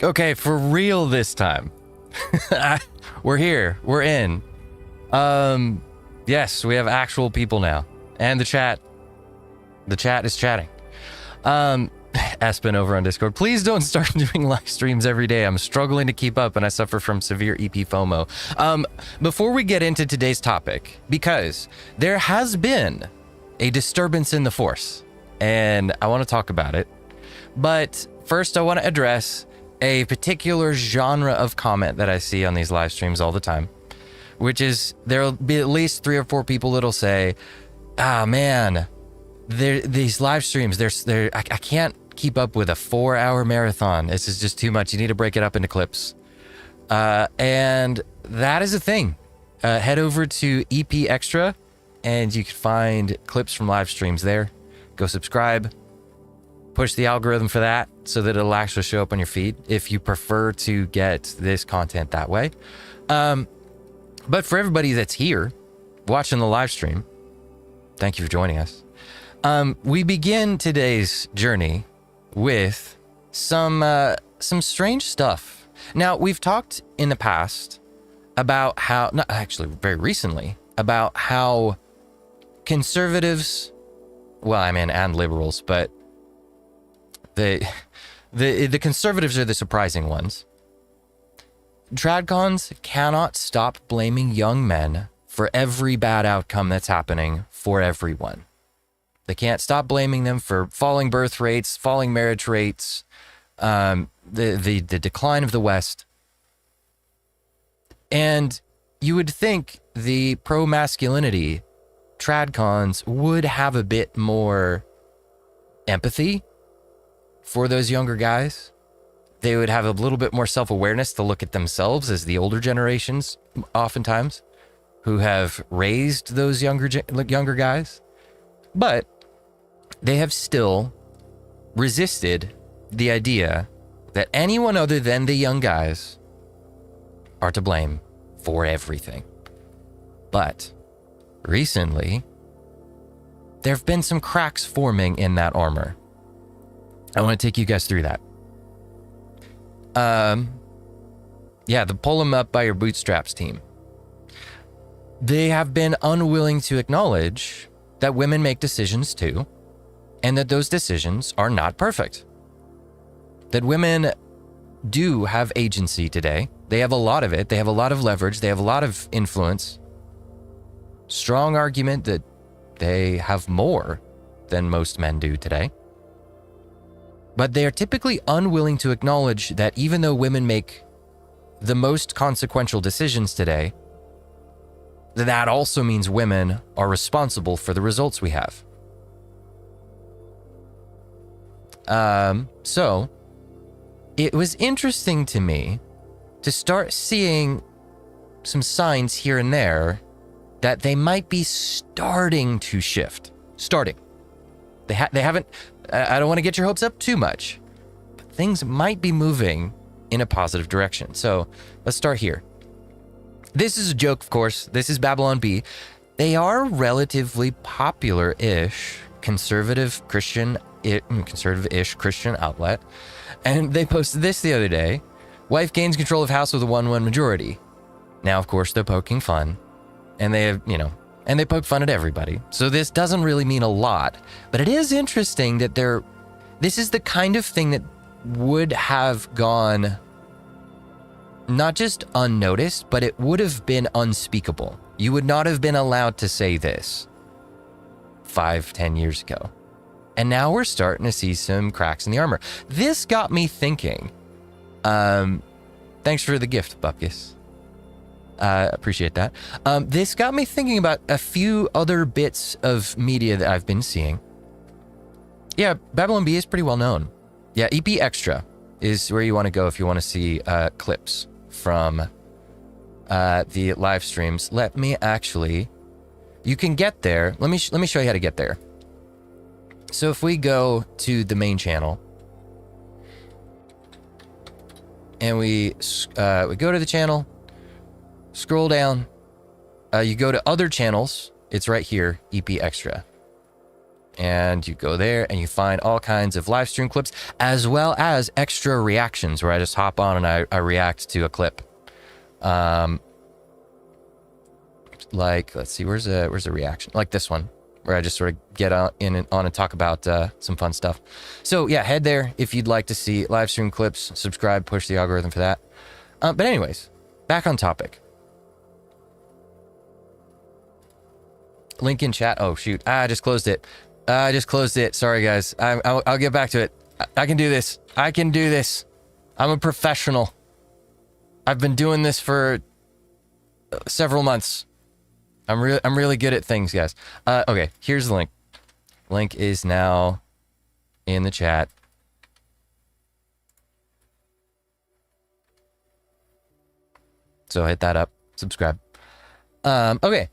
Okay, for real this time. We're here. We're in. Yes, we have actual people now. And the chat is chatting. Espen over on Discord, please don't start doing live streams every day. I'm struggling to keep up and I suffer from severe EP FOMO. Before we get into today's topic, because there has been a disturbance in the Force, and I want to talk about it. But first, I want to address a particular genre of comment that I see on these live streams all the time, which is there'll be at least 3 or 4 people that'll say, "Ah, man, these live streams, I can't keep up with a 4-hour marathon. This is just too much. You need to break it up into clips." And that is a thing. Head over to EP Extra, and you can find clips from live streams there. Go subscribe. Push the algorithm for that so that it'll actually show up on your feed if you prefer to get this content that way. But for everybody that's here watching the live stream, thank you for joining us. We begin today's journey with some strange stuff. Now, we've talked in the past about how, not actually very recently, about how conservatives, well, I mean, and liberals, but the conservatives are the surprising ones. Tradcons cannot stop blaming young men for every bad outcome that's happening for everyone. They can't stop blaming them for falling birth rates, falling marriage rates, the decline of the West. And you would think the pro-masculinity Tradcons would have a bit more empathy for those younger guys. They would have a little bit more self-awareness to look at themselves as the older generations, oftentimes, who have raised those younger guys. But they have still resisted the idea that anyone other than the young guys are to blame for everything. But recently, there have been some cracks forming in that armor. I want to take you guys through that. The pull them up by your bootstraps team. They have been unwilling to acknowledge that women make decisions too, and that those decisions are not perfect. That women do have agency today. They have a lot of it. They have a lot of leverage. They have a lot of influence. Strong argument that they have more than most men do today. But they are typically unwilling to acknowledge that even though women make the most consequential decisions today, that also means women are responsible for the results we have. So it was interesting to me to start seeing some signs here and there that they might be starting to shift. They haven't, I don't want to get your hopes up too much, but things might be moving in a positive direction. So let's start here. This is a joke, of course. This is Babylon Bee. They are relatively popular-ish conservative-ish Christian outlet. And they posted this the other day. Wife gains control of house with a 1-1 majority. Now, of course, they're poking fun. And they have, and they poke fun at everybody. So this doesn't really mean a lot. But it is interesting that this is the kind of thing that would have gone not just unnoticed, but it would have been unspeakable. You would not have been allowed to say this 5-10 years ago. And now we're starting to see some cracks in the armor. This got me thinking. Thanks for the gift, Bupkis. Appreciate that. This got me thinking about a few other bits of media that I've been seeing. Yeah, Babylon Bee is pretty well known. Yeah, EP Extra is where you want to go if you want to see clips from the live streams. Let me actually, you can get there. Let me show you how to get there. So if we go to the main channel and we go to the channel, scroll down, you go to other channels. It's right here, EP Extra. and you go there and you find all kinds of live stream clips as well as extra reactions where I just hop on and I react to a clip. Like, let's see, where's a reaction? Like this one, where I just sort of get on and talk about some fun stuff. So yeah, head there if you'd like to see live stream clips, subscribe, push the algorithm for that. But anyways, back on topic. Link in chat. Oh shoot, I just closed it. Sorry guys, I'll get back to it. I can do this. I'm a professional. I've been doing this for several months. I'm really good at things, guys. Okay, here's the link. Link is now in the chat. So hit that up, subscribe. Okay,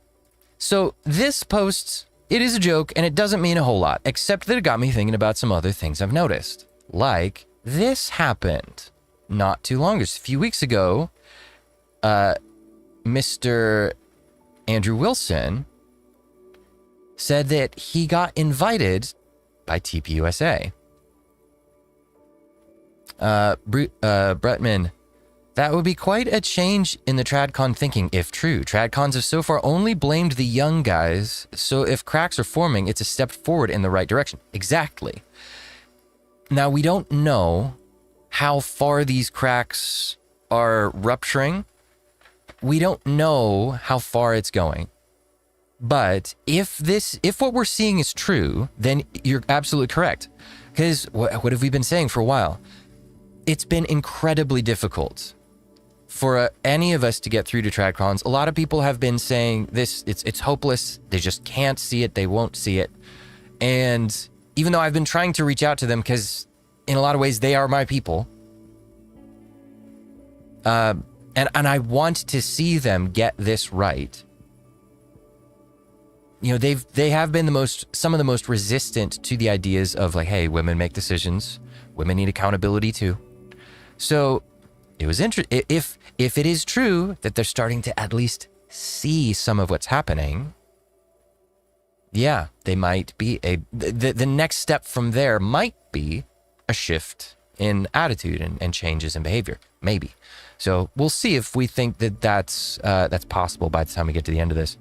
so this post, it is a joke and it doesn't mean a whole lot, except that it got me thinking about some other things I've noticed. Like, this happened not too long, just a few weeks ago. Mr. Andrew Wilson said that he got invited by TPUSA. Bretman, that would be quite a change in the TradCon thinking if true. TradCons have so far only blamed the young guys, so if cracks are forming, it's a step forward in the right direction. Exactly. Now, we don't know how far these cracks are rupturing. We don't know how far it's going. But if what we're seeing is true, then you're absolutely correct. Because what have we been saying for a while? It's been incredibly difficult for any of us to get through to TradCons. A lot of people have been saying this, it's hopeless. They just can't see it. They won't see it. And even though I've been trying to reach out to them because in a lot of ways they are my people, and I want to see them get this right. You know, they have been some of the most resistant to the ideas of like, hey, women make decisions, women need accountability too. So it was interesting. If it is true that they're starting to at least see some of what's happening, yeah, they might be the next step from there might be a shift in attitude and changes in behavior, maybe. So we'll see if we think that that's possible by the time we get to the end of this.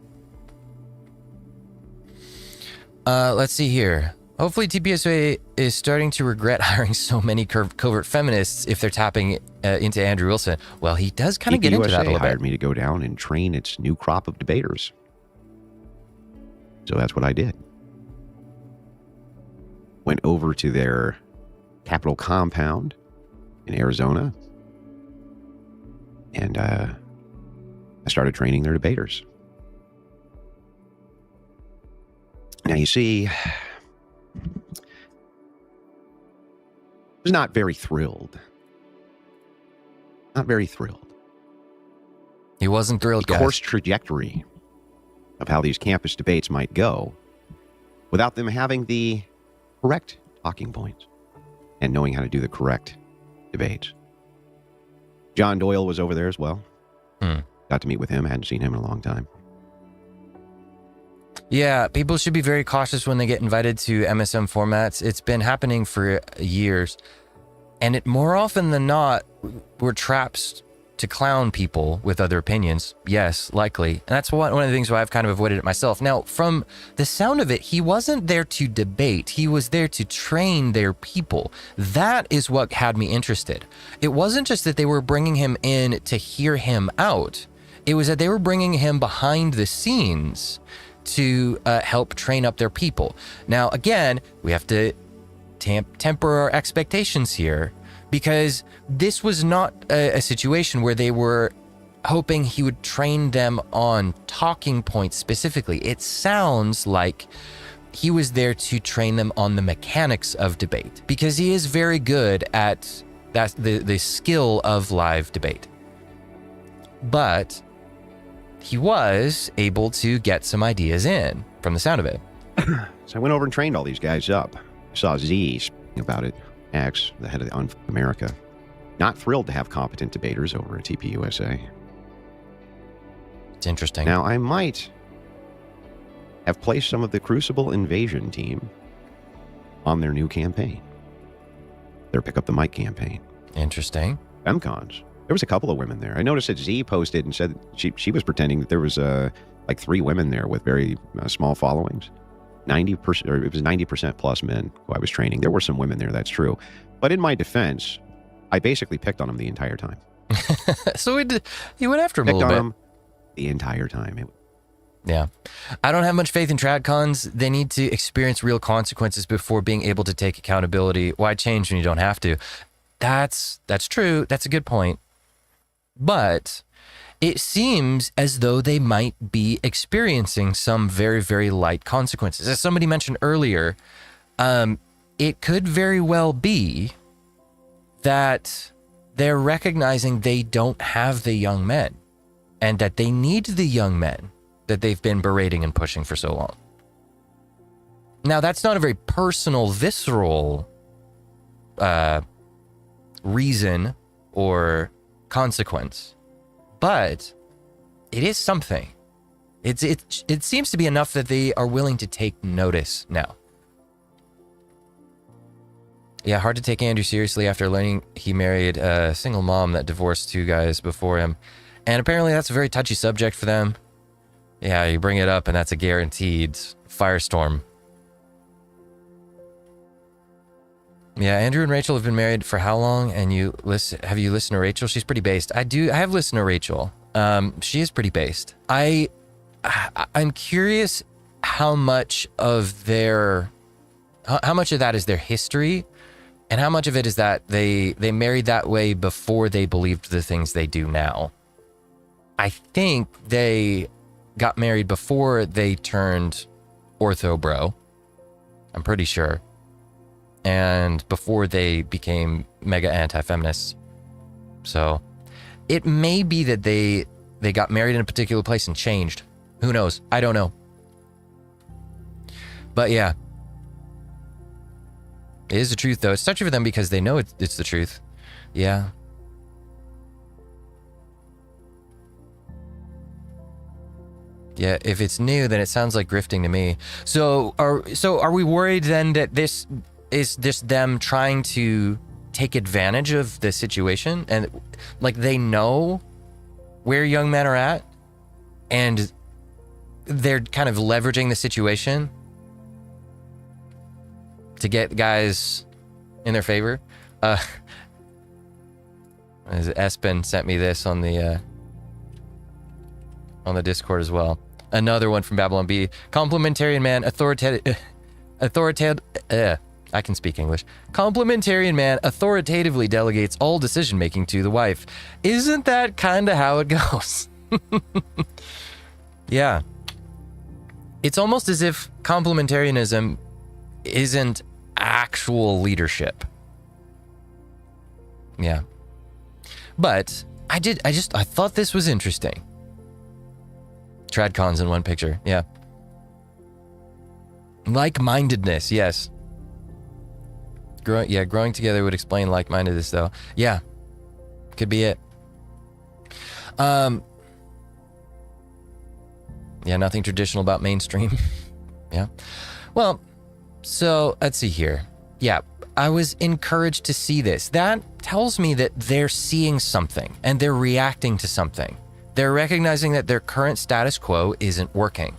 Let's see here. Hopefully TPSA is starting to regret hiring so many covert feminists if they're tapping into Andrew Wilson. Well, he does kind of get into that a little bit. hired me to go down and train its new crop of debaters. So that's what I did. Went over to their Capitol compound in Arizona. And I started training their debaters. Now, you see, I was not very thrilled. Not very thrilled. He wasn't thrilled, guys. The course trajectory of how these campus debates might go without them having the correct talking points and knowing how to do the correct debates. John Doyle was over there as well. Got to meet with him. Hadn't seen him in a long time. Yeah, people should be very cautious when they get invited to MSM formats. It's been happening for years. And it more often than not, we're traps to clown people with other opinions. Yes, likely. And that's one of the things why I've kind of avoided it myself. Now, from the sound of it, he wasn't there to debate. He was there to train their people. That is what had me interested. It wasn't just that they were bringing him in to hear him out. It was that they were bringing him behind the scenes to help train up their people. Now, again, we have to temper our expectations here, because this was not a situation where they were hoping he would train them on talking points specifically. It sounds like he was there to train them on the mechanics of debate, because he is very good at the skill of live debate. But he was able to get some ideas in from the sound of it. So I went over and trained all these guys up. I saw Z speaking about it. X, the head of the America, not thrilled to have competent debaters over at TPUSA. It's interesting. Now, I might have placed some of the Crucible Invasion team on their new campaign, their Pick Up the Mic campaign. Interesting. FemCons. There was a couple of women there. I noticed that Z posted and said she was pretending that there was like 3 women there with very small followings. 90%, or it was 90% plus men who I was training. There were some women there, that's true. But in my defense, I basically picked on them the entire time. So you went after him a Picked little on bit. them the entire time. Yeah. I don't have much faith in TradCons. They need to experience real consequences before being able to take accountability. Why change when you don't have to? That's true. That's a good point. But it seems as though they might be experiencing some very, very light consequences. As somebody mentioned earlier, it could very well be that they're recognizing they don't have the young men and that they need the young men that they've been berating and pushing for so long. Now, that's not a very personal, visceral reason or consequence, but it is something. It seems to be enough that they are willing to take notice now. Yeah, hard to take Andrew seriously after learning he married a single mom that divorced 2 guys before him. And apparently that's a very touchy subject for them. Yeah, you bring it up and that's a guaranteed firestorm. Yeah, Andrew and Rachel have been married for how long? And have you listened to Rachel? She's pretty based. I have listened to Rachel. She is pretty based. I'm curious how much of that is their history, and how much of it is that they married that way before they believed the things they do now. I think they got married before they turned ortho bro. I'm pretty sure. And before they became mega anti-feminists. So it may be that they got married in a particular place and changed. Who knows? I don't know. But yeah. It is the truth, though. It's touchy for them because they know it's the truth. Yeah. Yeah, if it's new, then it sounds like grifting to me. So are we worried then that this is just them trying to take advantage of the situation, and like they know where young men are at and they're kind of leveraging the situation to get guys in their favor? Espen sent me this on the Discord as well. Another one from Babylon B. Complementarian man, I can speak English. Complementarian man authoritatively delegates all decision-making to the wife. Isn't that kind of how it goes? Yeah. It's almost as if complementarianism isn't actual leadership. Yeah. But I thought this was interesting. TradCons in one picture. Yeah. Like-mindedness. Yes. Growing together would explain like-mindedness, though. Yeah. Could be it. Yeah, nothing traditional about mainstream. Yeah. Well, so let's see here. Yeah, I was encouraged to see this. That tells me that they're seeing something and they're reacting to something. They're recognizing that their current status quo isn't working,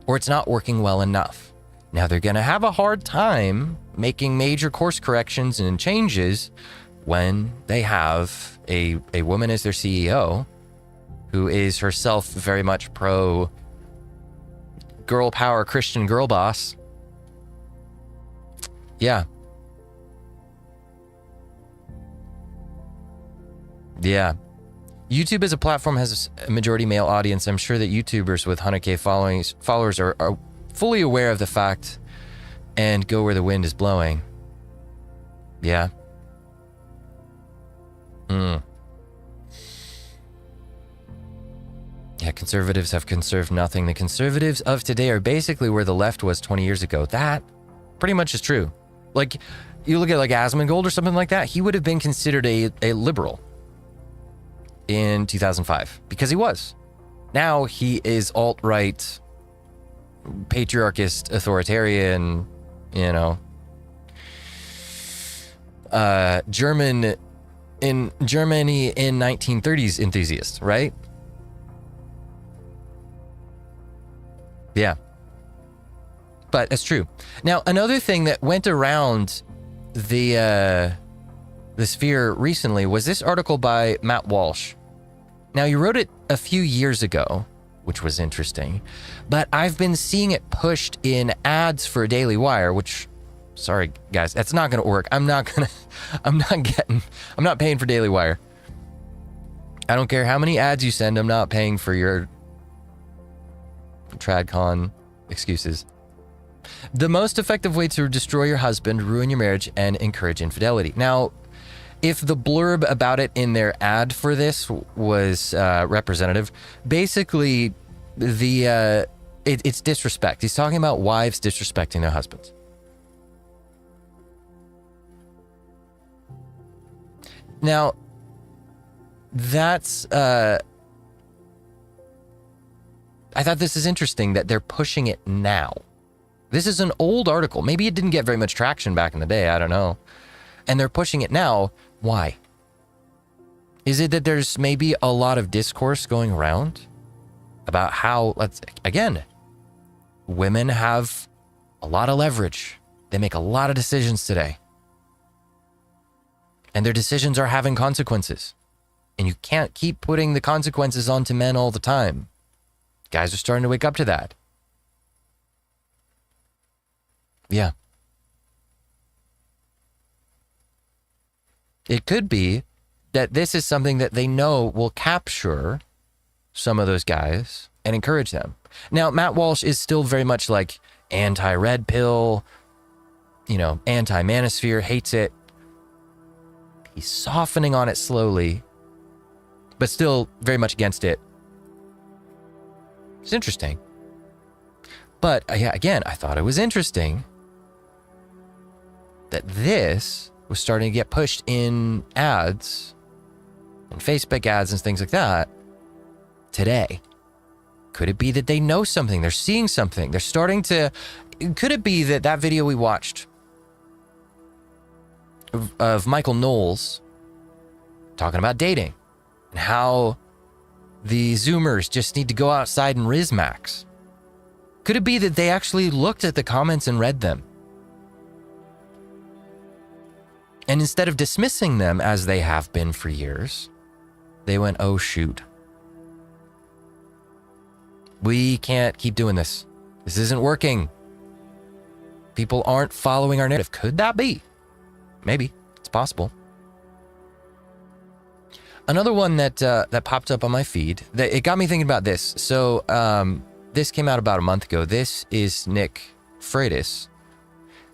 or it's not working well enough. Now they're going to have a hard time making major course corrections and changes when they have a woman as their CEO who is herself very much pro girl power Christian girl boss. Yeah. Yeah. YouTube as a platform has a majority male audience. I'm sure that YouTubers with 100K followers are fully aware of the fact and go where the wind is blowing. Yeah. Yeah, conservatives have conserved nothing. The conservatives of today are basically where the left was 20 years ago. That pretty much is true. Like, you look at like Asmongold or something like that, he would have been considered a liberal in 2005 because he was. Now he is alt-right, patriarchist, authoritarian, Germany in 1930s enthusiast, right? Yeah. But it's true. Now, another thing that went around the sphere recently was this article by Matt Walsh. Now, he wrote it a few years ago, which was interesting, but I've been seeing it pushed in ads for Daily Wire, which, sorry guys, that's not going to work. I'm not paying for Daily Wire. I don't care how many ads you send. I'm not paying for your TradCon excuses. The most effective way to destroy your husband, ruin your marriage, and encourage infidelity. Now, if the blurb about it in their ad for this was representative, basically it's disrespect. He's talking about wives disrespecting their husbands. Now, that's I thought this is interesting that they're pushing it now. This is an old article. Maybe it didn't get very much traction back in the day. I don't know. And they're pushing it now. Why? Is it that there's maybe a lot of discourse going around about how, again, women have a lot of leverage. They make a lot of decisions today. And their decisions are having consequences. And you can't keep putting the consequences onto men all the time. Guys are starting to wake up to that. Yeah. It could be that this is something that they know will capture some of those guys and encourage them. Now, Matt Walsh is still very much like anti-red pill, anti-manosphere, hates it. He's softening on it slowly, but still very much against it. It's interesting. But again, I thought it was interesting that this was starting to get pushed in ads and Facebook ads and things like that today. Could it be that they know something? They're seeing something. They're starting to... Could it be that video we watched of Michael Knowles talking about dating and how the Zoomers just need to go outside and Rizmax? Could it be that they actually looked at the comments and read them? And instead of dismissing them as they have been for years, they went, oh shoot. We can't keep doing this. This isn't working. People aren't following our narrative. Could that be? Maybe. It's possible. Another one that popped up on my feed, it got me thinking about this. So this came out about a month ago. This is Nick Freitas.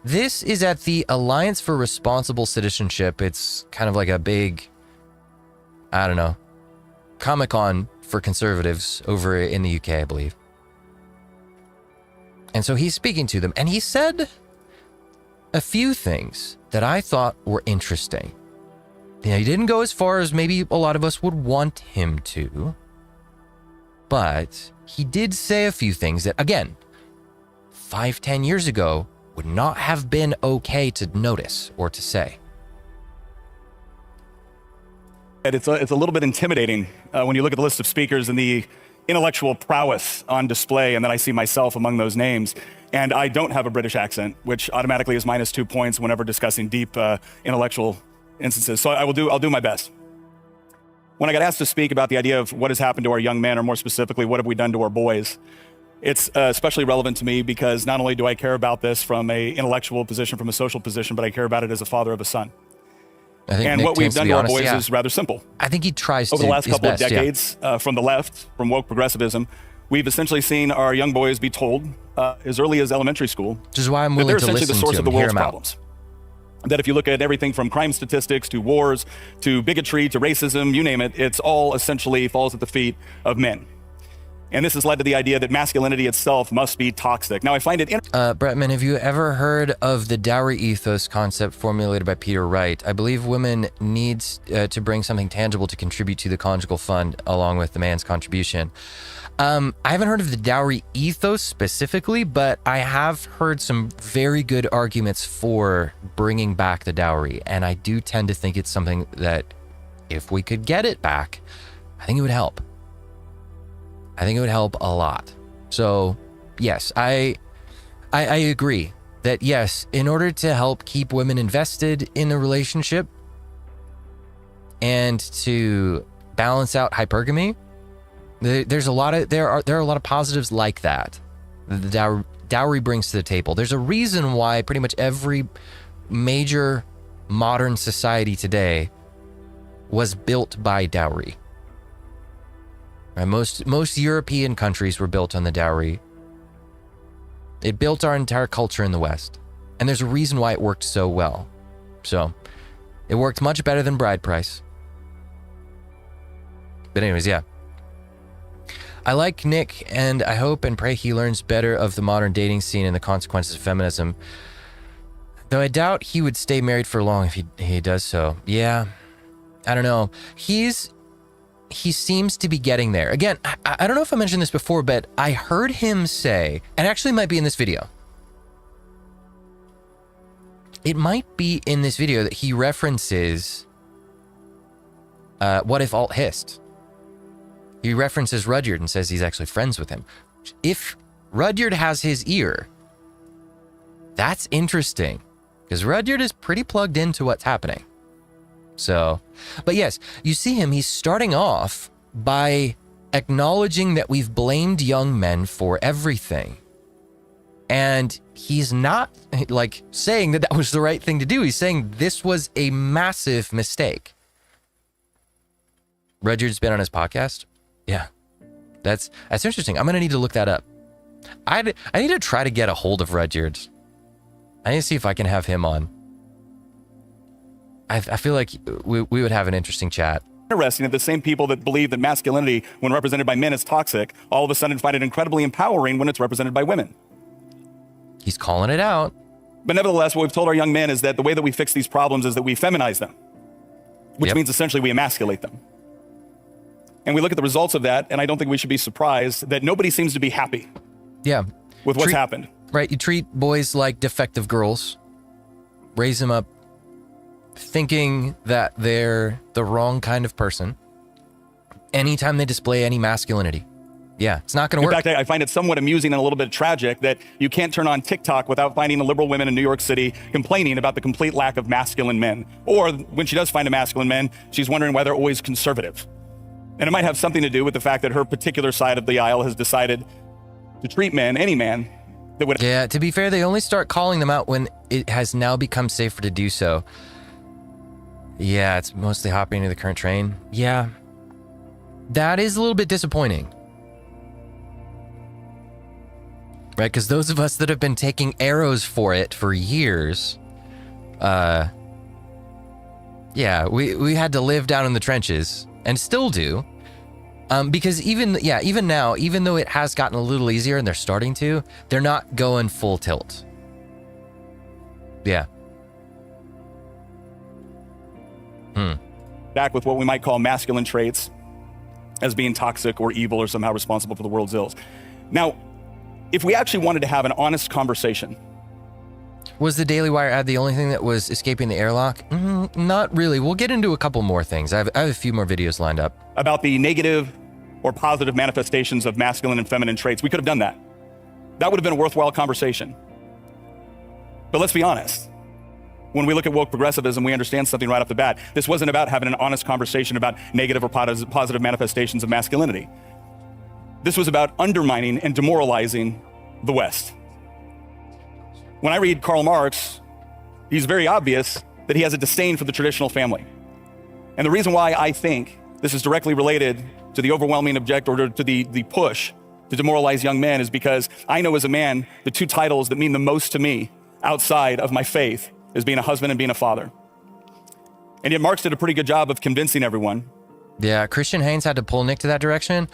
This is at the Alliance for Responsible Citizenship. It's kind of like a big, I don't know, Comic-Con for conservatives over in the UK, I believe. And so he's speaking to them, and he said a few things that I thought were interesting. He didn't go as far as maybe a lot of us would want him to, but he did say a few things that, again, 5-10 years ago, would not have been okay to notice or to say. It's a little bit intimidating when you look at the list of speakers and the intellectual prowess on display, and then I see myself among those names. And I don't have a British accent, which automatically is -2 points whenever discussing deep intellectual instances. So I'll do my best. When I got asked to speak about the idea of what has happened to our young men, or more specifically, what have we done to our boys, it's especially relevant to me because not only do I care about this from a intellectual position, from a social position, but I care about it as a father of a son. I think and Nick what we've done to our boys yeah. is rather simple. I think he tries Over to. the last couple best, of decades, from the left, from woke progressivism, we've essentially seen our young boys be told as early as elementary school which is why I'm that willing they're to essentially listen the source to of him, the hear world's him out. problems. That if you look at everything from crime statistics to wars to bigotry to racism, you name it, it's all essentially falls at the feet of men. And this has led to the idea that masculinity itself must be toxic. Now, I find it Bretman, have you ever heard of the dowry ethos concept formulated by Peter Wright? I believe women needs to bring something tangible to contribute to the conjugal fund along with the man's contribution. I haven't heard of the dowry ethos specifically, but I have heard some very good arguments for bringing back the dowry. And I do tend to think it's something that if we could get it back, I think it would help. I think it would help a lot. So yes, I agree that yes, in order to help keep women invested in a relationship and to balance out hypergamy, there are a lot of positives like that the dowry brings to the table. There's a reason why pretty much every major modern society today was built by dowry. Right? Most European countries were built on the dowry. It built our entire culture in the West. And there's a reason why it worked so well. So it worked much better than bride price. But anyways, yeah. I like Nick, and I hope and pray he learns better of the modern dating scene and the consequences of feminism. Though I doubt he would stay married for long if he does so. Yeah, I don't know. He seems to be getting there. Again, I don't know if I mentioned this before, but I heard him say, and actually it might be in this video. It might be in this video that he references what if alt hissed. He references Rudyard and says he's actually friends with him. If Rudyard has his ear, that's interesting, because Rudyard is pretty plugged into what's happening. So, but yes, you see him, he's starting off by acknowledging that we've blamed young men for everything. And he's not like saying that was the right thing to do. He's saying this was a massive mistake. Rudyard's been on his podcast. Yeah, that's interesting. I'm going to need to look that up. I need to try to get a hold of Rudyard. I need to see if I can have him on. I feel like we would have an interesting chat. Interesting that the same people that believe that masculinity, when represented by men, is toxic, all of a sudden find it incredibly empowering when it's represented by women. He's calling it out. But nevertheless, what we've told our young men is that the way that we fix these problems is that we feminize them, which means essentially we emasculate them. And we look at the results of that, and I don't think we should be surprised that nobody seems to be happy with what's happened. Right, you treat boys like defective girls, raise them up thinking that they're the wrong kind of person anytime they display any masculinity. Yeah, it's not going to work. In fact, I find it somewhat amusing and a little bit tragic that you can't turn on TikTok without finding the liberal women in New York City complaining about the complete lack of masculine men. Or when she does find a masculine man, she's wondering why they're always conservative. And it might have something to do with the fact that her particular side of the aisle has decided to treat men, any man, that would... Yeah, to be fair, they only start calling them out when it has now become safer to do so. Yeah, it's mostly hopping into the current train. Yeah, that is a little bit disappointing. Right, because those of us that have been taking arrows for it for years, yeah, we had to live down in the trenches, and still do, because even now, even though it has gotten a little easier and they're starting to, they're not going full tilt. Yeah. Back with what we might call masculine traits as being toxic or evil or somehow responsible for the world's ills. Now, if we actually wanted to have an honest conversation. Was the Daily Wire ad the only thing that was escaping the airlock? Not really. We'll get into a couple more things. I have a few more videos lined up. About the negative or positive manifestations of masculine and feminine traits. We could have done that. That would have been a worthwhile conversation. But let's be honest. When we look at woke progressivism, we understand something right off the bat. This wasn't about having an honest conversation about negative or positive manifestations of masculinity. This was about undermining and demoralizing the West. When I read Karl Marx, he's very obvious that he has a disdain for the traditional family. And the reason why I think this is directly related to the overwhelming or to the push to demoralize young men is because I know as a man, the two titles that mean the most to me outside of my faith is being a husband and being a father. And yet Marx did a pretty good job of convincing everyone. Yeah, Christian Haynes had to pull Nick to that direction.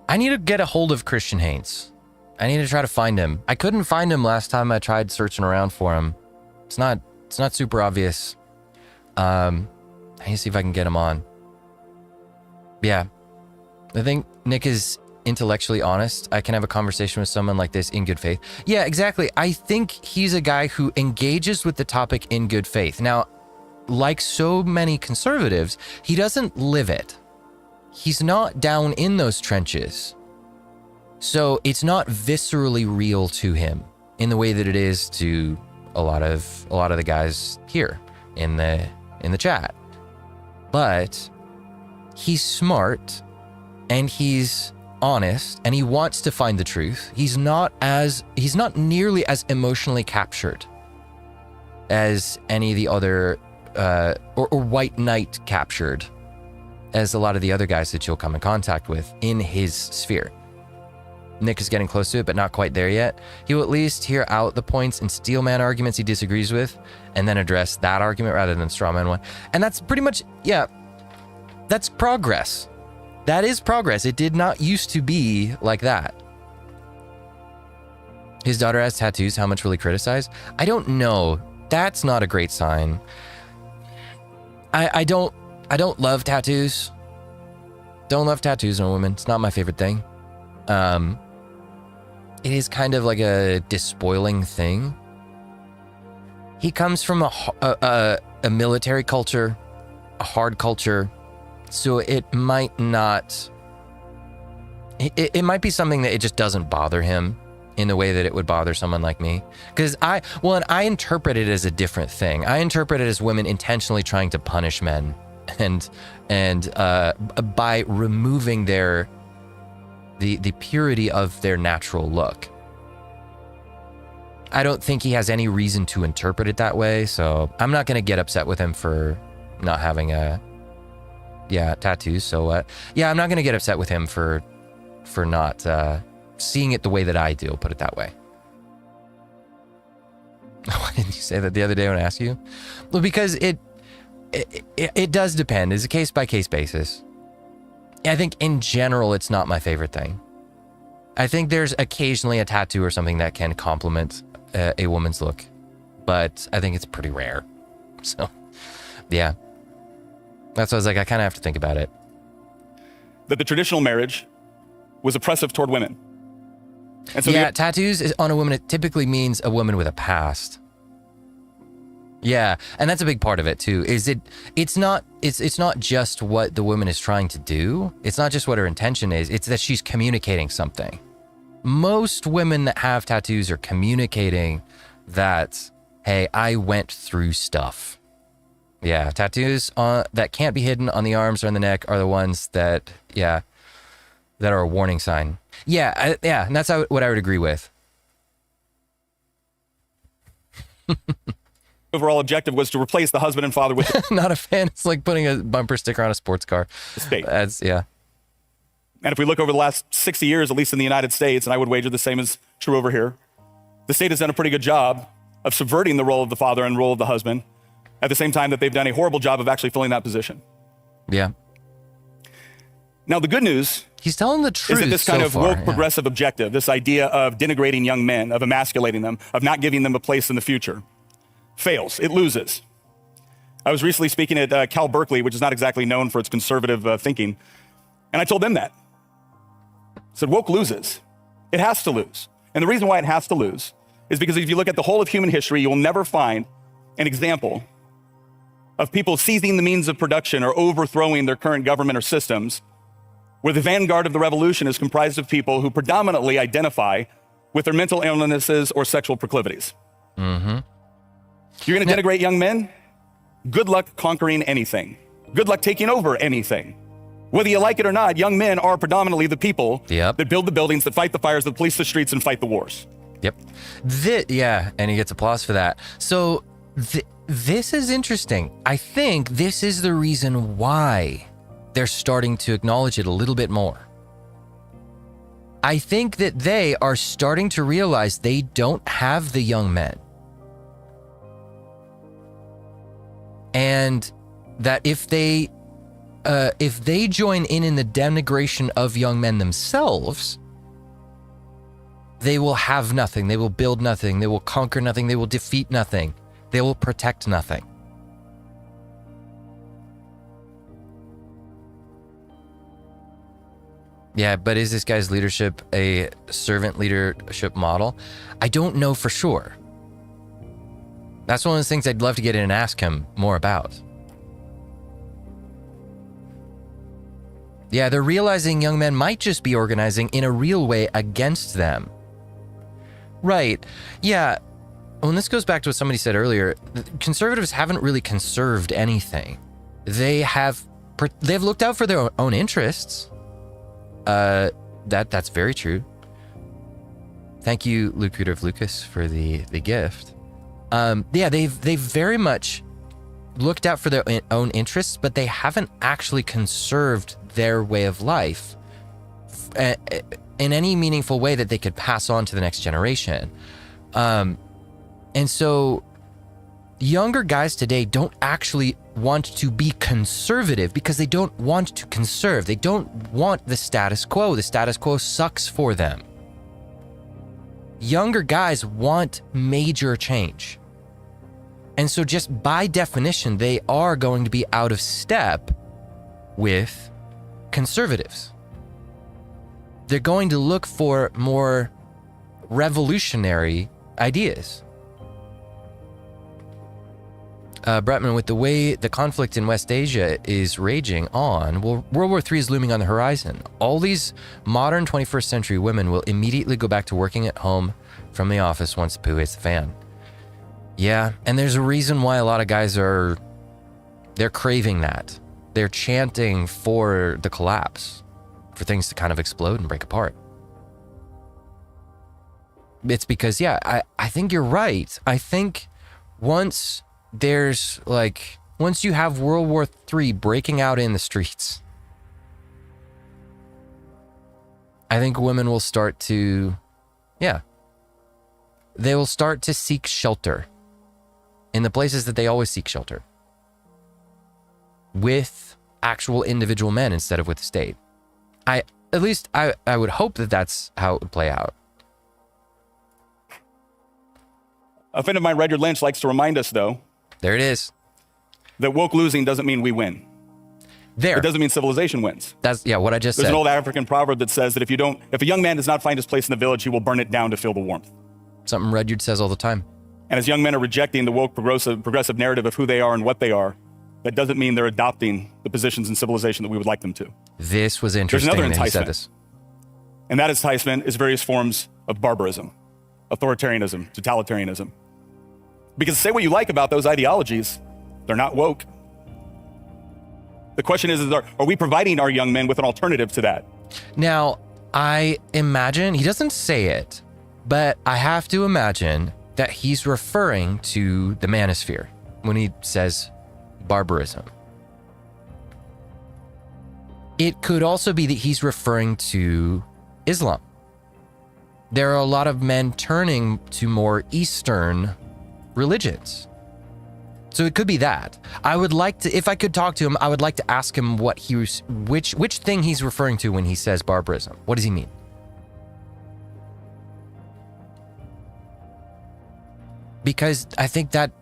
I need to get a hold of Christian Haynes. I need to try to find him. I couldn't find him last time I tried searching around for him. It's not super obvious. I need to see if I can get him on. Yeah. I think Nick is intellectually honest. I can have a conversation with someone like this in good faith. Yeah, exactly. I think he's a guy who engages with the topic in good faith. Now, like so many conservatives, he doesn't live it. He's not down in those trenches. So it's not viscerally real to him in the way that it is to a lot of the guys here in the chat. But he's smart and he's honest and he wants to find the truth. He's not nearly as emotionally captured as any of the other or white knight captured as a lot of the other guys that you'll come in contact with in his sphere. Nick is getting close to it, but not quite there yet. He will at least hear out the points and steelman arguments he disagrees with, and then address that argument rather than strawman one. And that's pretty much, yeah, that's progress. That is progress. It did not used to be like that. His daughter has tattoos. How much will he criticize? I don't know. That's not a great sign. I don't love tattoos. Don't love tattoos on women. It's not my favorite thing. It is kind of like a despoiling thing. He comes from a military culture, a hard culture, so it might not. It might be something that it just doesn't bother him in the way that it would bother someone like me. Because I interpret it as a different thing. I interpret it as women intentionally trying to punish men, and by removing the purity of their natural look. I don't think he has any reason to interpret it that way, so I'm not going to get upset with him for not having tattoos. So what? Yeah, I'm not going to get upset with him for not seeing it the way that I do, put it that way. Why didn't you say that the other day when I asked you? Well, because it does depend. It's a case-by-case basis. I think in general, it's not my favorite thing. I think there's occasionally a tattoo or something that can complement a woman's look, but I think it's pretty rare. So, yeah. That's why I was like, I kind of have to think about it. That the traditional marriage was oppressive toward women. And so yeah, tattoos on a woman, it typically means a woman with a past. Yeah, and that's a big part of it too. It's not just what the woman is trying to do. It's not just what her intention is. It's that she's communicating something. Most women that have tattoos are communicating that, hey, I went through stuff. Yeah, tattoos that can't be hidden on the arms or on the neck are the ones that are a warning sign. Yeah, and that's what I would agree with. overall objective was to replace the husband and father with Not a fan. It's like putting a bumper sticker on a sports car. the state. Yeah. And if we look over the last 60 years, at least in the United States, and I would wager the same is true over here, the state has done a pretty good job of subverting the role of the father and role of the husband, at the same time that they've done a horrible job of actually filling that position. Yeah. Now, the good news He's telling the truth. is that this kind so of far, woke progressive objective, this idea of denigrating young men, of emasculating them, of not giving them a place in the future, fails. It loses. I was recently speaking at Cal Berkeley, which is not exactly known for its conservative thinking, and I told them that. I said, woke loses. It has to lose. And the reason why it has to lose is because if you look at the whole of human history, you will never find an example of people seizing the means of production or overthrowing their current government or systems where the vanguard of the revolution is comprised of people who predominantly identify with their mental illnesses or sexual proclivities. Mm-hmm. You're going to denigrate young men? Good luck conquering anything. Good luck taking over anything. Whether you like it or not, young men are predominantly the people that build the buildings, that fight the fires, that police the streets, and fight the wars. Yep. Yeah, and he gets applause for that. So this is interesting. I think this is the reason why they're starting to acknowledge it a little bit more. I think that they are starting to realize they don't have the young men. And that if they if they join in the denigration of young men themselves, they will have nothing. They will build nothing. They will conquer nothing. They will defeat nothing. They will protect nothing. Yeah, but is this guy's leadership a servant leadership model? I don't know for sure. That's one of those things I'd love to get in and ask him more about. Yeah, they're realizing young men might just be organizing in a real way against them. Right. Yeah. Well, and this goes back to what somebody said earlier. Conservatives haven't really conserved anything. They've looked out for their own interests. That's very true. Thank you, Lucrative Lucas, for the gift. Yeah, they've very much looked out for their own interests, but they haven't actually conserved their way of life in any meaningful way that they could pass on to the next generation. And so younger guys today don't actually want to be conservative because they don't want to conserve. They don't want the status quo. The status quo sucks for them. Younger guys want major change. And so just by definition, they are going to be out of step with conservatives. They're going to look for more revolutionary ideas. Bretman, with the way the conflict in West Asia is raging on, well, World War III is looming on the horizon. All these modern 21st century women will immediately go back to working at home from the office once the poo hits the fan. Yeah, and there's a reason why a lot of guys they're craving that. They're chanting for the collapse, for things to kind of explode and break apart. It's because, yeah, I think you're right. I think once you have World War III breaking out in the streets, I think women will start to, they will start to seek shelter in the places that they always seek shelter, with actual individual men instead of with the state. I would hope that that's how it would play out. A friend of mine, Rudyard Lynch, likes to remind us, though, there it is, that woke losing doesn't mean we win. It doesn't mean civilization wins. That's what I just There's said. an old African proverb that says that if a young man does not find his place in the village, he will burn it down to feel the warmth. Something Rudyard says all the time. And as young men are rejecting the woke progressive narrative of who they are and what they are, that doesn't mean they're adopting the positions in civilization that we would like them to. This was interesting. There's another that he said enticement. this. And that enticement is various forms of barbarism, authoritarianism, totalitarianism. Because say what you like about those ideologies, they're not woke. The question is are we providing our young men with an alternative to that? Now, I imagine, he doesn't say it, but I have to imagine that he's referring to the manosphere when he says barbarism. It could also be that he's referring to Islam. There are a lot of men turning to more Eastern religions. So it could be that. I would like to, if I could talk to him, I would like to ask him what which thing he's referring to when he says barbarism. What does he mean? Because I think that'd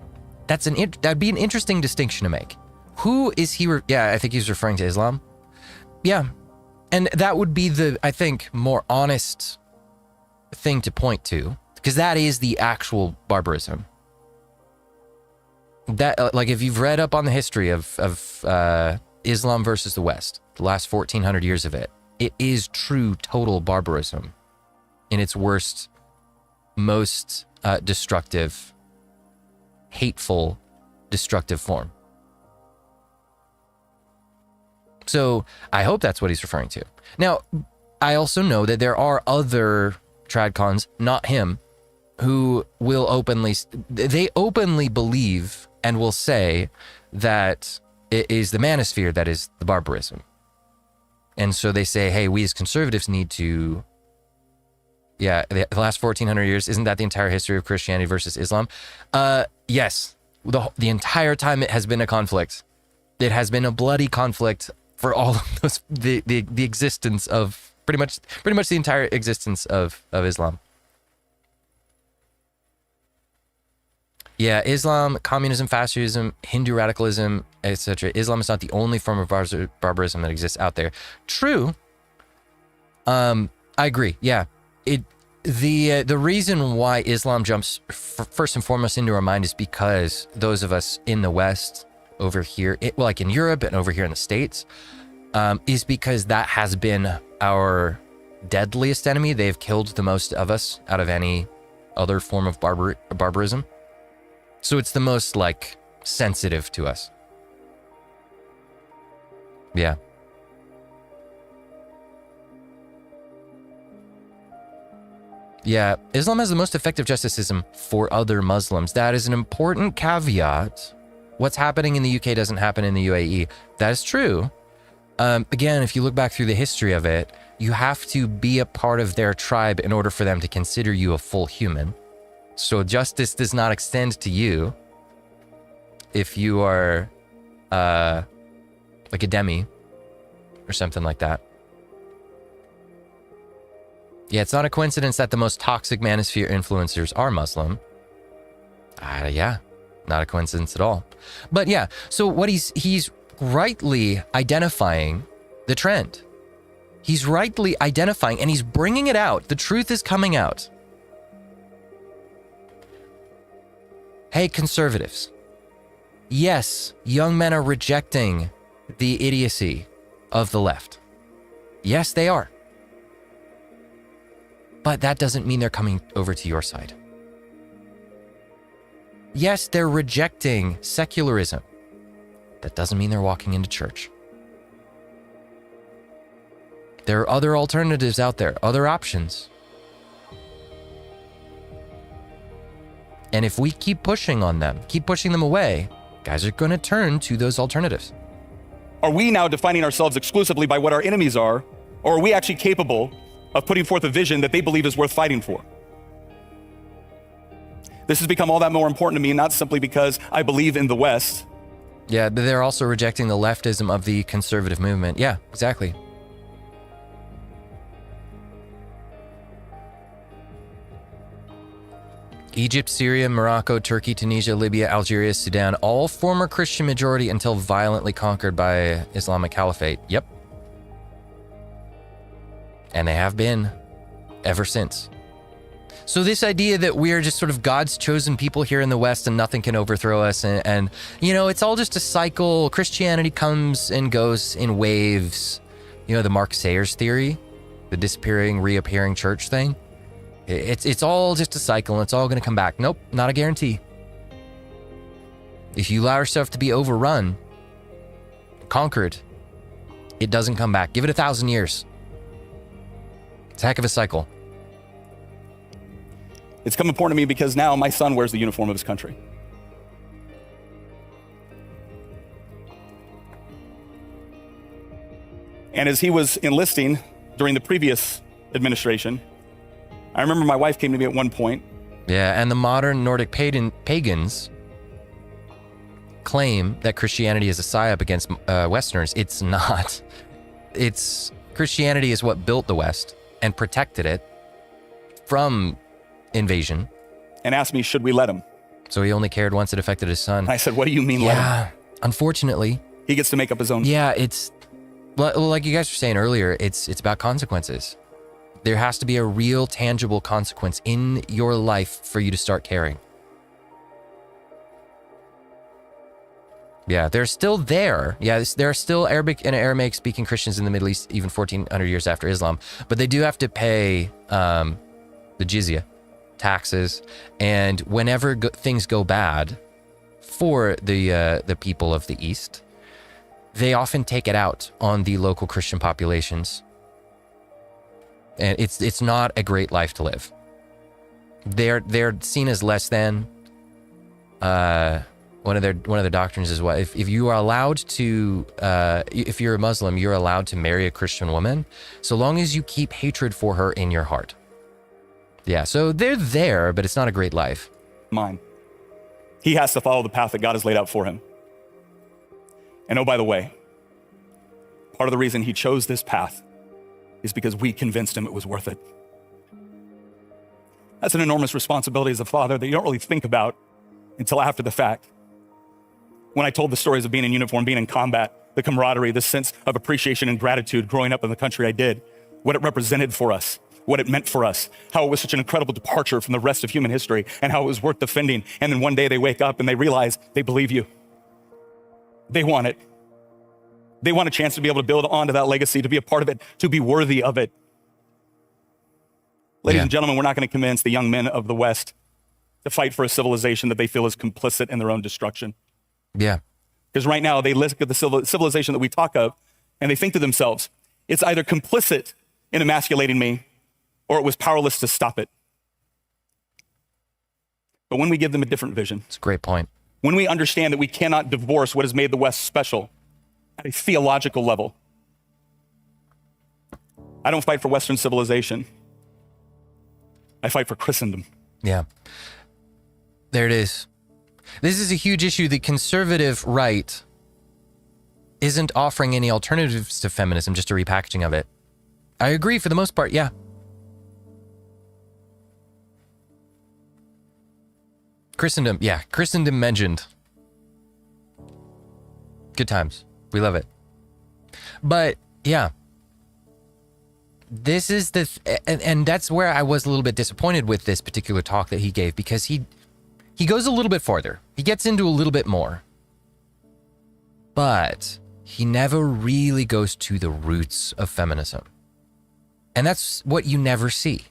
be an interesting distinction to make. Who is he? I think he's referring to Islam. Yeah. And that would be I think, more honest thing to point to, because that is the actual barbarism. That, if you've read up on the history of Islam versus the West, the last 1400 years of it is true total barbarism in its worst, most destructive, hateful, destructive form. So I hope that's what he's referring to. Now, I also know that there are other tradcons, not him, who will openly believe and will say that it is the manosphere that is the barbarism. And so they say, hey, we as conservatives need to, the last 1400 years, isn't that the entire history of Christianity versus Islam? Yes, the entire time it has been a conflict. It has been a bloody conflict for all of those, the existence of pretty much the entire existence of Islam. Yeah, Islam, communism, fascism, Hindu radicalism, etc. Islam is not the only form of barbarism that exists out there. True. I agree. Yeah, the reason why Islam jumps first and foremost into our mind is because those of us in the West, over here, like in Europe and over here in the States, is because that has been our deadliest enemy. They've killed the most of us out of any other form of barbarism. So it's the most like sensitive to us. Yeah. Yeah, Islam has the most effective justice system for other Muslims. That is an important caveat. What's happening in the UK doesn't happen in the UAE. That is true. Again, if you look back through the history of it, you have to be a part of their tribe in order for them to consider you a full human. So justice does not extend to you if you are like a demi or something like that. Yeah, it's not a coincidence that the most toxic manosphere influencers are Muslim. Yeah, not a coincidence at all. But yeah, so what he's rightly identifying the trend. He's rightly identifying and he's bringing it out. The truth is coming out. Hey, conservatives. Yes, young men are rejecting the idiocy of the left. Yes, they are. But that doesn't mean they're coming over to your side. Yes, they're rejecting secularism. That doesn't mean they're walking into church. There are other alternatives out there, other options. And if we keep pushing on them, keep pushing them away, guys are going to turn to those alternatives. Are we now defining ourselves exclusively by what our enemies are, or are we actually capable of putting forth a vision that they believe is worth fighting for? This has become all that more important to me, not simply because I believe in the West. Yeah, but they're also rejecting the leftism of the conservative movement. Yeah, exactly. Egypt, Syria, Morocco, Turkey, Tunisia, Libya, Algeria, Sudan, all former Christian majority until violently conquered by Islamic Caliphate. Yep. And they have been ever since. So this idea that we're just sort of God's chosen people here in the West and nothing can overthrow us and you know, it's all just a cycle. Christianity comes and goes in waves. You know, the Mark Sayers theory, the disappearing, reappearing church thing. It's all just a cycle and it's all going to come back. Nope, not a guarantee. If you allow yourself to be overrun, conquered, it doesn't come back. Give it 1,000 years. It's a heck of a cycle. It's come important to me because now my son wears the uniform of his country. And as he was enlisting during the previous administration, I remember my wife came to me at one point. Yeah, and the modern Nordic pagans claim that Christianity is a psyop against Westerners. It's not. It's Christianity is what built the West and protected it from invasion. And asked me, should we let him? So he only cared once it affected his son. And I said, what do you mean let him? Yeah, unfortunately. He gets to make up his own. Yeah, it's, like you guys were saying earlier, it's about consequences. There has to be a real tangible consequence in your life for you to start caring. Yeah, they're still there. Yeah, there are still Arabic and Aramaic speaking Christians in the Middle East, even 1400 years after Islam. But they do have to pay the jizya, taxes. And whenever things go bad for the people of the East, they often take it out on the local Christian populations. And it's not a great life to live. They're seen as less than. One of their doctrines is what if you are allowed to if you're a Muslim, you're allowed to marry a Christian woman so long as you keep hatred for her in your heart. Yeah, so they're there, but it's not a great life. Mine. He has to follow the path that God has laid out for him. And oh, by the way, Part of the reason he chose this path is because we convinced him it was worth it. That's an enormous responsibility as a father that you don't really think about until after the fact. When I told the stories of being in uniform, being in combat, the camaraderie, the sense of appreciation and gratitude growing up in the country I did, what it represented for us, what it meant for us, how it was such an incredible departure from the rest of human history, and how it was worth defending. And then one day they wake up and they realize they believe you. They want it. They want a chance to be able to build onto that legacy, to be a part of it, to be worthy of it. Ladies and gentlemen, we're not going to convince the young men of the West to fight for a civilization that they feel is complicit in their own destruction. Yeah. Because right now they look at the civilization that we talk of and they think to themselves, it's either complicit in emasculating me or it was powerless to stop it. But when we give them a different vision, It's a great point. when we understand that we cannot divorce what has made the West special at a theological level, I don't fight for Western civilization. I fight for Christendom. Yeah. There it is. This is a huge issue. The conservative right isn't offering any alternatives to feminism, just a repackaging of it. I agree for the most part, yeah. Christendom, yeah. Christendom mentioned. Good times. We love it. But, yeah. This is the... and that's where I was a little bit disappointed with this particular talk that he gave, because he goes a little bit farther. He gets into a little bit more. But he never really goes to the roots of feminism. And that's what you never see.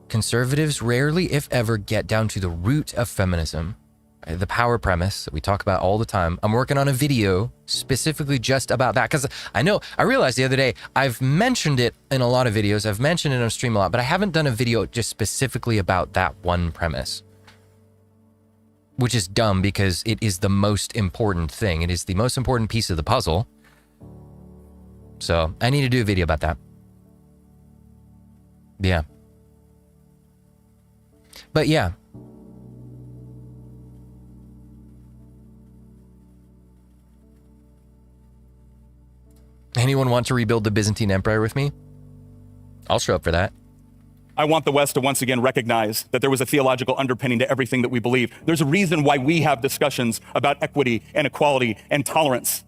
Conservatives rarely, if ever, get down to the root of feminism, the power premise that we talk about all the time. I'm working on a video specifically just about that, because I realized the other day, I've mentioned it in a lot of videos, I've mentioned it on stream a lot, but I haven't done a video just specifically about that one premise. Which is dumb, because it is the most important thing. It is the most important piece of the puzzle. So I need to do a video about that. Yeah. But yeah. Anyone want to rebuild the Byzantine Empire with me? I'll show up for that. I want the West to once again recognize that there was a theological underpinning to everything that we believe. There's a reason why we have discussions about equity and equality and tolerance,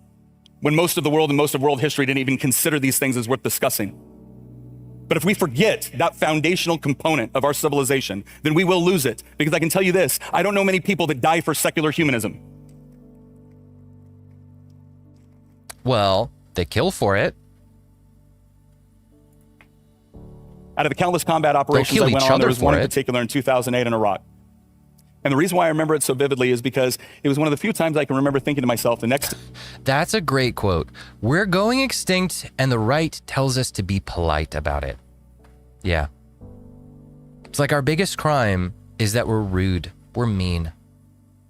when most of the world and most of world history didn't even consider these things as worth discussing. But if we forget that foundational component of our civilization, then we will lose it. Because I can tell you this, I don't know many people that die for secular humanism. Well, they kill for it. Out of the countless combat operations I went on, there was one in particular in 2008 in Iraq. And the reason why I remember it so vividly is because it was one of the few times I can remember thinking to myself, That's a great quote. We're going extinct, and the right tells us to be polite about it. Yeah. It's like our biggest crime is that we're rude. We're mean.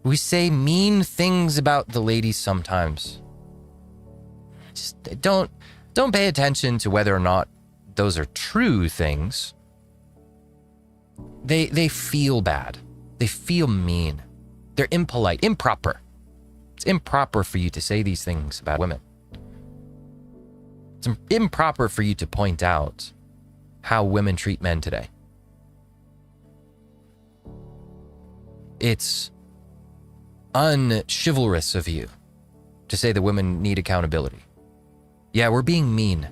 We say mean things about the ladies sometimes. Just don't pay attention to whether or not those are true things. They feel bad. They feel mean. They're impolite, improper. It's improper for you to say these things about women. It's improper for you to point out how women treat men today. It's unchivalrous of you to say that women need accountability. Yeah, we're being mean.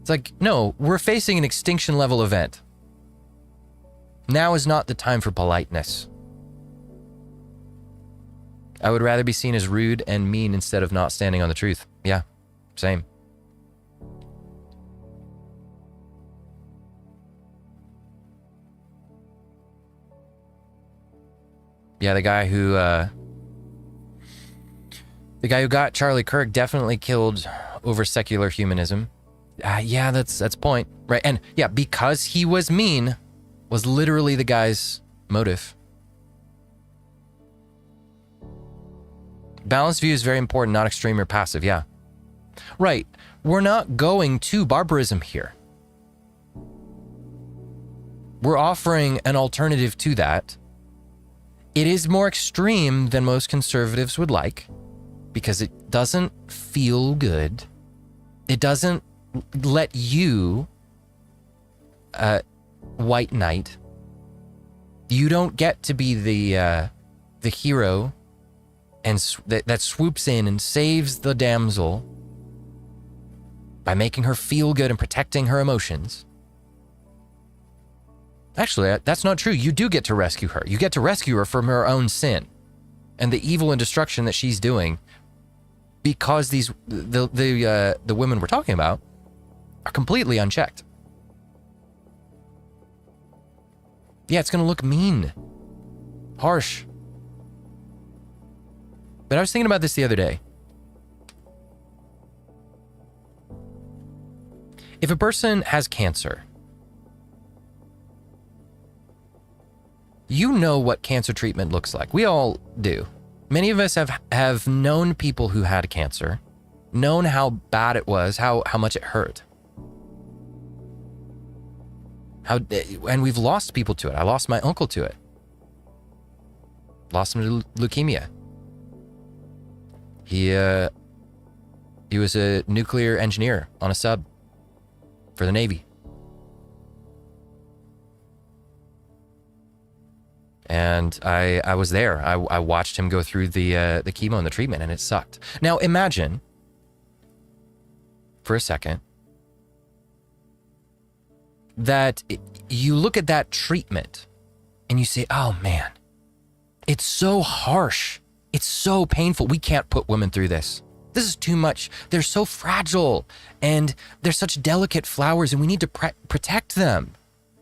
It's like, no, we're facing an extinction level event. Now is not the time for politeness. I would rather be seen as rude and mean instead of not standing on the truth. Yeah, same. Yeah, the guy who got Charlie Kirk definitely killed over secular humanism. Yeah, that's point, right? And yeah, because he was mean was literally the guy's motive. Balanced view is very important, not extreme or passive, yeah. Right, we're not going to barbarism here. We're offering an alternative to that. It is more extreme than most conservatives would like. because it doesn't feel good. It doesn't let you, White Knight, you don't get to be the hero and that swoops in and saves the damsel by making her feel good and protecting her emotions. Actually, that's not true. You do get to rescue her. You get to rescue her from her own sin and the evil and destruction that she's doing, because the women we're talking about are completely unchecked. Yeah, it's going to look mean, harsh. But I was thinking about this the other day. If a person has cancer, you know what cancer treatment looks like. We all do. Many of us have known people who had cancer, known how bad it was, how much it hurt. And we've lost people to it. I lost my uncle to it. Lost him to leukemia. He was a nuclear engineer on a sub for the Navy. And I was there. I watched him go through the chemo and the treatment, and it sucked. Now imagine, for a second, that you look at that treatment and you say, oh man, it's so harsh. It's so painful. We can't put women through this. This is too much. They're so fragile and they're such delicate flowers, and we need to protect them.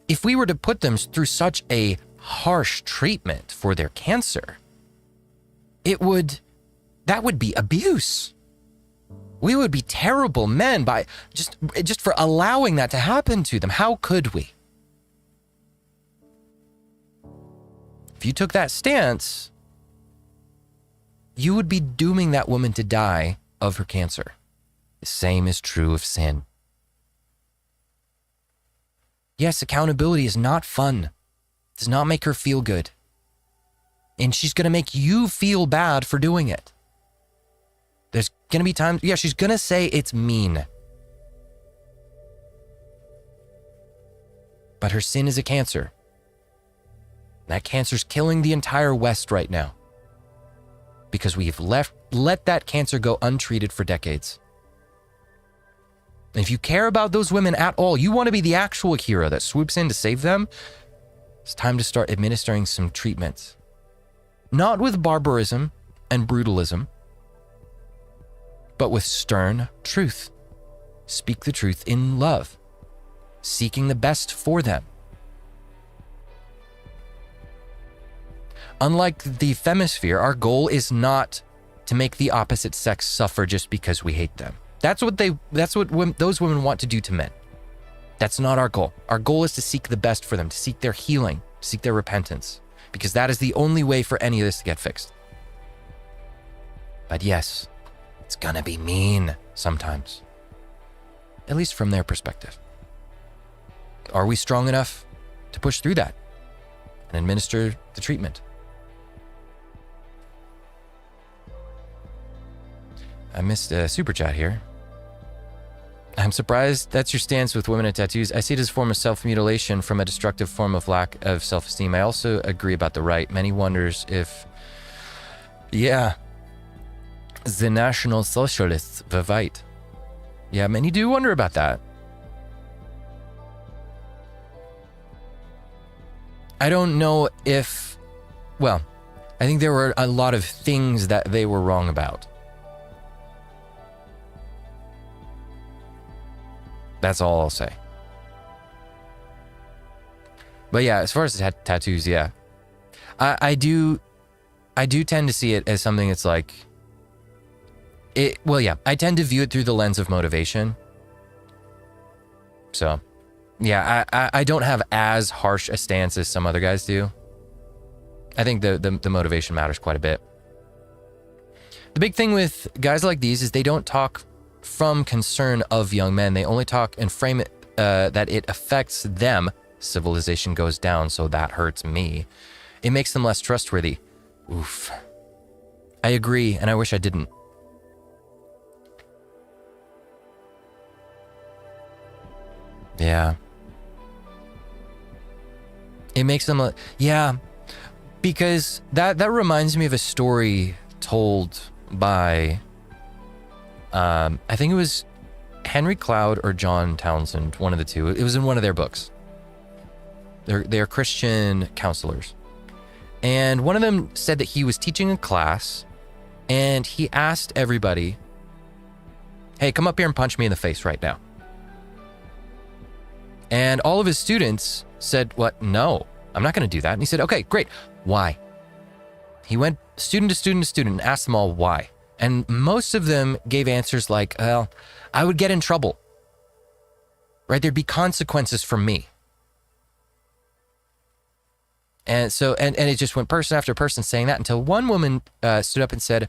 If we were to put them through such a harsh treatment for their cancer, that would be abuse. We would be terrible men by just for allowing that to happen to them. How could we? If you took that stance, you would be dooming that woman to die of her cancer. The same is true of sin. Yes, accountability is not fun. It does not make her feel good. And she's going to make you feel bad for doing it. There's going to be times, she's going to say it's mean. But her sin is a cancer. That cancer's killing the entire West right now, because we've let that cancer go untreated for decades. And if you care about those women at all, you want to be the actual hero that swoops in to save them, it's time to start administering some treatments. Not with barbarism and brutalism, but with stern truth. Speak the truth in love, seeking the best for them. Unlike the femisphere, our goal is not to make the opposite sex suffer just because we hate them. That's what those women want to do to men. That's not our goal. Our goal is to seek the best for them, to seek their healing, to seek their repentance, because that is the only way for any of this to get fixed. But yes, it's gonna be mean sometimes, at least from their perspective. Are we strong enough to push through that and administer the treatment? I missed a super chat here. I'm surprised that's your stance with women and tattoos. I see it as a form of self-mutilation from a destructive form of lack of self-esteem. I also agree about the right. Many wonders if, the National Socialists were right. Yeah, many do wonder about that. I don't know if, I think there were a lot of things that they were wrong about. That's all I'll say. But yeah, as far as tattoos, I do tend to see it as something that's like, I tend to view it through the lens of motivation. So, I don't have as harsh a stance as some other guys do. I think the motivation matters quite a bit. The big thing with guys like these is they don't talk from concern of young men. They only talk and frame it that it affects them. Civilization goes down, so that hurts me. It makes them less trustworthy. Oof. I agree, and I wish I didn't. Yeah. It makes them, yeah, because that reminds me of a story told by, I think it was Henry Cloud or John Townsend, one of the two. It was in one of their books. They're Christian counselors. And one of them said that he was teaching a class and he asked everybody, hey, come up here and punch me in the face right now. And all of his students said, what? No, I'm not going to do that. And he said, okay, great. Why? He went student to student to student and asked them all why. And most of them gave answers like, well, I would get in trouble, right? There'd be consequences for me. And so, and it just went person after person saying that until one woman stood up and said,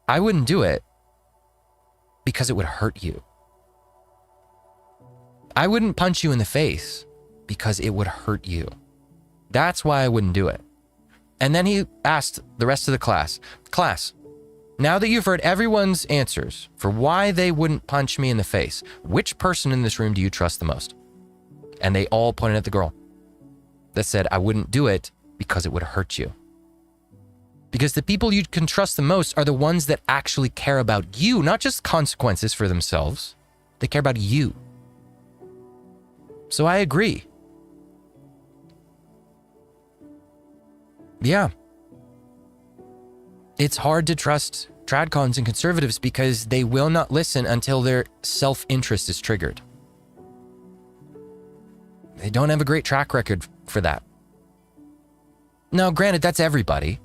I wouldn't do it because it would hurt you. I wouldn't punch you in the face because it would hurt you. That's why I wouldn't do it. And then he asked the rest of the class, now that you've heard everyone's answers for why they wouldn't punch me in the face, which person in this room do you trust the most? And they all pointed at the girl that said, I wouldn't do it because it would hurt you. Because the people you can trust the most are the ones that actually care about you, not just consequences for themselves. They care about you. So I agree. Yeah. It's hard to trust tradcons and conservatives because they will not listen until their self-interest is triggered. They don't have a great track record for that. Now, granted, that's everybody.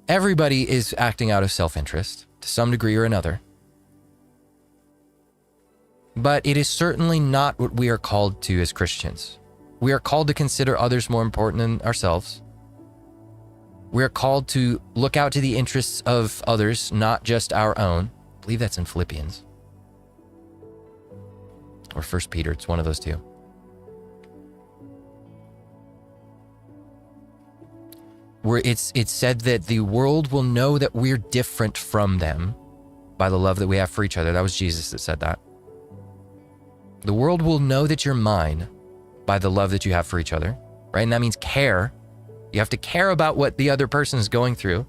Everybody is acting out of self-interest to some degree or another. But it is certainly not what we are called to as Christians. We are called to consider others more important than ourselves. We are called to look out to the interests of others, not just our own. I believe that's in Philippians. Or 1 Peter, it's one of those two. Where it's said that the world will know that we're different from them by the love that we have for each other. That was Jesus that said that. The world will know that you're mine by the love that you have for each other, right? And that means care. You have to care about what the other person is going through.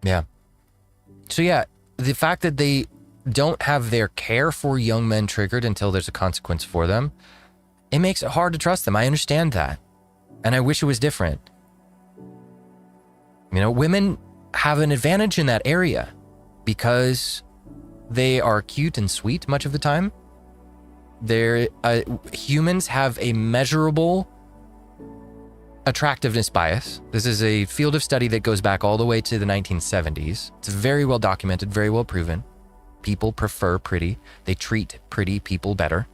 Yeah. So yeah, the fact that they don't have their care for young men triggered until there's a consequence for them, it makes it hard to trust them. I understand that. And I wish it was different. You know, women have an advantage in that area because they are cute and sweet much of the time. Humans have a measurable attractiveness bias. This is a field of study that goes back all the way to the 1970s. It's very well documented, very well proven. People prefer pretty. They treat pretty people better.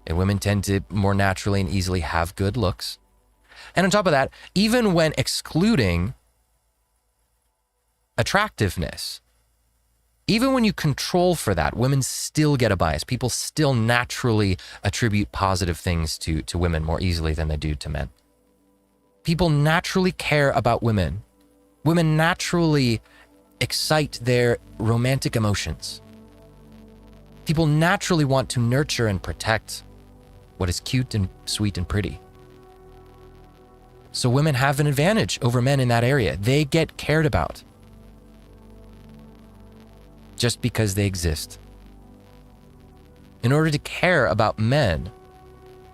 And women tend to more naturally and easily have good looks. And on top of that, even when excluding attractiveness, even when you control for that, women still get a bias. People still naturally attribute positive things to women more easily than they do to men. People naturally care about women. Women naturally excite their romantic emotions. People naturally want to nurture and protect what is cute and sweet and pretty. So women have an advantage over men in that area. They get cared about just because they exist. In order to care about men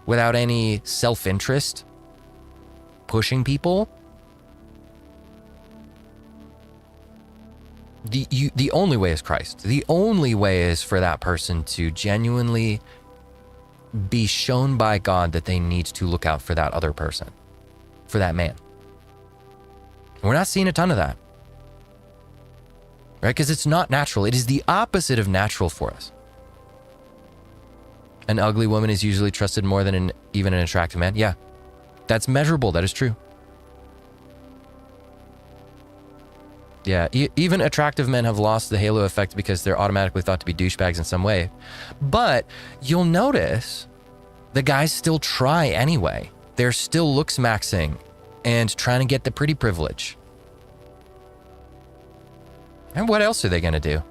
without any self-interest, pushing people, the only way is Christ. The only way is for that person to genuinely be shown by God that they need to look out for that other person, for that man. We're not seeing a ton of that, right? Because it's not natural. It is the opposite of natural for us. An ugly woman is usually trusted more than even an attractive man. Yeah, that's measurable. That is true. Yeah, even attractive men have lost the halo effect because they're automatically thought to be douchebags in some way. But you'll notice the guys still try anyway. They're still looks maxing and trying to get the pretty privilege. And what else are they going to do?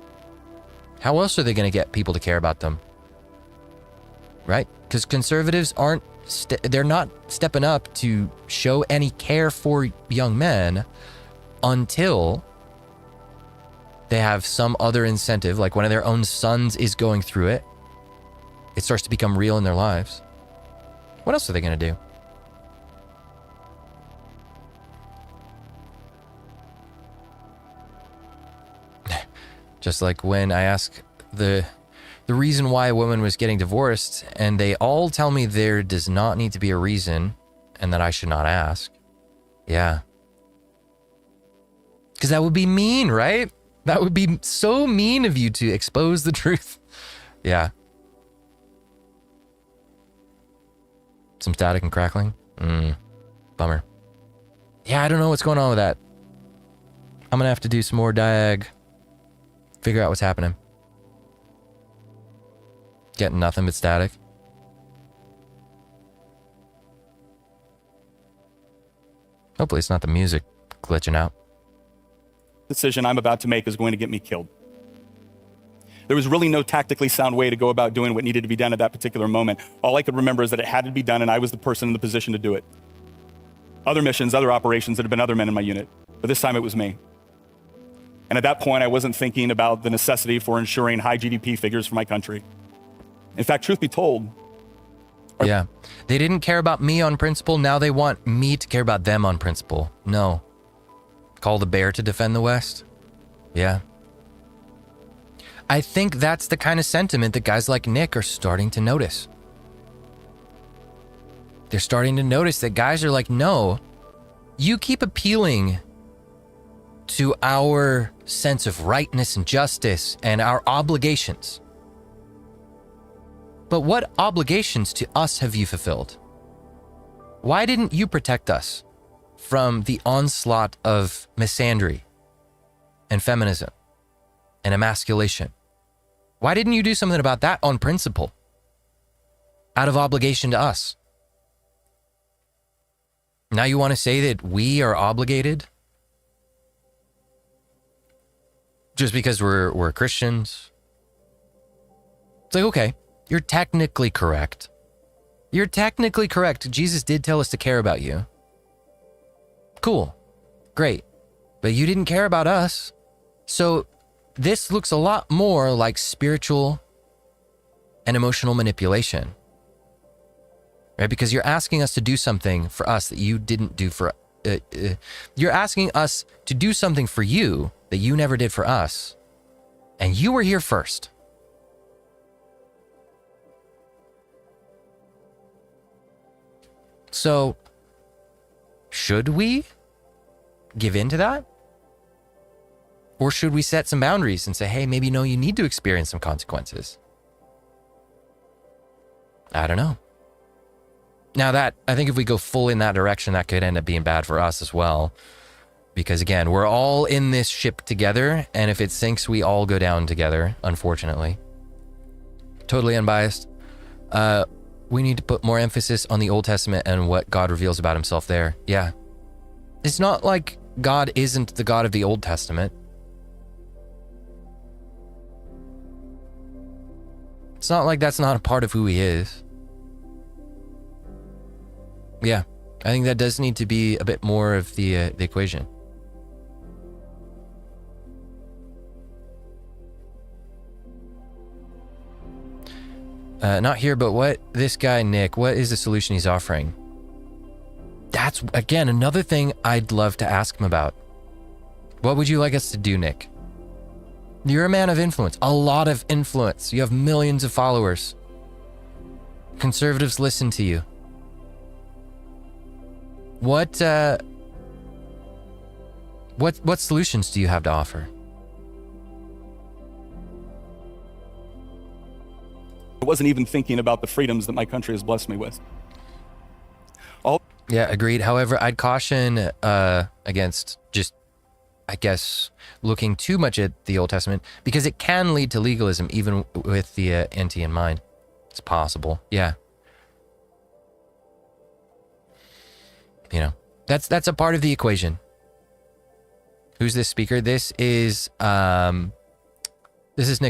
How else are they going to get people to care about them? Right? Because conservatives aren't, they're not stepping up to show any care for young men until they have some other incentive, like one of their own sons is going through it. It starts to become real in their lives. What else are they going to do? Just like when I ask the reason why a woman was getting divorced, and they all tell me there does not need to be a reason and that I should not ask. Yeah. Because that would be mean, right? That would be so mean of you to expose the truth. Yeah. Some static and crackling. Bummer. Yeah, I don't know what's going on with that. I'm going to have to do some more diag. Figure out what's happening. Getting nothing but static. Hopefully it's not the music glitching out. Decision I'm about to make is going to get me killed. There was really no tactically sound way to go about doing what needed to be done at that particular moment. All I could remember is that it had to be done, and I was the person in the position to do it. Other missions, other operations, there had been other men in my unit, but this time it was me. And at that point, I wasn't thinking about the necessity for ensuring high GDP figures for my country. In fact, truth be told, yeah, they didn't care about me on principle. Now they want me to care about them on principle. No. Call the bear to defend the West? Yeah. I think that's the kind of sentiment that guys like Nick are starting to notice. They're starting to notice that guys are like, no, you keep appealing to our sense of rightness and justice and our obligations. But what obligations to us have you fulfilled? Why didn't you protect us from the onslaught of misandry and feminism and emasculation? Why didn't you do something about that on principle? Out of obligation to us. Now you want to say that we are obligated? Just because we're Christians? It's like, okay, you're technically correct. You're technically correct. Jesus did tell us to care about you. Cool. Great. But you didn't care about us. So this looks a lot more like spiritual and emotional manipulation. Right? Because you're asking us to do something for us that you didn't do for you're asking us to do something for you that you never did for us. And you were here first. So, should we give in to that? Or should we set some boundaries and say, hey, maybe no, you need to experience some consequences? I don't know. Now that, I think if we go full in that direction, that could end up being bad for us as well. Because again, we're all in this ship together, and if it sinks, we all go down together, unfortunately. Totally unbiased. We need to put more emphasis on the Old Testament and what God reveals about himself there. Yeah. It's not like God isn't the God of the Old Testament. It's not like that's not a part of who he is. Yeah, I think that does need to be a bit more of the equation. Not here, but what this guy, Nick, what is the solution he's offering? That's, again, another thing I'd love to ask him about. What would you like us to do, Nick? You're a man of influence, a lot of influence. You have millions of followers. Conservatives listen to you. What solutions do you have to offer? I wasn't even thinking about the freedoms that my country has blessed me with. Yeah, agreed. However, I'd caution against just, I guess, looking too much at the Old Testament, because it can lead to legalism, even with the anti in mind. It's possible. Yeah. You know, that's a part of the equation. Who's this speaker? This is Nick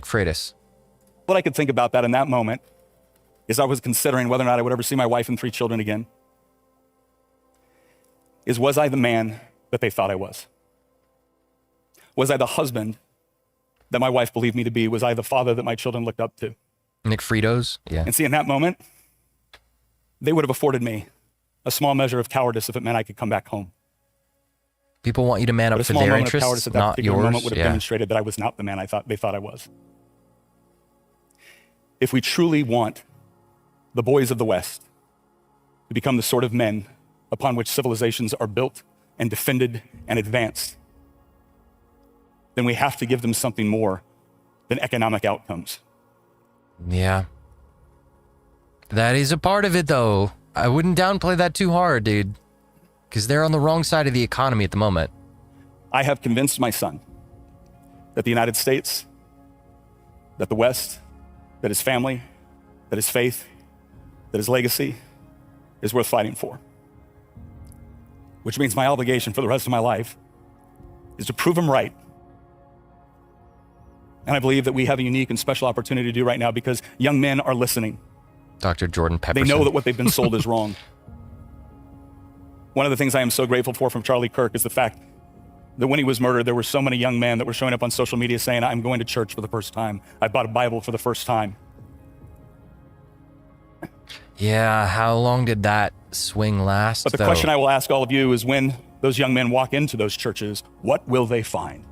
Freitas. What I could think about that in that moment is I was considering whether or not I would ever see my wife and 3 children again. Was I the man that they thought I was? Was I the husband that my wife believed me to be? Was I the father that my children looked up to? Nick Fritos, yeah. And see, in that moment, they would have afforded me a small measure of cowardice if it meant I could come back home. People want you to man up But a for small their moment of cowardice interests, at that not particular yours. moment would have demonstrated that I was not the man they thought I was. If we truly want the boys of the West to become the sort of men upon which civilizations are built and defended and advanced, then we have to give them something more than economic outcomes. Yeah. That is a part of it, though. I wouldn't downplay that too hard, dude. Because they're on the wrong side of the economy at the moment. I have convinced my son that the United States, that the West, that his family, that his faith, that his legacy is worth fighting for. Which means my obligation for the rest of my life is to prove him right. And I believe that we have a unique and special opportunity to do right now because young men are listening. Dr. Jordan Pepperson. They know that what they've been sold is wrong. One of the things I am so grateful for from Charlie Kirk is the fact that when he was murdered, there were so many young men that were showing up on social media saying, I'm going to church for the first time. I bought a Bible for the first time. Yeah, how long did that swing last, But the question I will ask all of you is when those young men walk into those churches, what will they find?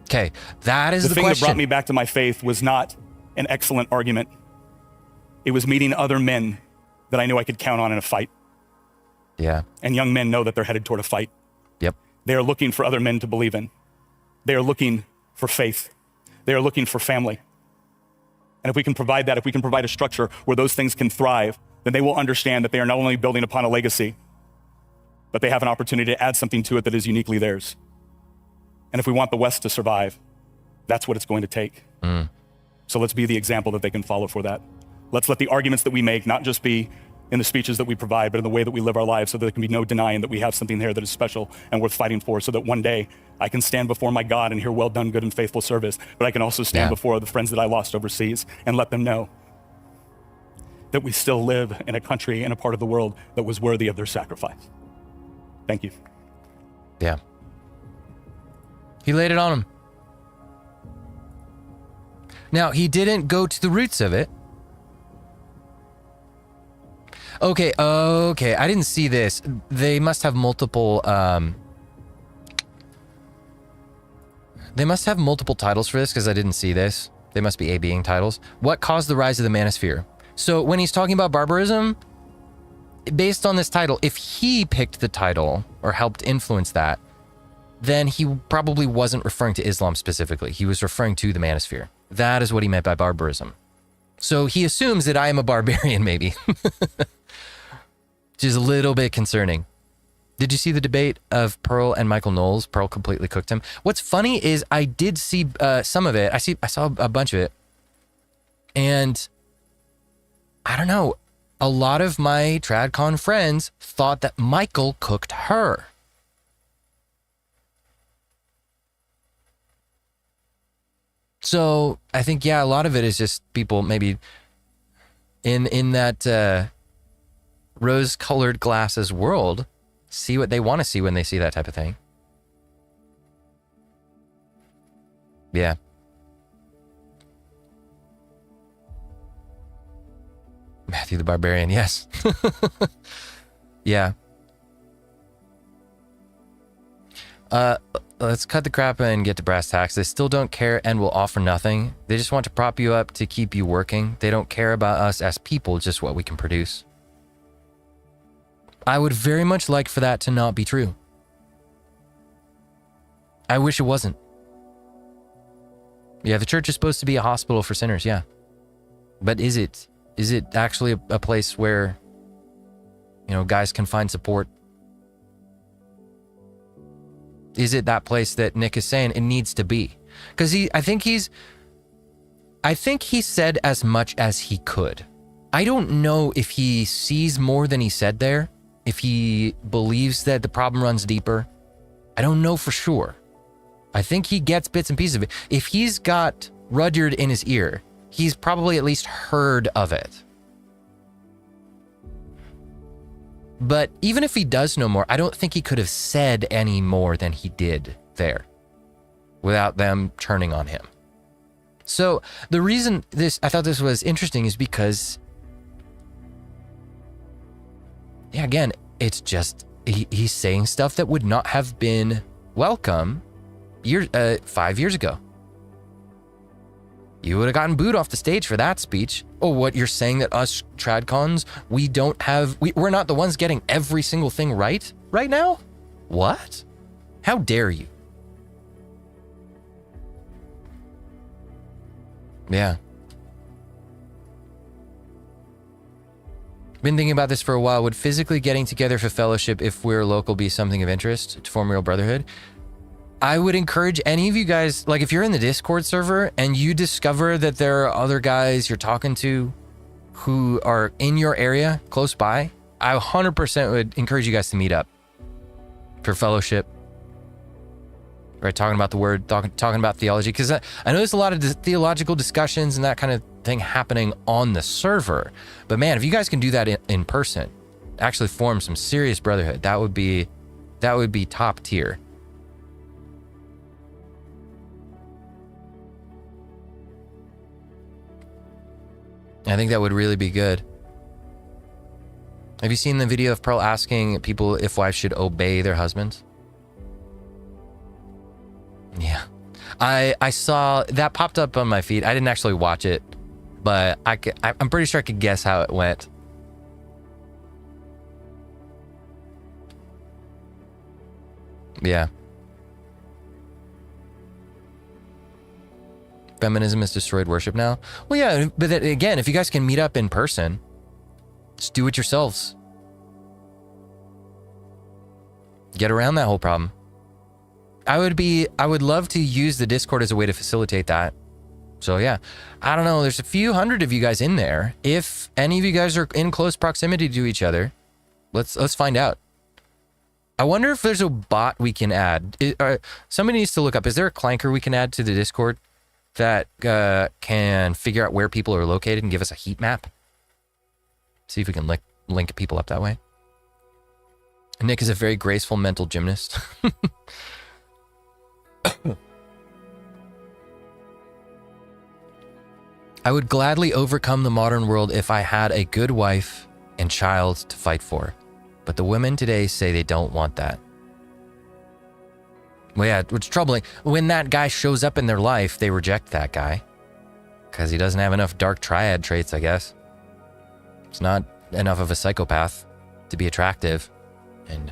Okay, that is the thing question. That brought me back to my faith was not an excellent argument. It was meeting other men that I knew I could count on in a fight. Yeah. And young men know that they're headed toward a fight. Yep. They are looking for other men to believe in. They are looking for faith. They are looking for family. And if we can provide that, if we can provide a structure where those things can thrive, then they will understand that they are not only building upon a legacy, but they have an opportunity to add something to it that is uniquely theirs. And if we want the West to survive, that's what it's going to take. So let's be the example that they can follow for that. Let's let the arguments that we make not just be in the speeches that we provide, but in the way that we live our lives so that there can be no denying that we have something there that is special and worth fighting for so that one day I can stand before my God and hear, well done, good and faithful service. But I can also stand before the friends that I lost overseas and let them know that we still live in a country and a part of the world that was worthy of their sacrifice. Thank you. Yeah. He laid it on him. Now, he didn't go to the roots of it. Okay, I didn't see this. They must have multiple, they must have multiple titles for this because I didn't see this. They must be A-being titles. What caused the rise of the manosphere? So when he's talking about barbarism, based on this title, if he picked the title or helped influence that, then he probably wasn't referring to Islam specifically. He was referring to the manosphere. That is what he meant by barbarism. So he assumes that I am a barbarian, maybe. Which is a little bit concerning. Did you see the debate of Pearl and Michael Knowles? Pearl completely cooked him. What's funny is I did see some of it. I saw a bunch of it. And I don't know. A lot of my TradCon friends thought that Michael cooked her. So I think, yeah, a lot of it is just people maybe in that rose-colored glasses world see what they want to see when they see that type of thing. Yeah. Matthew the Barbarian, yes. Yeah. Let's cut the crap and get to brass tacks. They still don't care and will offer nothing. They just want to prop you up to keep you working. They don't care about us as people, just what we can produce. I would very much like for that to not be true. I wish it wasn't. Yeah, the church is supposed to be a hospital for sinners, yeah. But is it? Is it actually a place where, you know, guys can find support? Is it that place that Nick is saying it needs to be? Because I think he said as much as he could. I don't know if he sees more than he said there, if he believes that the problem runs deeper. I don't know for sure. I think he gets bits and pieces of it. If he's got Rudyard in his ear, he's probably at least heard of it. But even if he does know more, I don't think he could have said any more than he did there without them turning on him. So the reason I thought this was interesting is because, yeah, again, it's just, he's saying stuff that would not have been welcome 5 years ago. You would have gotten booed off the stage for that speech. Oh, what, you're saying that us tradcons, we're not the ones getting every single thing right now? What? How dare you? Yeah. Been thinking about this for a while. Would physically getting together for fellowship if we're local be something of interest to form real brotherhood? I would encourage any of you guys, like if you're in the Discord server and you discover that there are other guys you're talking to who are in your area close by, I 100% would encourage you guys to meet up for fellowship. Right, talking about the word, talking about theology, because I know there's a lot of theological discussions and that kind of thing happening on the server. But man, if you guys can do that in person, actually form some serious brotherhood, that would be top tier. I think that would really be good. Have you seen the video of Pearl asking people if wives should obey their husbands? Yeah. I saw that popped up on my feed. I didn't actually watch it, but I'm pretty sure I could guess how it went. Yeah. Feminism has destroyed worship now. Well, yeah, but then, again, if you guys can meet up in person, just do it yourselves. Get around that whole problem. I would love to use the Discord as a way to facilitate that. So yeah, I don't know. There's a few hundred of you guys in there. If any of you guys are in close proximity to each other, let's find out. I wonder if there's a bot we can add. Somebody needs to look up. Is there a clanker we can add to the Discord that can figure out where people are located and give us a heat map? See if we can link people up that way. Nick is a very graceful mental gymnast. I would gladly overcome the modern world if I had a good wife and child to fight for. But the women today say they don't want that. Well, yeah, it's troubling. When that guy shows up in their life, they reject that guy. Because he doesn't have enough dark triad traits, I guess. It's not enough of a psychopath to be attractive and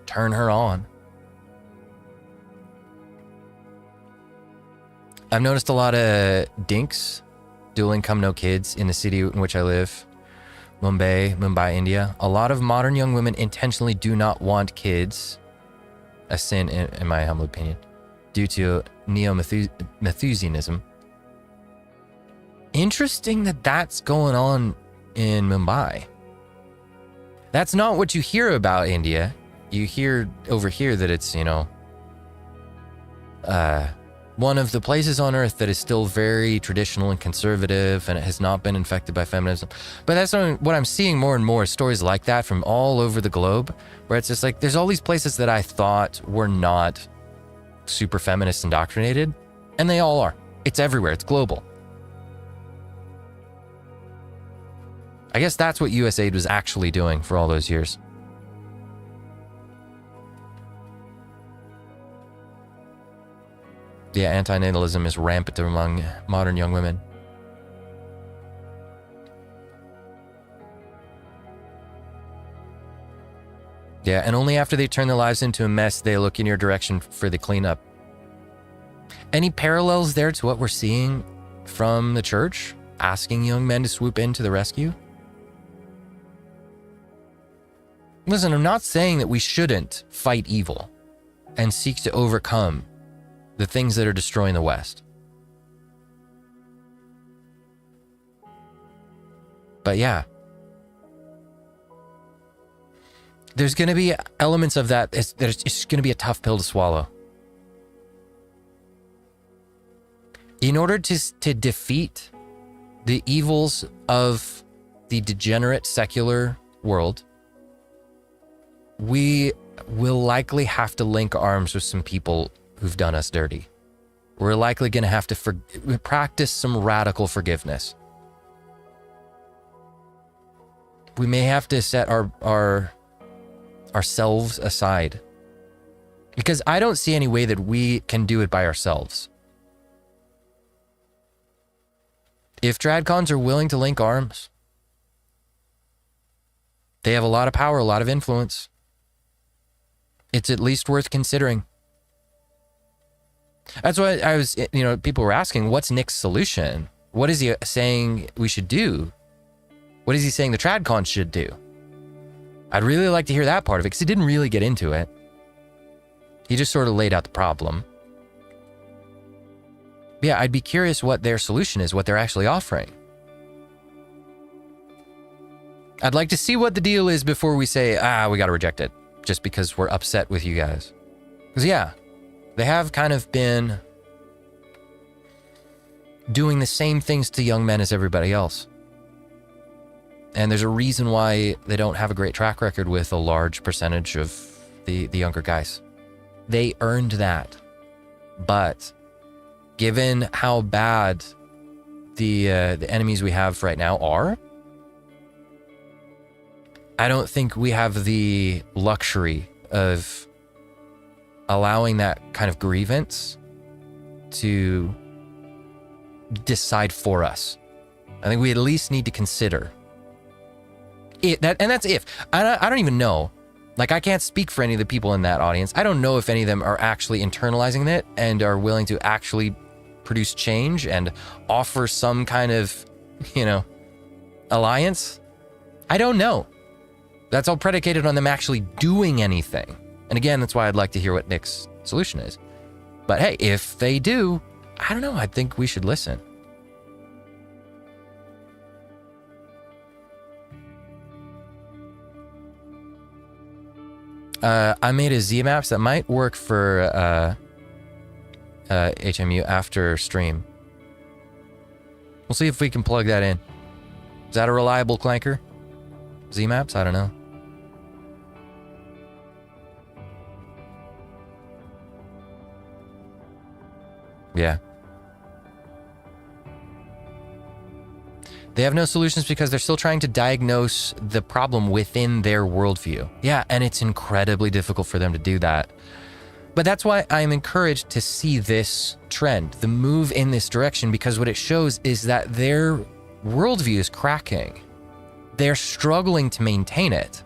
turn her on. I've noticed a lot of dinks, dual income, no kids, in the city in which I live, Mumbai, India. A lot of modern young women intentionally do not want kids, a sin in my humble opinion, due to neo-Malthusianism. Interesting that that's going on in Mumbai. That's not what you hear about India. You hear over here that it's, one of the places on earth that is still very traditional and conservative, and it has not been infected by feminism. But that's what I'm seeing more and more, stories like that from all over the globe, where it's just like, there's all these places that I thought were not super feminist indoctrinated, and they all are. It's everywhere. It's global. I guess that's what USAID was actually doing for all those years. Yeah, antinatalism is rampant among modern young women. Yeah, and only after they turn their lives into a mess, they look in your direction for the cleanup. Any parallels there to what we're seeing from the church, asking young men to swoop in to the rescue? Listen, I'm not saying that we shouldn't fight evil and seek to overcome the things that are destroying the West. But yeah, there's going to be elements of that. It's going to be a tough pill to swallow. In order to defeat the evils of the degenerate secular world, we will likely have to link arms with some people who've done us dirty. We're likely going to have to practice some radical forgiveness. We may have to set ourselves aside, because I don't see any way that we can do it by ourselves. If Tradcons are willing to link arms, they have a lot of power, a lot of influence. It's at least worth considering. That's why I was, people were asking, what's Nick's solution? What is he saying we should do? What is he saying the Tradcons should do? I'd really like to hear that part of it, because he didn't really get into it. He just sort of laid out the problem. Yeah, I'd be curious what their solution is, what they're actually offering. I'd like to see what the deal is before we say, we got to reject it, just because we're upset with you guys. Because, yeah, they have kind of been doing the same things to young men as everybody else. And there's a reason why they don't have a great track record with a large percentage of the younger guys. They earned that. But given how bad the enemies we have right now are, I don't think we have the luxury of allowing that kind of grievance to decide for us. I think we at least need to consider it. And that's if. I don't even know. Like, I can't speak for any of the people in that audience. I don't know if any of them are actually internalizing it and are willing to actually produce change and offer some kind of, alliance. I don't know. That's all predicated on them actually doing anything. And again, that's why I'd like to hear what Nick's solution is. But hey, if they do, I don't know. I think we should listen. I made a Z-Maps that might work for HMU after stream. We'll see if we can plug that in. Is that a reliable clanker? Z-Maps? I don't know. Yeah. They have no solutions because they're still trying to diagnose the problem within their worldview. Yeah, and it's incredibly difficult for them to do that. But that's why I'm encouraged to see this trend, the move in this direction, because what it shows is that their worldview is cracking. They're struggling to maintain it.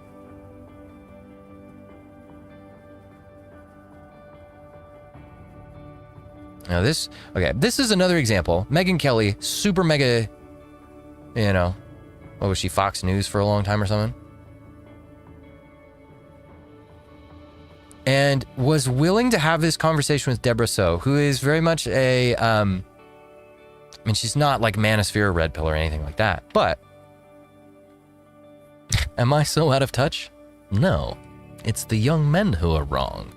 Now this is another example. Megyn Kelly, super mega, what was she, Fox News for a long time or something? And was willing to have this conversation with Deborah Soh, who is very much a, she's not like Manosphere or Red Pill or anything like that, but am I so out of touch? No, it's the young men who are wrong.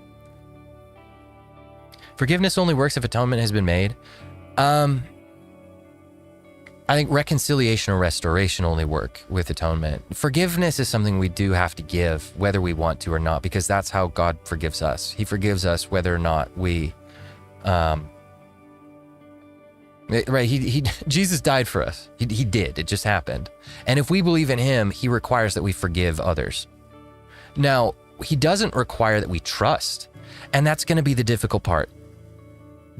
Forgiveness only works if atonement has been made. I think reconciliation or restoration only work with atonement. Forgiveness is something we do have to give, whether we want to or not, because that's how God forgives us. He forgives us whether or not we, right? Jesus died for us. He did. It just happened. And if we believe in him, he requires that we forgive others. Now, he doesn't require that we trust, and that's going to be the difficult part.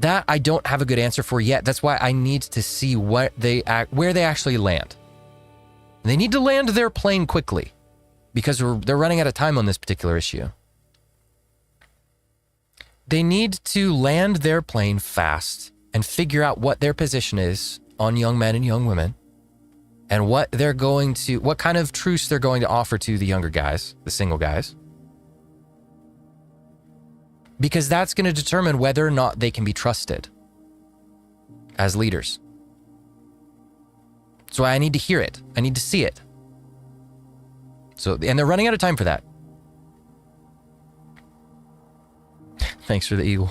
That I don't have a good answer for yet. That's why I need to see where they actually land. They need to land their plane quickly because they're running out of time on this particular issue. They need to land their plane fast and figure out what their position is on young men and young women and what kind of truce they're going to offer to the younger guys, the single guys. Because that's going to determine whether or not they can be trusted as leaders. So I need to hear it. I need to see it. And they're running out of time for that. Thanks for the eagle.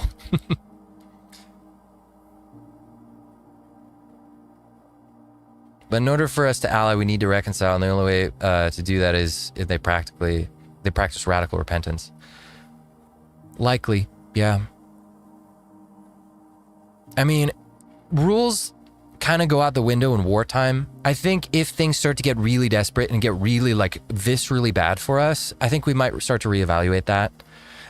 But in order for us to ally, we need to reconcile, and the only way to do that is if they practice radical repentance. Likely, yeah. I mean, rules kind of go out the window in wartime. I think if things start to get really desperate and get really like viscerally bad for us, I think we might start to reevaluate that.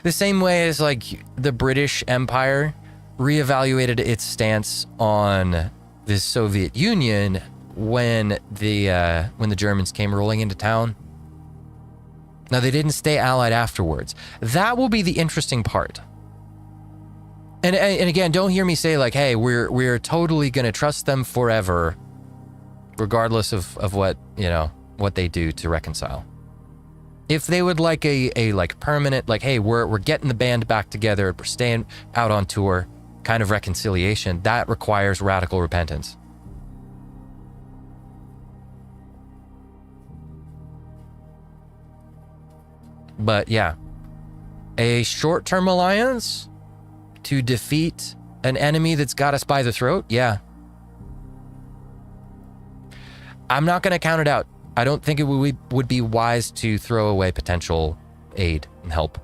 The same way as like the British Empire reevaluated its stance on the Soviet Union when the Germans came rolling into town. Now, they didn't stay allied afterwards. That will be the interesting part. And again, don't hear me say like, hey, we're totally going to trust them forever, regardless of what, you know, what they do to reconcile. If they would like a like permanent, like, hey, we're getting the band back together, we're staying out on tour kind of reconciliation, that requires radical repentance. But yeah, a short-term alliance to defeat an enemy that's got us by the throat, yeah. I'm not going to count it out. I don't think it would be wise to throw away potential aid and help.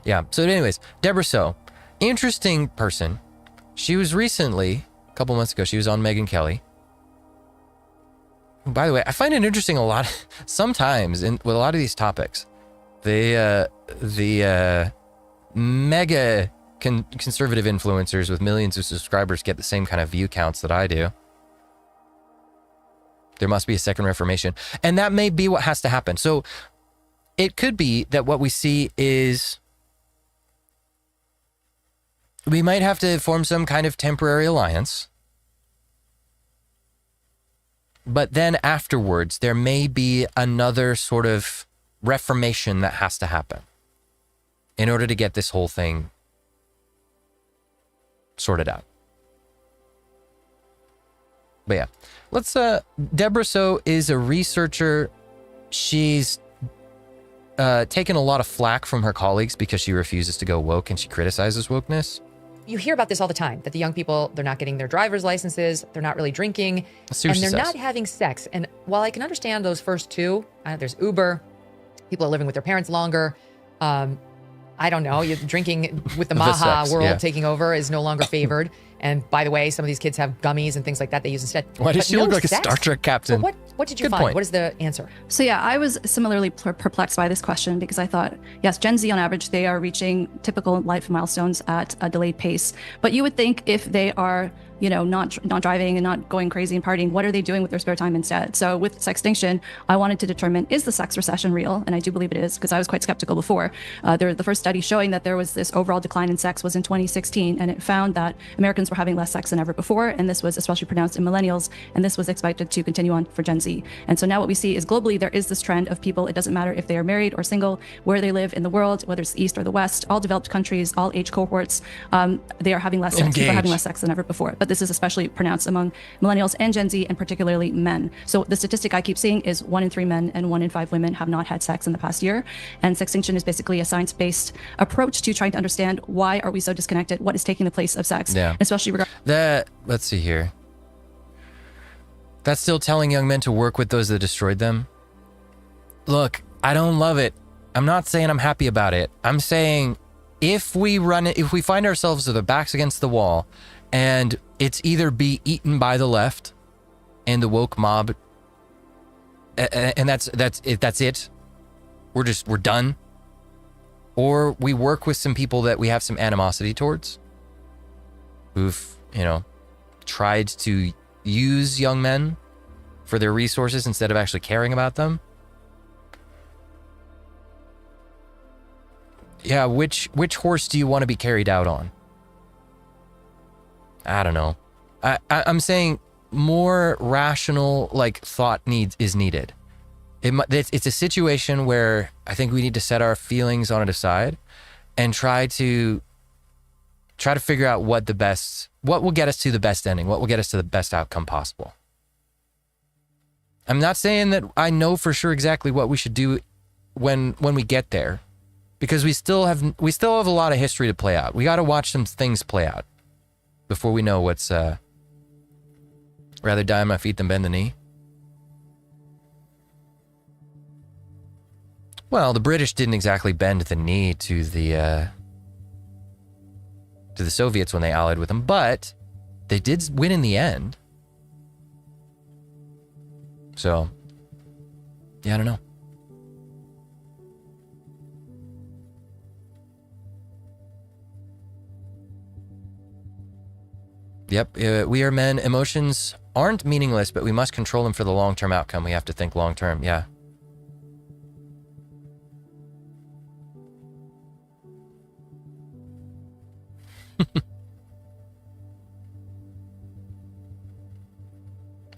Yeah, so anyways, Deborah So, interesting person. She was recently, a couple months ago, she was on Megyn Kelly. By the way, I find it interesting a lot, sometimes with a lot of these topics. The mega conservative influencers with millions of subscribers get the same kind of view counts that I do. There must be a second reformation. And that may be what has to happen. So it could be that what we see is we might have to form some kind of temporary alliance. But then afterwards, there may be another sort of reformation that has to happen in order to get this whole thing sorted out. But yeah, let's, Deborah So is a researcher. She's taken a lot of flack from her colleagues because she refuses to go woke and she criticizes wokeness. You hear about this all the time, that the young people, they're not getting their driver's licenses, they're not really drinking, and they're not having sex. And while I can understand those first two, there's Uber, people are living with their parents longer. I don't know, you're drinking with the Maha world taking over is no longer favored. And by the way, some of these kids have gummies and things like that they use instead. Why does she look like a Star Trek captain? Well, what did you find? What is the answer? So yeah, I was similarly perplexed by this question because I thought, yes, Gen Z on average, they are reaching typical life milestones at a delayed pace. But you would think if they are, you know, not driving and not going crazy and partying, what are they doing with their spare time instead? So with Sextinction, I wanted to determine, is the sex recession real? And I do believe it is, because I was quite skeptical before. The first study showing that there was this overall decline in sex was in 2016, and it found that Americans were having less sex than ever before, and this was especially pronounced in millennials, and this was expected to continue on for Gen Z. And so now what we see is globally there is this trend of people, it doesn't matter if they are married or single, where they live in the world, whether it's the East or the West, all developed countries, all age cohorts, they are having less sex. People are having less sex than ever before. But this is especially pronounced among millennials and Gen Z, and particularly men. So the statistic I keep seeing is 1 in 3 men and 1 in 5 women have not had sex in the past year. And Sextinction is basically a science-based approach to trying to understand why are we so disconnected, what is taking the place of sex, especially regarding let's see here. That's still telling young men to work with those that destroyed them. Look, I don't love it. I'm not saying I'm happy about it. I'm saying if we find ourselves with our backs against the wall and it's either be eaten by the left and the woke mob, and that's it. We're done. Or we work with some people that we have some animosity towards, who've, you know, tried to use young men for their resources instead of actually caring about them. Yeah, which horse do you want to be carried out on? I don't know. I'm saying more rational thought is needed. It's a situation where I think we need to set our feelings on it aside and try to figure out what will get us to the best ending, what will get us to the best outcome possible. I'm not saying that I know for sure exactly what we should do when we get there, because we still have a lot of history to play out. We got to watch some things play out before we know what's Rather die on my feet than bend the knee. Well, the British didn't exactly bend the knee to the Soviets when they allied with them, but they did win in the end. So, yeah, I don't know. Yep, we are men. Emotions aren't meaningless, but we must control them for the long-term outcome. We have to think long-term, yeah.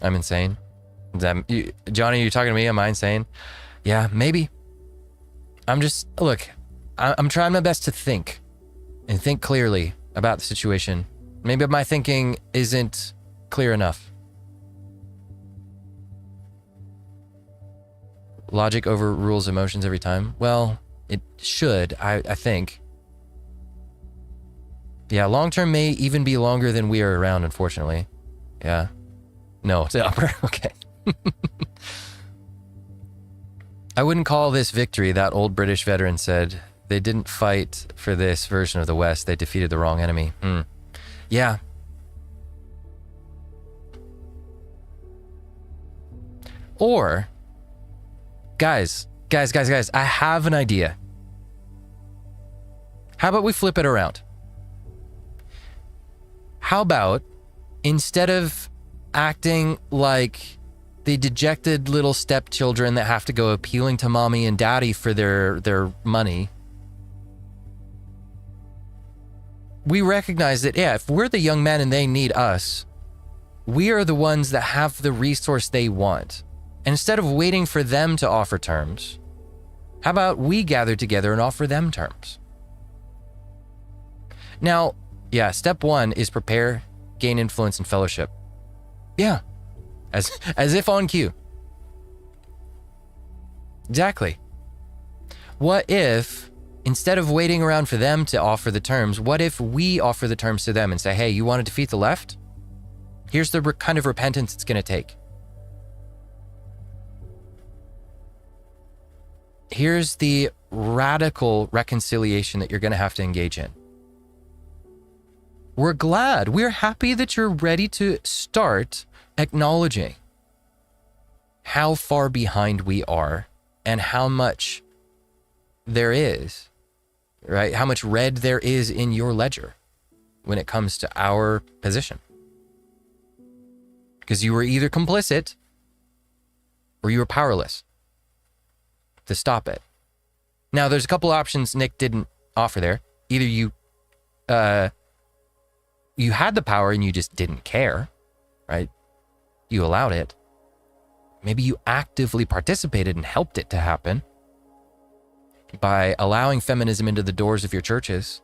I'm insane. Johnny, you talking to me? Am I insane? Yeah, maybe. I'm trying my best to think and think clearly about the situation. Maybe my thinking isn't clear enough. Logic overrules emotions every time. Well, it should, I think. Yeah, long-term may even be longer than we are around, unfortunately. Yeah. No, it's upper. Okay. I wouldn't call this victory, that old British veteran said. They didn't fight for this version of the West. They defeated the wrong enemy. Yeah. Or, guys, I have an idea. How about we flip it around? How about, instead of acting like the dejected little stepchildren that have to go appealing to mommy and daddy for their money, we recognize that, yeah, if we're the young men and they need us, we are the ones that have the resource they want. And instead of waiting for them to offer terms, how about we gather together and offer them terms? Now, yeah, step one is prepare, gain influence, and fellowship. Yeah, as if on cue. Exactly. What if, instead of waiting around for them to offer the terms, what if we offer the terms to them and say, hey, you want to defeat the left? Here's the kind of repentance it's going to take. Here's the radical reconciliation that you're going to have to engage in. We're happy that you're ready to start acknowledging how far behind we are and how much there is, right? How much red there is in your ledger when it comes to our position. Because you were either complicit or you were powerless to stop it. Now, there's a couple options Nick didn't offer there. Either you had the power and you just didn't care, right? You allowed it. Maybe you actively participated and helped it to happen by allowing feminism into the doors of your churches.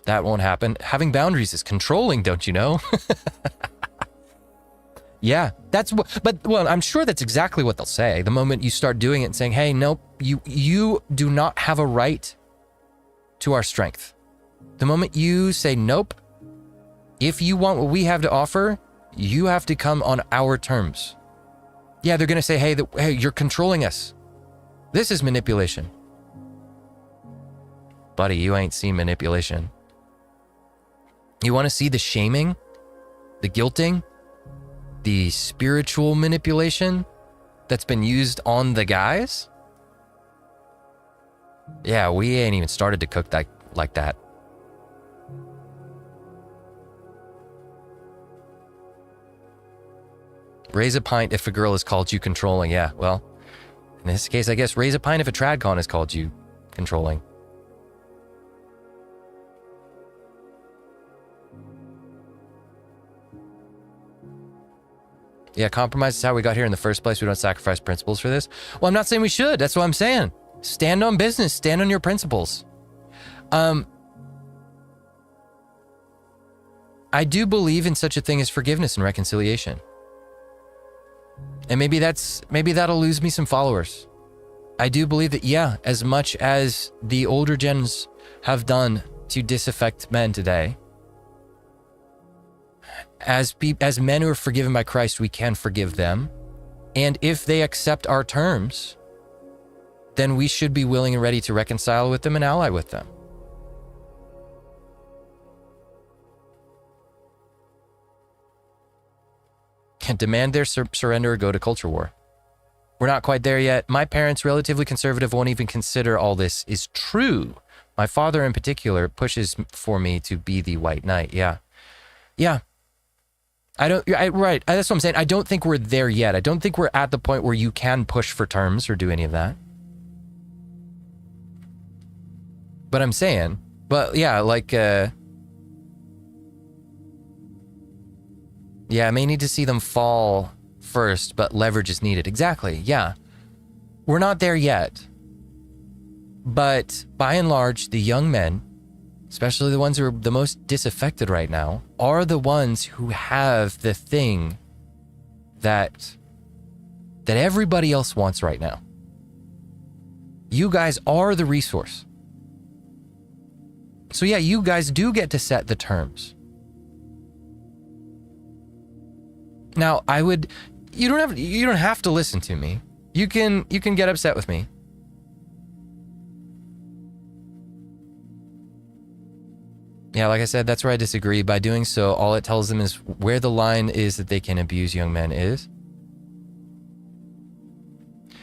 That won't happen. Having boundaries is controlling, don't you know? Yeah, well, I'm sure that's exactly what they'll say. The moment you start doing it and saying, hey, nope, you do not have a right to our strength. The moment you say, nope, if you want what we have to offer, you have to come on our terms. Yeah, they're going to say, hey, you're controlling us. This is manipulation. Buddy, you ain't seen manipulation. You want to see the shaming, the guilting, the spiritual manipulation that's been used on the guys? Yeah, we ain't even started to cook that like that. Raise a pint if a girl has called you controlling. Yeah, well, in this case, I guess raise a pint if a tradcon has called you controlling. Yeah, compromise is how we got here in the first place. We don't sacrifice principles for this. Well, I'm not saying we should. That's what I'm saying. Stand on business. Stand on your principles. I do believe in such a thing as forgiveness and reconciliation. And maybe that'll lose me some followers. I do believe that, yeah, as much as the older gens have done to disaffect men today, as men who are forgiven by Christ, we can forgive them. And if they accept our terms, then we should be willing and ready to reconcile with them and ally with them. Can demand their surrender or go to culture war. We're not quite there yet. My parents, relatively conservative, won't even consider all this is true. My father in particular pushes for me to be the white knight. Yeah. Right. That's what I'm saying. I don't think we're there yet. I don't think we're at the point where you can push for terms or do any of that. But I'm saying, I may need to see them fall first, but leverage is needed. Exactly, yeah. We're not there yet. But by and large, the young men, especially the ones who are the most disaffected right now, are the ones who have the thing that everybody else wants right now. You guys are the resource. So yeah, you guys do get to set the terms. Now, you don't have to listen to me. You can get upset with me. Yeah, like I said, that's where I disagree. By doing so, all it tells them is where the line is that they can abuse young men is.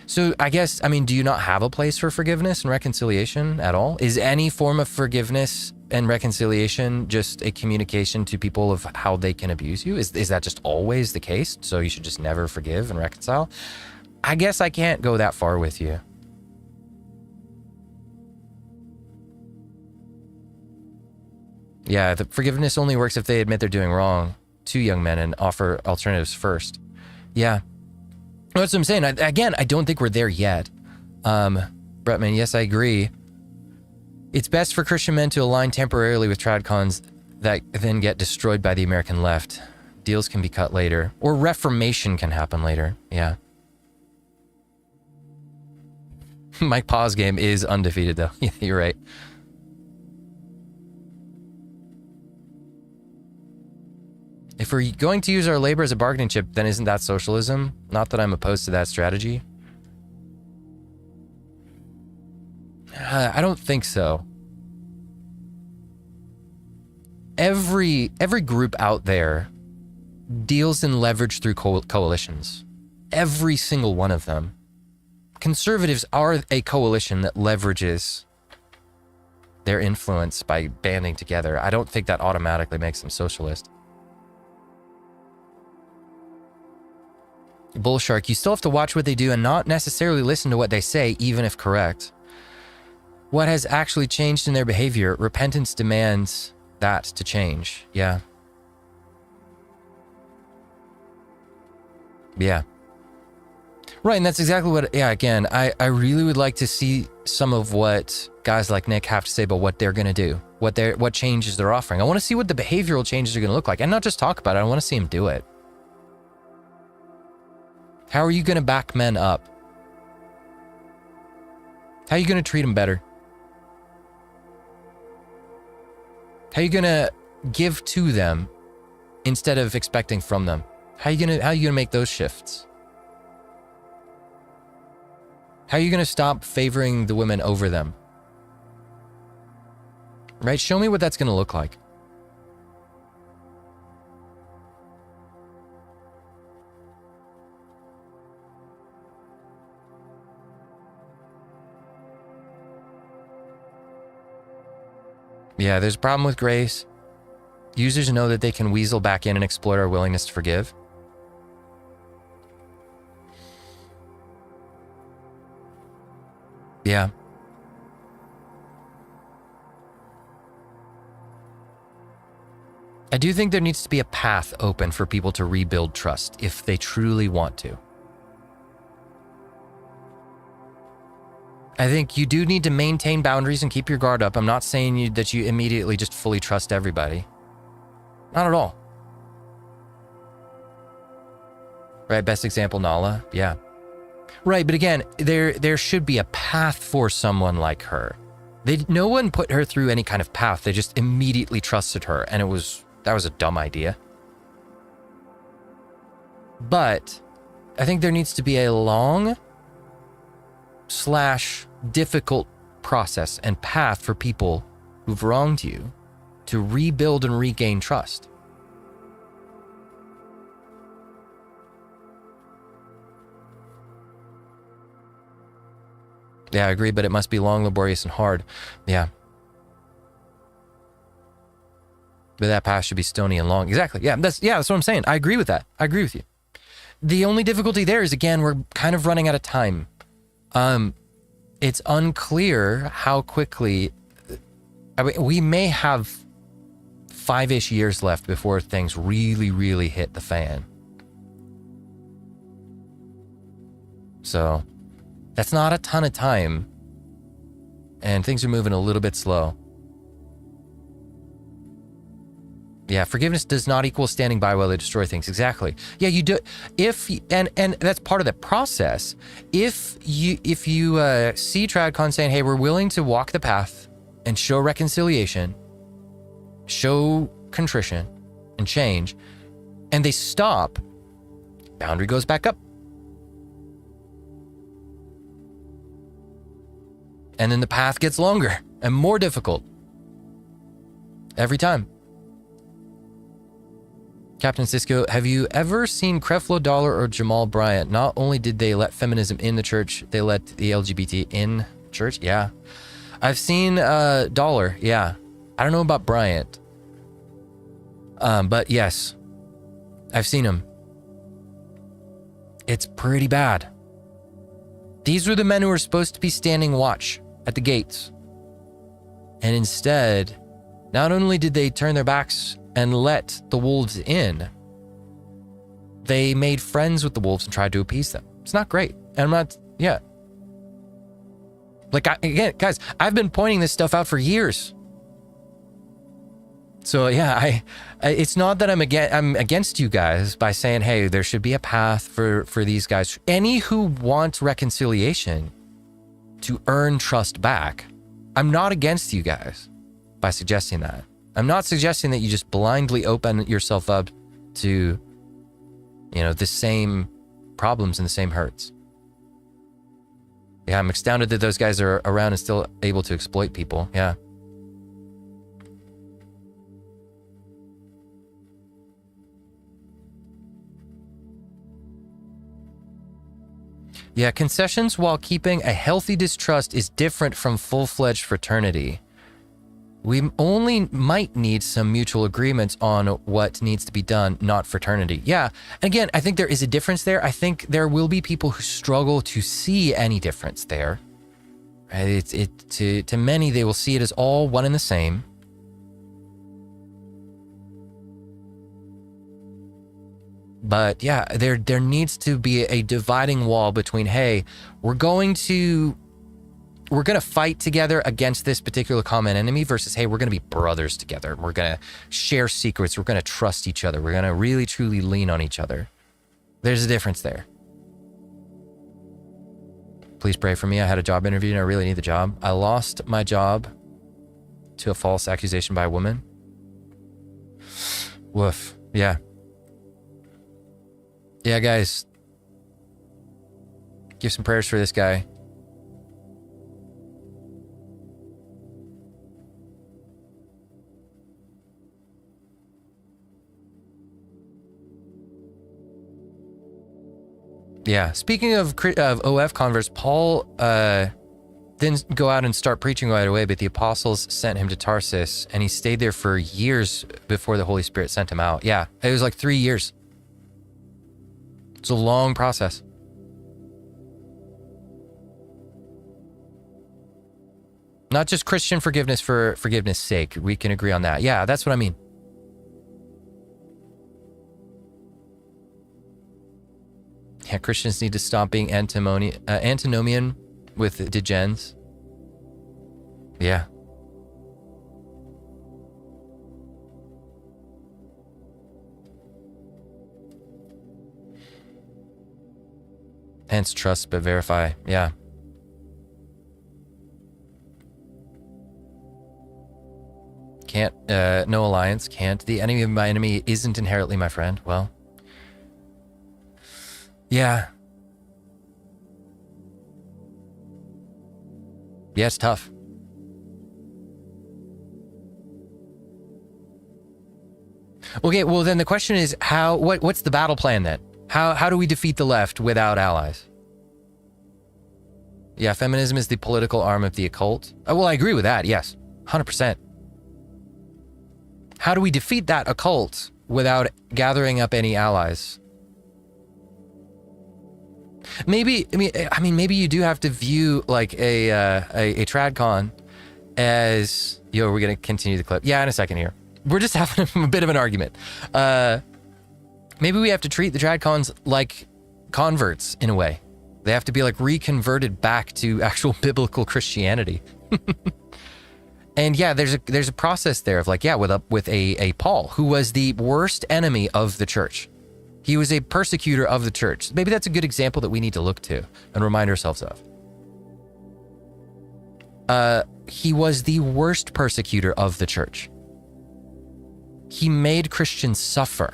So I guess, do you not have a place for forgiveness and reconciliation at all? Is any form of forgiveness and reconciliation just a communication to people of how they can abuse you? Is that just always the case? So you should just never forgive and reconcile? I guess I can't go that far with you. Yeah, the forgiveness only works if they admit they're doing wrong to young men and offer alternatives first. Yeah. That's what I'm saying. I don't think we're there yet. Bretman, yes, I agree. It's best for Christian men to align temporarily with tradcons that then get destroyed by the American left. Deals can be cut later. Or reformation can happen later. Yeah. Mike Paw's game is undefeated, though. Yeah, you're right. If we're going to use our labor as a bargaining chip, then isn't that socialism? Not that I'm opposed to that strategy. I don't think so. Every group out there deals in leverage through coalitions. Every single one of them. Conservatives are a coalition that leverages their influence by banding together. I don't think that automatically makes them socialist. Bullshark, you still have to watch what they do and not necessarily listen to what they say, even if correct. What has actually changed in their behavior? Repentance demands that to change. Yeah. Yeah. Right, and that's exactly what, again, I really would like to see some of what guys like Nick have to say about what they're going to do, what changes they're offering. I want to see what the behavioral changes are going to look like, and not just talk about it. I want to see them do it. How are you going to back men up? How are you going to treat them better? How are you going to give to them instead of expecting from them? How are you going to make those shifts? How are you going to stop favoring the women over them? Right? Show me what that's going to look like. Yeah, there's a problem with grace. Users know that they can weasel back in and exploit our willingness to forgive. Yeah. I do think there needs to be a path open for people to rebuild trust if they truly want to. I think you do need to maintain boundaries and keep your guard up. I'm not saying that you immediately just fully trust everybody. Not at all. Right, best example, Nala. Yeah. Right, but again, there should be a path for someone like her. No one put her through any kind of path. They just immediately trusted her, and that was a dumb idea. But I think there needs to be a long/difficult process and path for people who've wronged you to rebuild and regain trust. Yeah, I agree, but it must be long, laborious, and hard. Yeah. But that path should be stony and long. Exactly. Yeah, that's what I'm saying. I agree with that. I agree with you. The only difficulty there is, again, we're kind of running out of time. It's unclear how quickly... I mean, we may have 5-ish years left before things really, really hit the fan. So... that's not a ton of time, and things are moving a little bit slow. Yeah, forgiveness does not equal standing by while they destroy things. Exactly. Yeah, you do. And that's part of the process. If you see TradCon saying, "Hey, we're willing to walk the path and show reconciliation, show contrition, and change," and they stop, boundary goes back up. And then the path gets longer and more difficult. Every time. Captain Cisco, have you ever seen Creflo Dollar or Jamal Bryant? Not only did they let feminism in the church, they let the LGBT in church. Yeah. I've seen Dollar. Yeah. I don't know about Bryant. But yes. I've seen him. It's pretty bad. These were the men who were supposed to be standing watch at the gates. And instead, not only did they turn their backs and let the wolves in, they made friends with the wolves and tried to appease them. It's not great. And I'm not, yeah. Like, again, guys, I've been pointing this stuff out for years. So yeah, it's not that I'm against you guys by saying, hey, there should be a path for these guys. Any who want reconciliation to earn trust back, I'm not against you guys by suggesting that. I'm not suggesting that you just blindly open yourself up to, the same problems and the same hurts. Yeah, I'm astounded that those guys are around and still able to exploit people. Yeah. Yeah, concessions while keeping a healthy distrust is different from full-fledged fraternity. We only might need some mutual agreements on what needs to be done, not fraternity. Yeah, and again, I think there is a difference there. I think there will be people who struggle to see any difference there. Right? To many, they will see it as all one and the same. But yeah, there needs to be a dividing wall between, hey, we're going to fight together against this particular common enemy versus, hey, we're going to be brothers together. We're going to share secrets. We're going to trust each other. We're going to really, truly lean on each other. There's a difference there. Please pray for me. I had a job interview and I really need the job. I lost my job to a false accusation by a woman. Woof. Yeah. Yeah, guys. Give some prayers for this guy. Yeah. Speaking of OF converts, Paul didn't go out and start preaching right away, but the apostles sent him to Tarsus, and he stayed there for years before the Holy Spirit sent him out. Yeah, it was like 3 years. It's a long process. Not just Christian forgiveness for forgiveness' sake. We can agree on that. Yeah, that's what I mean. Yeah, Christians need to stop being antinomian with degens. Yeah. Hence trust but verify. Yeah. Can't, no alliance, can't. The enemy of my enemy isn't inherently my friend. Well, yeah. Yeah, it's tough. Okay, well then the question is what's the battle plan then? How do we defeat the left without allies? Yeah, feminism is the political arm of the occult. Oh, well, I agree with that, yes. 100%. How do we defeat that occult without gathering up any allies? Maybe you do have to view like a tradcon as, we're going to continue the clip. Yeah, in a second here. We're just having a bit of an argument. Maybe we have to treat the tradcons like converts in a way. They have to be like reconverted back to actual biblical Christianity. And yeah, there's a process there of like, yeah, with a Paul, who was the worst enemy of the church. He was a persecutor of the church. Maybe that's a good example that we need to look to and remind ourselves of. He was the worst persecutor of the church. He made Christians suffer.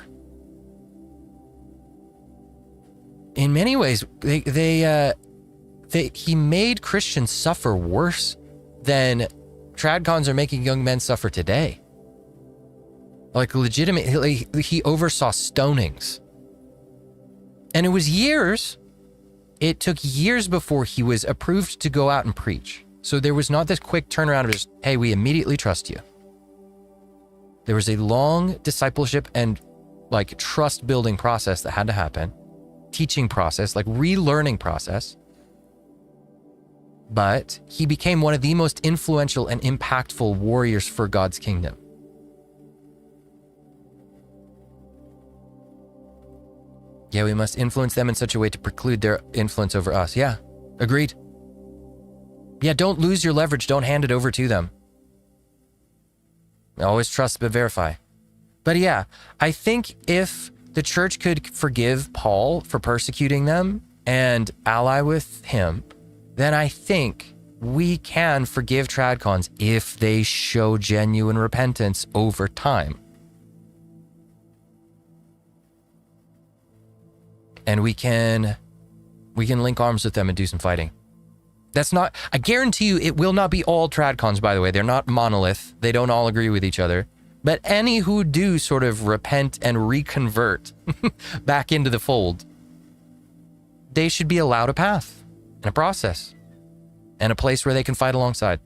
In many ways, he made Christians suffer worse than tradcons are making young men suffer today. Like legitimately, he oversaw stonings. And it was years. It took years before he was approved to go out and preach. So there was not this quick turnaround of just, hey, we immediately trust you. There was a long discipleship and like trust building process that had to happen. Teaching process, like relearning process. But he became one of the most influential and impactful warriors for God's kingdom. Yeah, we must influence them in such a way to preclude their influence over us. Yeah, agreed. Yeah, don't lose your leverage. Don't hand it over to them. Always trust but verify. But yeah, I think if the church could forgive Paul for persecuting them and ally with him, then I think we can forgive tradcons if they show genuine repentance over time. And we can link arms with them and do some fighting. That's not, I guarantee you, it will not be all tradcons, by the way. They're not monolith. They don't all agree with each other. But any who do sort of repent and reconvert back into the fold, they should be allowed a path and a process and a place where they can fight alongside.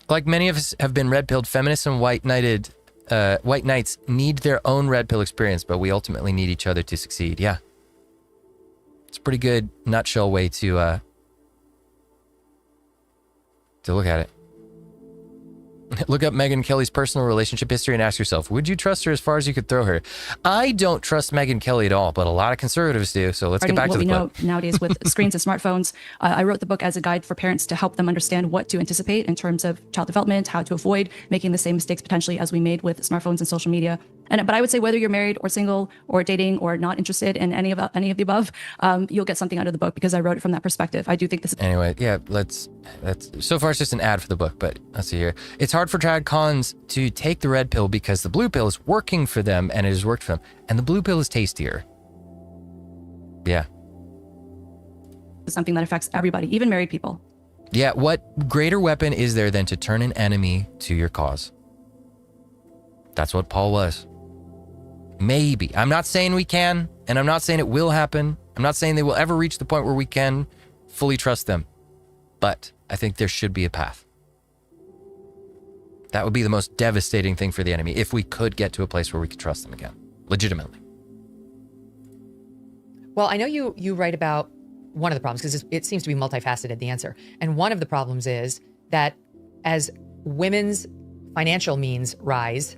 Like many of us have been red-pilled, feminists and white knights need their own red pill experience, but we ultimately need each other to succeed. Yeah. It's a pretty good nutshell way to look at it. Look up Megyn Kelly's personal relationship history and ask yourself, would you trust her as far as you could throw her? I don't trust Megyn Kelly at all, but a lot of conservatives do. So let's get back to the clip. What we know nowadays with screens and smartphones, I wrote the book as a guide for parents to help them understand what to anticipate in terms of child development, how to avoid making the same mistakes potentially as we made with smartphones and social media. But I would say whether you're married or single or dating or not interested in any of the above, you'll get something out of the book because I wrote it from that perspective. I do think this. Anyway, yeah, so far it's just an ad for the book, but let's see here. It's hard for tradcons to take the red pill because the blue pill is working for them and it has worked for them, and the blue pill is tastier. Yeah. Something that affects everybody, even married people. Yeah, what greater weapon is there than to turn an enemy to your cause? That's what Paul was. Maybe. I'm not saying we can, and I'm not saying it will happen. I'm not saying they will ever reach the point where we can fully trust them. But I think there should be a path. That would be the most devastating thing for the enemy if we could get to a place where we could trust them again, legitimately. Well, I know you write about one of the problems because it seems to be multifaceted, the answer. And one of the problems is that as women's financial means rise,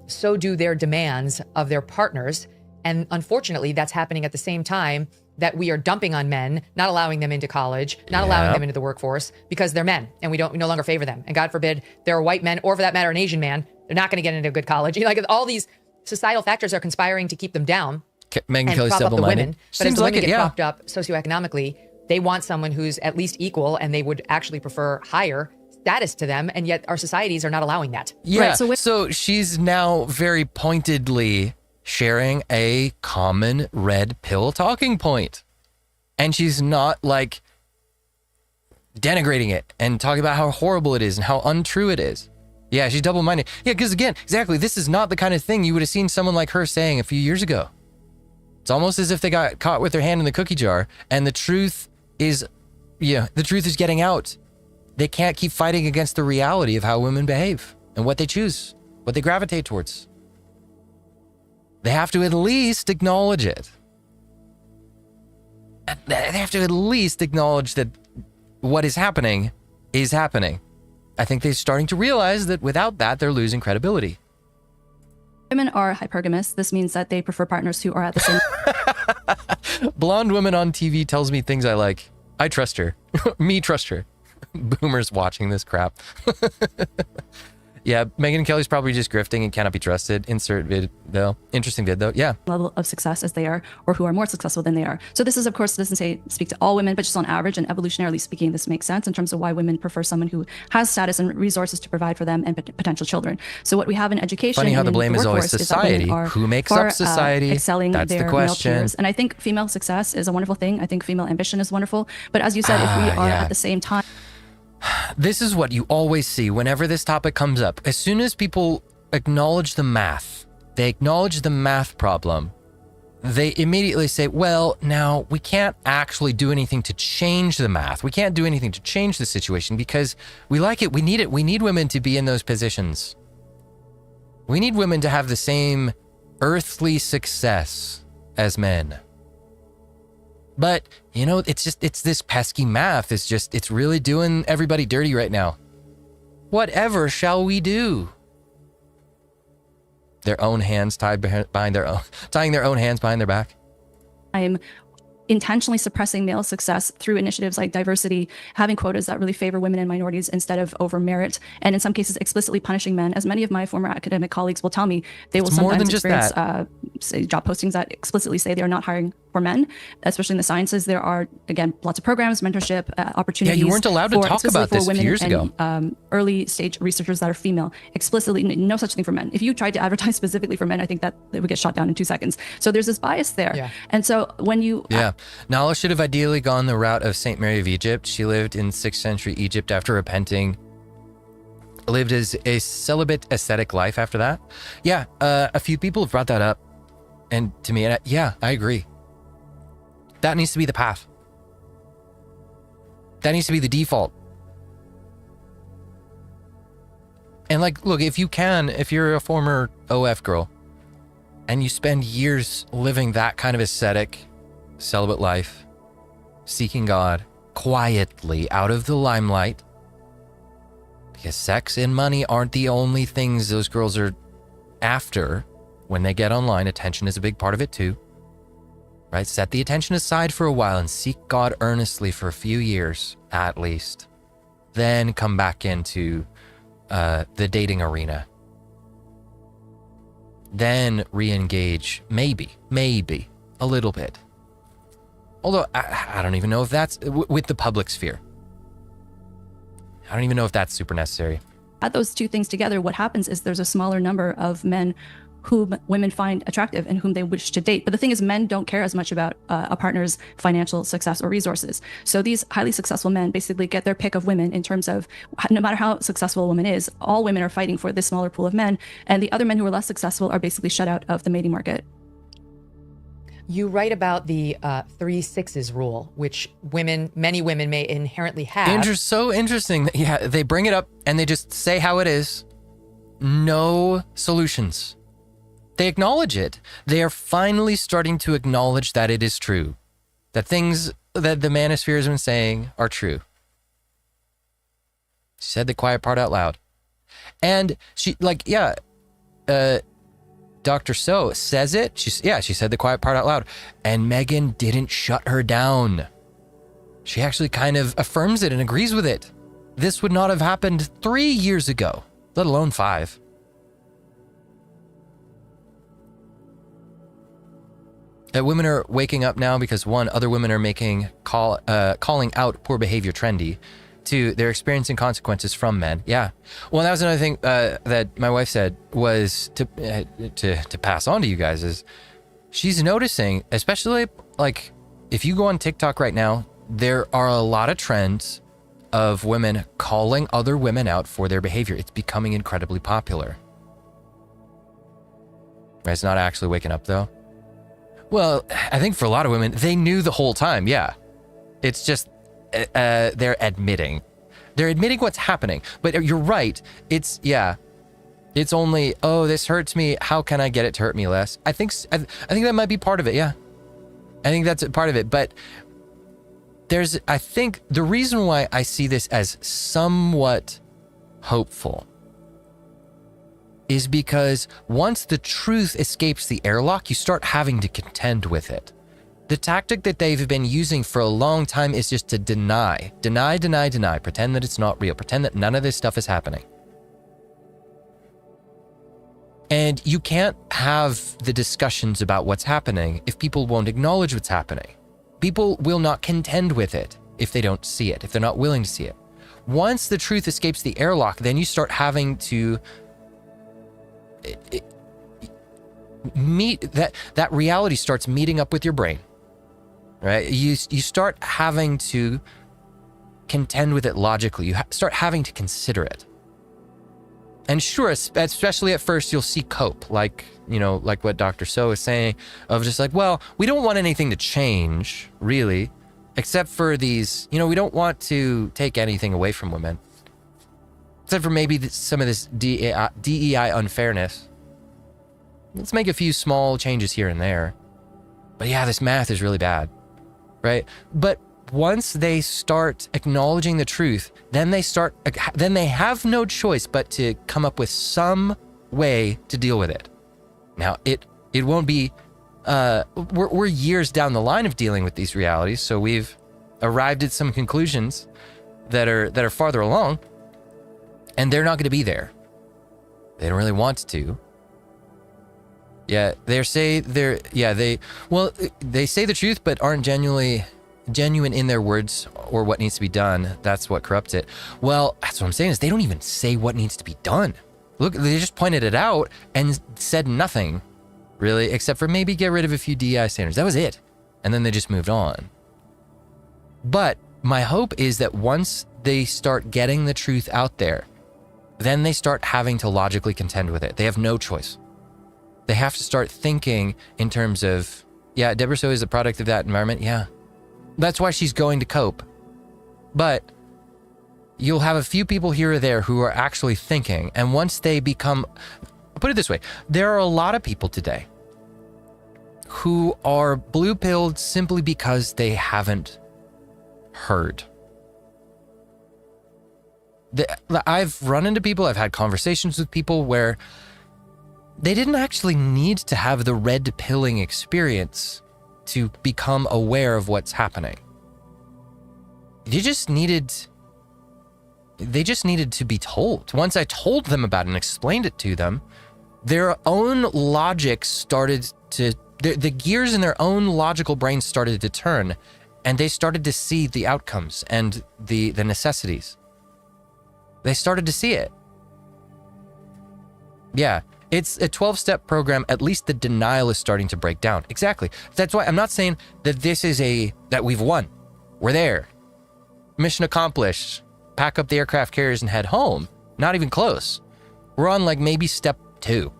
so do their demands of their partners. And unfortunately, that's happening at the same time that we are dumping on men, not allowing them into college, not allowing them into the workforce because they're men and we no longer favor them. And God forbid they're a white man, or for that matter, an Asian man. They're not going to get into a good college. Like all these societal factors are conspiring to keep them down Megyn and Kelly's prop up the double-minded. women. But Seems as the like women it, get yeah. propped up socioeconomically, they want someone who's at least equal, and they would actually prefer higher status to them, and yet our societies are not allowing that. Yeah. Right, so she's now very pointedly sharing a common red pill talking point. And she's not like denigrating it and talking about how horrible it is and how untrue it is. Yeah, she's double-minded. Yeah, because again, exactly, this is not the kind of thing you would have seen someone like her saying a few years ago. It's almost as if they got caught with their hand in the cookie jar, and the truth is getting out. They can't keep fighting against the reality of how women behave and what they choose, what they gravitate towards. They have to at least acknowledge it. They have to at least acknowledge that what is happening is happening. I think they're starting to realize that without that, they're losing credibility. Women are hypergamous. This means that they prefer partners who are at the same. Blonde woman on TV tells me things I like. I trust her. Me trust her. Boomers watching this crap. Yeah, Megyn Kelly's probably just grifting and cannot be trusted. Insert vid, though. Interesting vid, though. Yeah. Level of success as they are, or who are more successful than they are. So this is, of course, doesn't speak to all women, but just on average and evolutionarily speaking, this makes sense in terms of why women prefer someone who has status and resources to provide for them and potential children. So what we have in education, funny how the in blame is always workforce society. Are who makes far, up society? Excelling That's their the question. male peers. And I think female success is a wonderful thing. I think female ambition is wonderful. But as you said, if we are at the same time. This is what you always see whenever this topic comes up. As soon as people acknowledge the math, they acknowledge the math problem, they immediately say, well, now we can't actually do anything to change the math. We can't do anything to change the situation because we like it. We need it. We need women to be in those positions. We need women to have the same earthly success as men. But, it's this pesky math. It's really doing everybody dirty right now. Whatever shall we do? Their own hands tying their own hands behind their back. I'm intentionally suppressing male success through initiatives like diversity, having quotas that really favor women and minorities instead of over merit, and in some cases explicitly punishing men. As many of my former academic colleagues will tell me, they will sometimes experience say job postings that explicitly say they are not hiring for men, especially in the sciences. There are, again, lots of programs, mentorship, opportunities. Yeah, you weren't allowed to talk about this a few years ago. Early stage researchers that are female, explicitly, no such thing for men. If you tried to advertise specifically for men, I think that they would get shot down in 2 seconds. So there's this bias there. Yeah. And so when you... Yeah. Nala should have ideally gone the route of Saint Mary of Egypt. She lived in 6th century Egypt after repenting. Lived as a celibate ascetic life after that. Yeah, a few people have brought that up. And to me, I agree. That needs to be the path. That needs to be the default. And look, if you're a former OF girl and you spend years living that kind of ascetic, celibate life, seeking God quietly out of the limelight, because sex and money aren't the only things those girls are after when they get online. Attention is a big part of it too. Right? Set the attention aside for a while and seek God earnestly for a few years, at least. Then come back into the dating arena. Then re-engage, maybe, a little bit. Although, I don't even know if that's with the public sphere. I don't even know if that's super necessary. Add those two things together, what happens is there's a smaller number of men whom women find attractive and whom they wish to date. But the thing is, men don't care as much about a partner's financial success or resources. So these highly successful men basically get their pick of women in terms of no matter how successful a woman is, all women are fighting for this smaller pool of men. And the other men who are less successful are basically shut out of the mating market. You write about the 3 6s rule, which many women may inherently have. So interesting. Yeah, they bring it up and they just say how it is. No solutions. They acknowledge it. They are finally starting to acknowledge that it is true. That things that the manosphere has been saying are true. She said the quiet part out loud. And she, Dr. So says it. She said the quiet part out loud. And Megyn didn't shut her down. She actually kind of affirms it and agrees with it. This would not have happened 3 years ago, let alone 5. That women are waking up now because, one, other women are making calling out poor behavior trendy. they're experiencing consequences from men. Yeah. Well, that was another thing that my wife said was to pass on to you guys is she's noticing, especially like if you go on TikTok right now, there are a lot of trends of women calling other women out for their behavior. It's becoming incredibly popular. It's not actually waking up though. Well, I think for a lot of women, they knew the whole time. Yeah. It's just they're admitting what's happening. But you're right. It's only, oh, this hurts me. How can I get it to hurt me less? I think that might be part of it. Yeah. I think that's a part of it. But I think the reason why I see this as somewhat hopeful is because once the truth escapes the airlock, you start having to contend with it. The tactic that they've been using for a long time is just to deny, pretend that it's not real, pretend that none of this stuff is happening. And you can't have the discussions about what's happening if people won't acknowledge what's happening. People will not contend with it if they don't see it, if they're not willing to see it. Once the truth escapes the airlock, then you start having to meet that reality starts meeting up with your brain, right? You start having to contend with it logically. You start having to consider it. And sure, especially at first, you'll see cope, like what Dr. So is saying, of just like, well, we don't want anything to change, really, except for these, we don't want to take anything away from women, except for maybe some of this DEI unfairness. Let's make a few small changes here and there. But yeah, this math is really bad, right? But once they start acknowledging the truth, then they have no choice but to come up with some way to deal with it. Now, it won't be, we're years down the line of dealing with these realities, so we've arrived at some conclusions that are farther along, and they're not going to be there. They don't really want to. Yeah, they say they say the truth, but aren't genuine in their words or what needs to be done. That's what corrupts it. Well, that's what I'm saying is they don't even say what needs to be done. Look, they just pointed it out and said nothing, really, except for maybe get rid of a few DEI standards. That was it. And then they just moved on. But my hope is that once they start getting the truth out there, then they start having to logically contend with it. They have no choice. They have to start thinking in terms of, yeah, Deborah So is a product of that environment. Yeah. That's why she's going to cope. But you'll have a few people here or there who are actually thinking. And once they become, put it this way, there are a lot of people today who are blue-pilled simply because they haven't heard. I've run into people, I've had conversations with people where they didn't actually need to have the red pilling experience to become aware of what's happening. They just needed to be told. Once I told them about it and explained it to them, their own logic started to, the gears in their own logical brains started to turn, and they started to see the outcomes and the necessities. They started to see it. Yeah. It's a 12-step program. At least the denial is starting to break down. Exactly. That's why I'm not saying that that we've won. We're there. Mission accomplished. Pack up the aircraft carriers and head home. Not even close. We're on like maybe step 2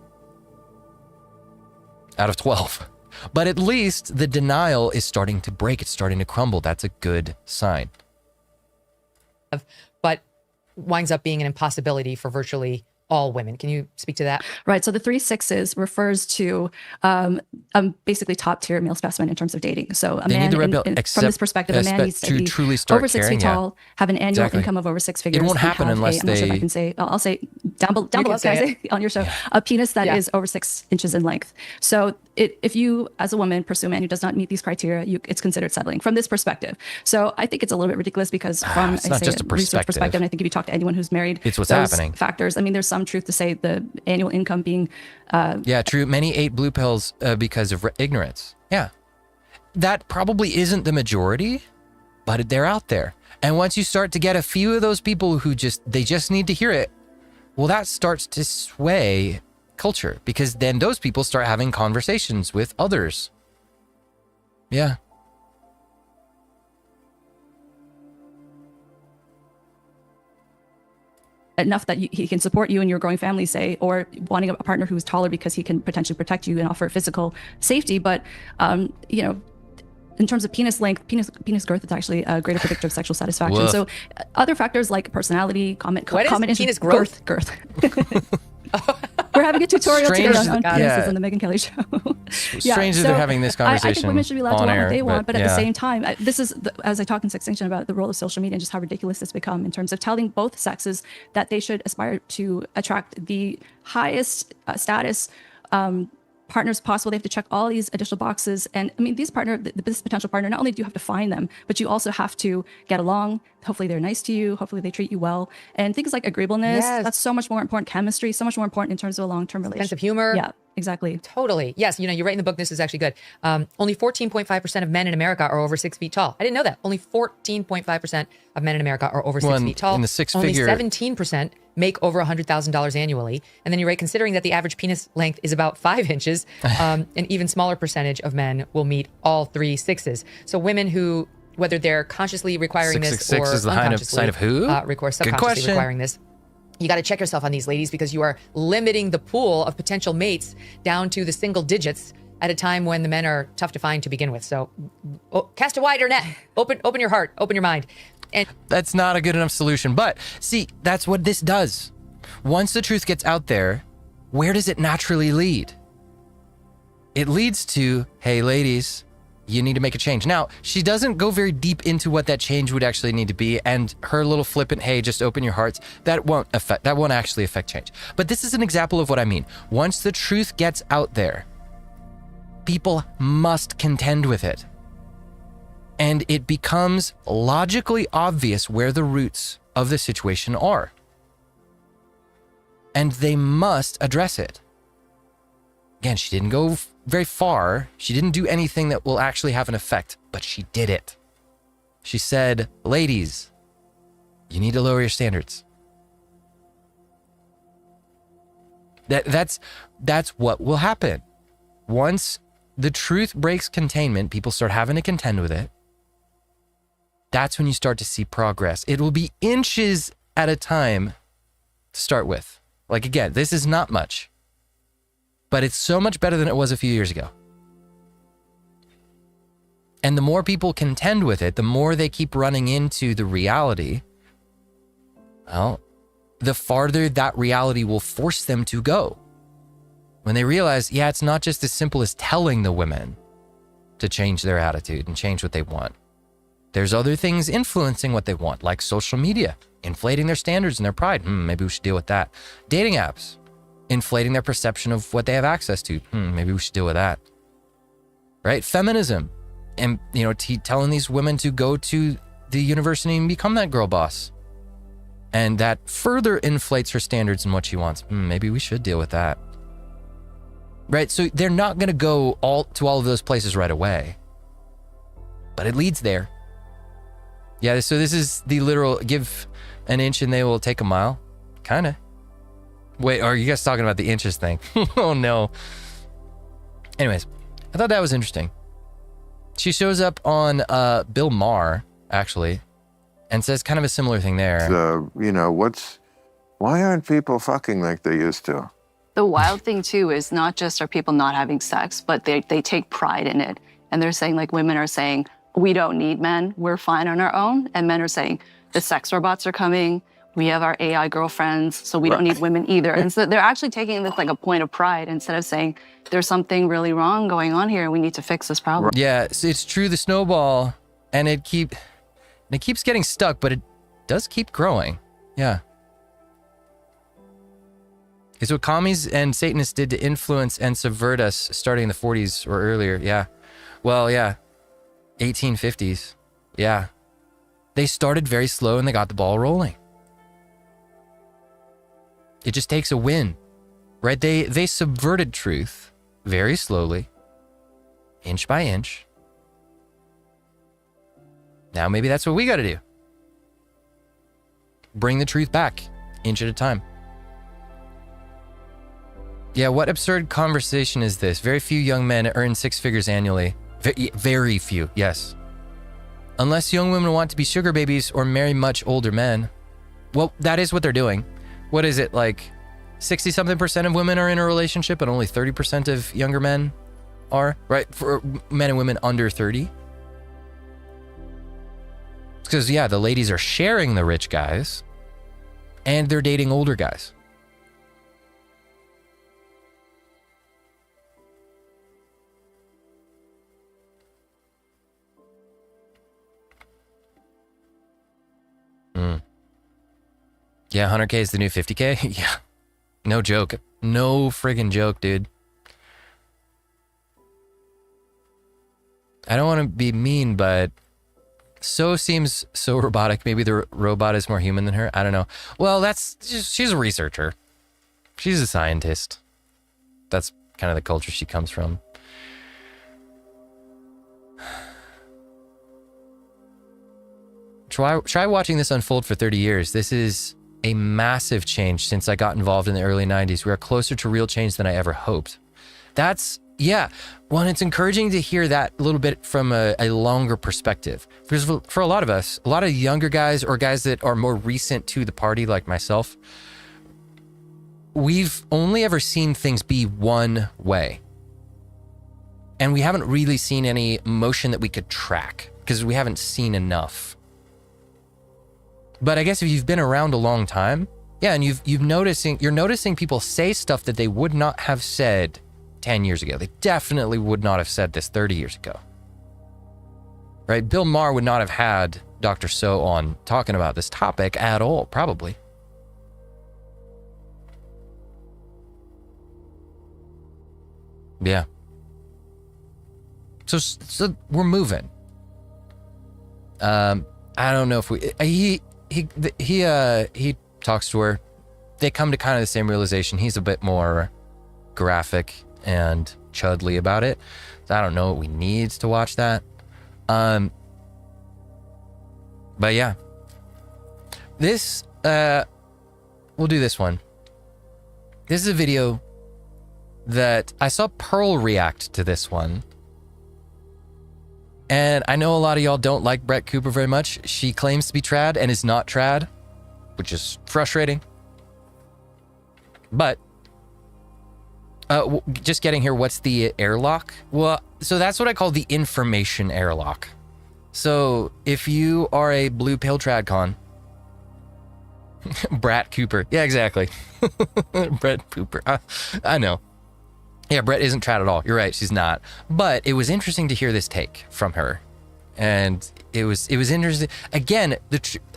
out of 12. But at least the denial is starting to break. It's starting to crumble. That's a good sign. But winds up being an impossibility for virtually all women. Can you speak to that? Right. So the 3 6s refers to basically top tier male specimen in terms of dating. So a man, from this perspective, a man needs to be truly start over 6 feet tall, have an annual income of over 6 figures. It won't happen unless I'm not sure if I can say, I'll say down below, guys, on your show, a penis that is over 6 inches in length. So if you, as a woman, pursue a man who does not meet these criteria, it's considered settling from this perspective. So I think it's a little bit ridiculous because from it's not just a research perspective, and I think if you talk to anyone who's married, it's what's those happening. Factors. I mean, there's some truth to say the annual income being yeah, true. Many ate blue pills because of ignorance. Yeah, that probably isn't the majority, but they're out there. And once you start to get a few of those people who they just need to hear it, well, that starts to sway culture, because then those people start having conversations with others. Yeah. Enough that he can support you and your growing family, say, or wanting a partner who's taller because he can potentially protect you and offer physical safety. But, you know, in terms of penis length, penis girth is actually a greater predictor of sexual satisfaction. Woof. So other factors like personality, comment, What is penis growth? Girth. We're having a tutorial Strange, today on penises yeah. on the Megan Kelly Show. Strange that they're having this conversation I think women should be allowed to on want air, what they want, but at yeah. the same time, this is, as I talk in Sextinction about the role of social media and just how ridiculous it's become in terms of telling both sexes that they should aspire to attract the highest status partners possible. They have to check all these additional boxes. And I mean, this potential partner, not only do you have to find them, but you also have to get along. Hopefully they're nice to you. Hopefully they treat you well. And things like agreeableness, that's so much more important. Chemistry, so much more important in terms of a long-term relationship. Sense of humor. Yeah, exactly. Totally. Yes. You know, you write in the book, this is actually good. Only 14.5% of men in America are over 6 feet tall. I didn't know that. Only 14.5% of men in America are over 6 feet tall. In the six-figure... Only 17% make over $100,000 annually. And then you write, considering that the average penis length is about 5 inches, an even smaller percentage of men will meet all 3 sixes. So women who, whether they're consciously requiring this or 666 is the unconsciously, sign of who? Subconsciously requiring this, you got to check yourself on these ladies, because you are limiting the pool of potential mates down to the single digits at a time when the men are tough to find to begin with. So cast a wider net, open your heart, open your mind. And that's not a good enough solution. But see, that's what this does. Once the truth gets out there, where does it naturally lead? It leads to, hey, ladies, you need to make a change. Now, she doesn't go very deep into what that change would actually need to be, and her little flippant, hey, just open your hearts, that won't actually affect change. But this is an example of what I mean. Once the truth gets out there, people must contend with it. And it becomes logically obvious where the roots of the situation are. And they must address it. Again, she didn't go very far. She didn't do anything that will actually have an effect, but she did it. She said, ladies, you need to lower your standards. That's what will happen. Once the truth breaks containment, people start having to contend with it. That's when you start to see progress. It will be inches at a time to start with. Like, again, this is not much, but it's so much better than it was a few years ago. And the more people contend with it, the more they keep running into the reality, well, the farther that reality will force them to go. When they realize, yeah, it's not just as simple as telling the women to change their attitude and change what they want. There's other things influencing what they want, like social media, inflating their standards and their pride. Maybe we should deal with that. Dating apps, inflating their perception of what they have access to. Maybe we should deal with that. Right? Feminism, and telling these women to go to the university and become that girl boss. And that further inflates her standards and what she wants. Maybe we should deal with that. Right? So they're not going to go to all of those places right away. But it leads there. Yeah, so this is the literal give an inch and they will take a mile. Kind of. Wait, are you guys talking about the inches thing? Oh, no. Anyways, I thought that was interesting. She shows up on Bill Maher, actually, and says kind of a similar thing there. So, why aren't people fucking like they used to? The wild thing, too, is not just are people not having sex, but they take pride in it. And they're saying, like, women are saying, we don't need men, we're fine on our own. And men are saying, the sex robots are coming, we have our AI girlfriends, so we don't need women either. And so they're actually taking this like a point of pride instead of saying, there's something really wrong going on here and we need to fix this problem. Yeah, it's true, the snowball, and it keeps getting stuck, but it does keep growing. Yeah. It's what commies and Satanists did to influence and subvert us starting in the 40s or earlier. Yeah. Well, yeah. 1850s. Yeah. They started very slow and they got the ball rolling. It just takes a win, right? They subverted truth very slowly, inch by inch. Now maybe that's what we got to do. Bring the truth back, inch at a time. Yeah, what absurd conversation is this? Very few young men earn 6 figures annually. Very few, yes. Unless young women want to be sugar babies or marry much older men. Well, that is what they're doing. What is it, like 60-something% of women are in a relationship and only 30% of younger men are, right? For men and women under 30. Because, yeah, the ladies are sharing the rich guys and they're dating older guys. Yeah, 100K is the new 50K. Yeah, no joke. No friggin' joke, dude. I don't want to be mean, but so seems so robotic. Maybe the robot is more human than her. I don't know. Well, that's just, she's a researcher. She's a scientist. That's kind of the culture she comes from. Try watching this unfold for 30 years. This is a massive change since I got involved in the early 90s. We are closer to real change than I ever hoped. That's, yeah. Well, and it's encouraging to hear that a little bit from a longer perspective. Because for a lot of us, a lot of younger guys or guys that are more recent to the party like myself, we've only ever seen things be one way. And we haven't really seen any motion that we could track because we haven't seen enough. But I guess if you've been around a long time, yeah, and you're noticing people say stuff that they would not have said 10 years ago. They definitely would not have said this 30 years ago. Right? Bill Maher would not have had Dr. So on talking about this topic at all, probably. Yeah. So we're moving. I don't know if he talks to her. They come to kind of the same realization. He's a bit more graphic and chudly about it. So I don't know what we need to watch that. But yeah. This, we'll do this one. This is a video that I saw Pearl react to this one. And I know a lot of y'all don't like Brett Cooper very much. She claims to be trad and is not trad, which is frustrating. But just getting here, what's the airlock? Well, so that's what I call the information airlock. So if you are a blue pill tradcon, Brett Cooper. Yeah, exactly. Brett Cooper. I know. Yeah, Brett isn't trad at all. You're right, she's not. But it was interesting to hear this take from her. And it was interesting. Again,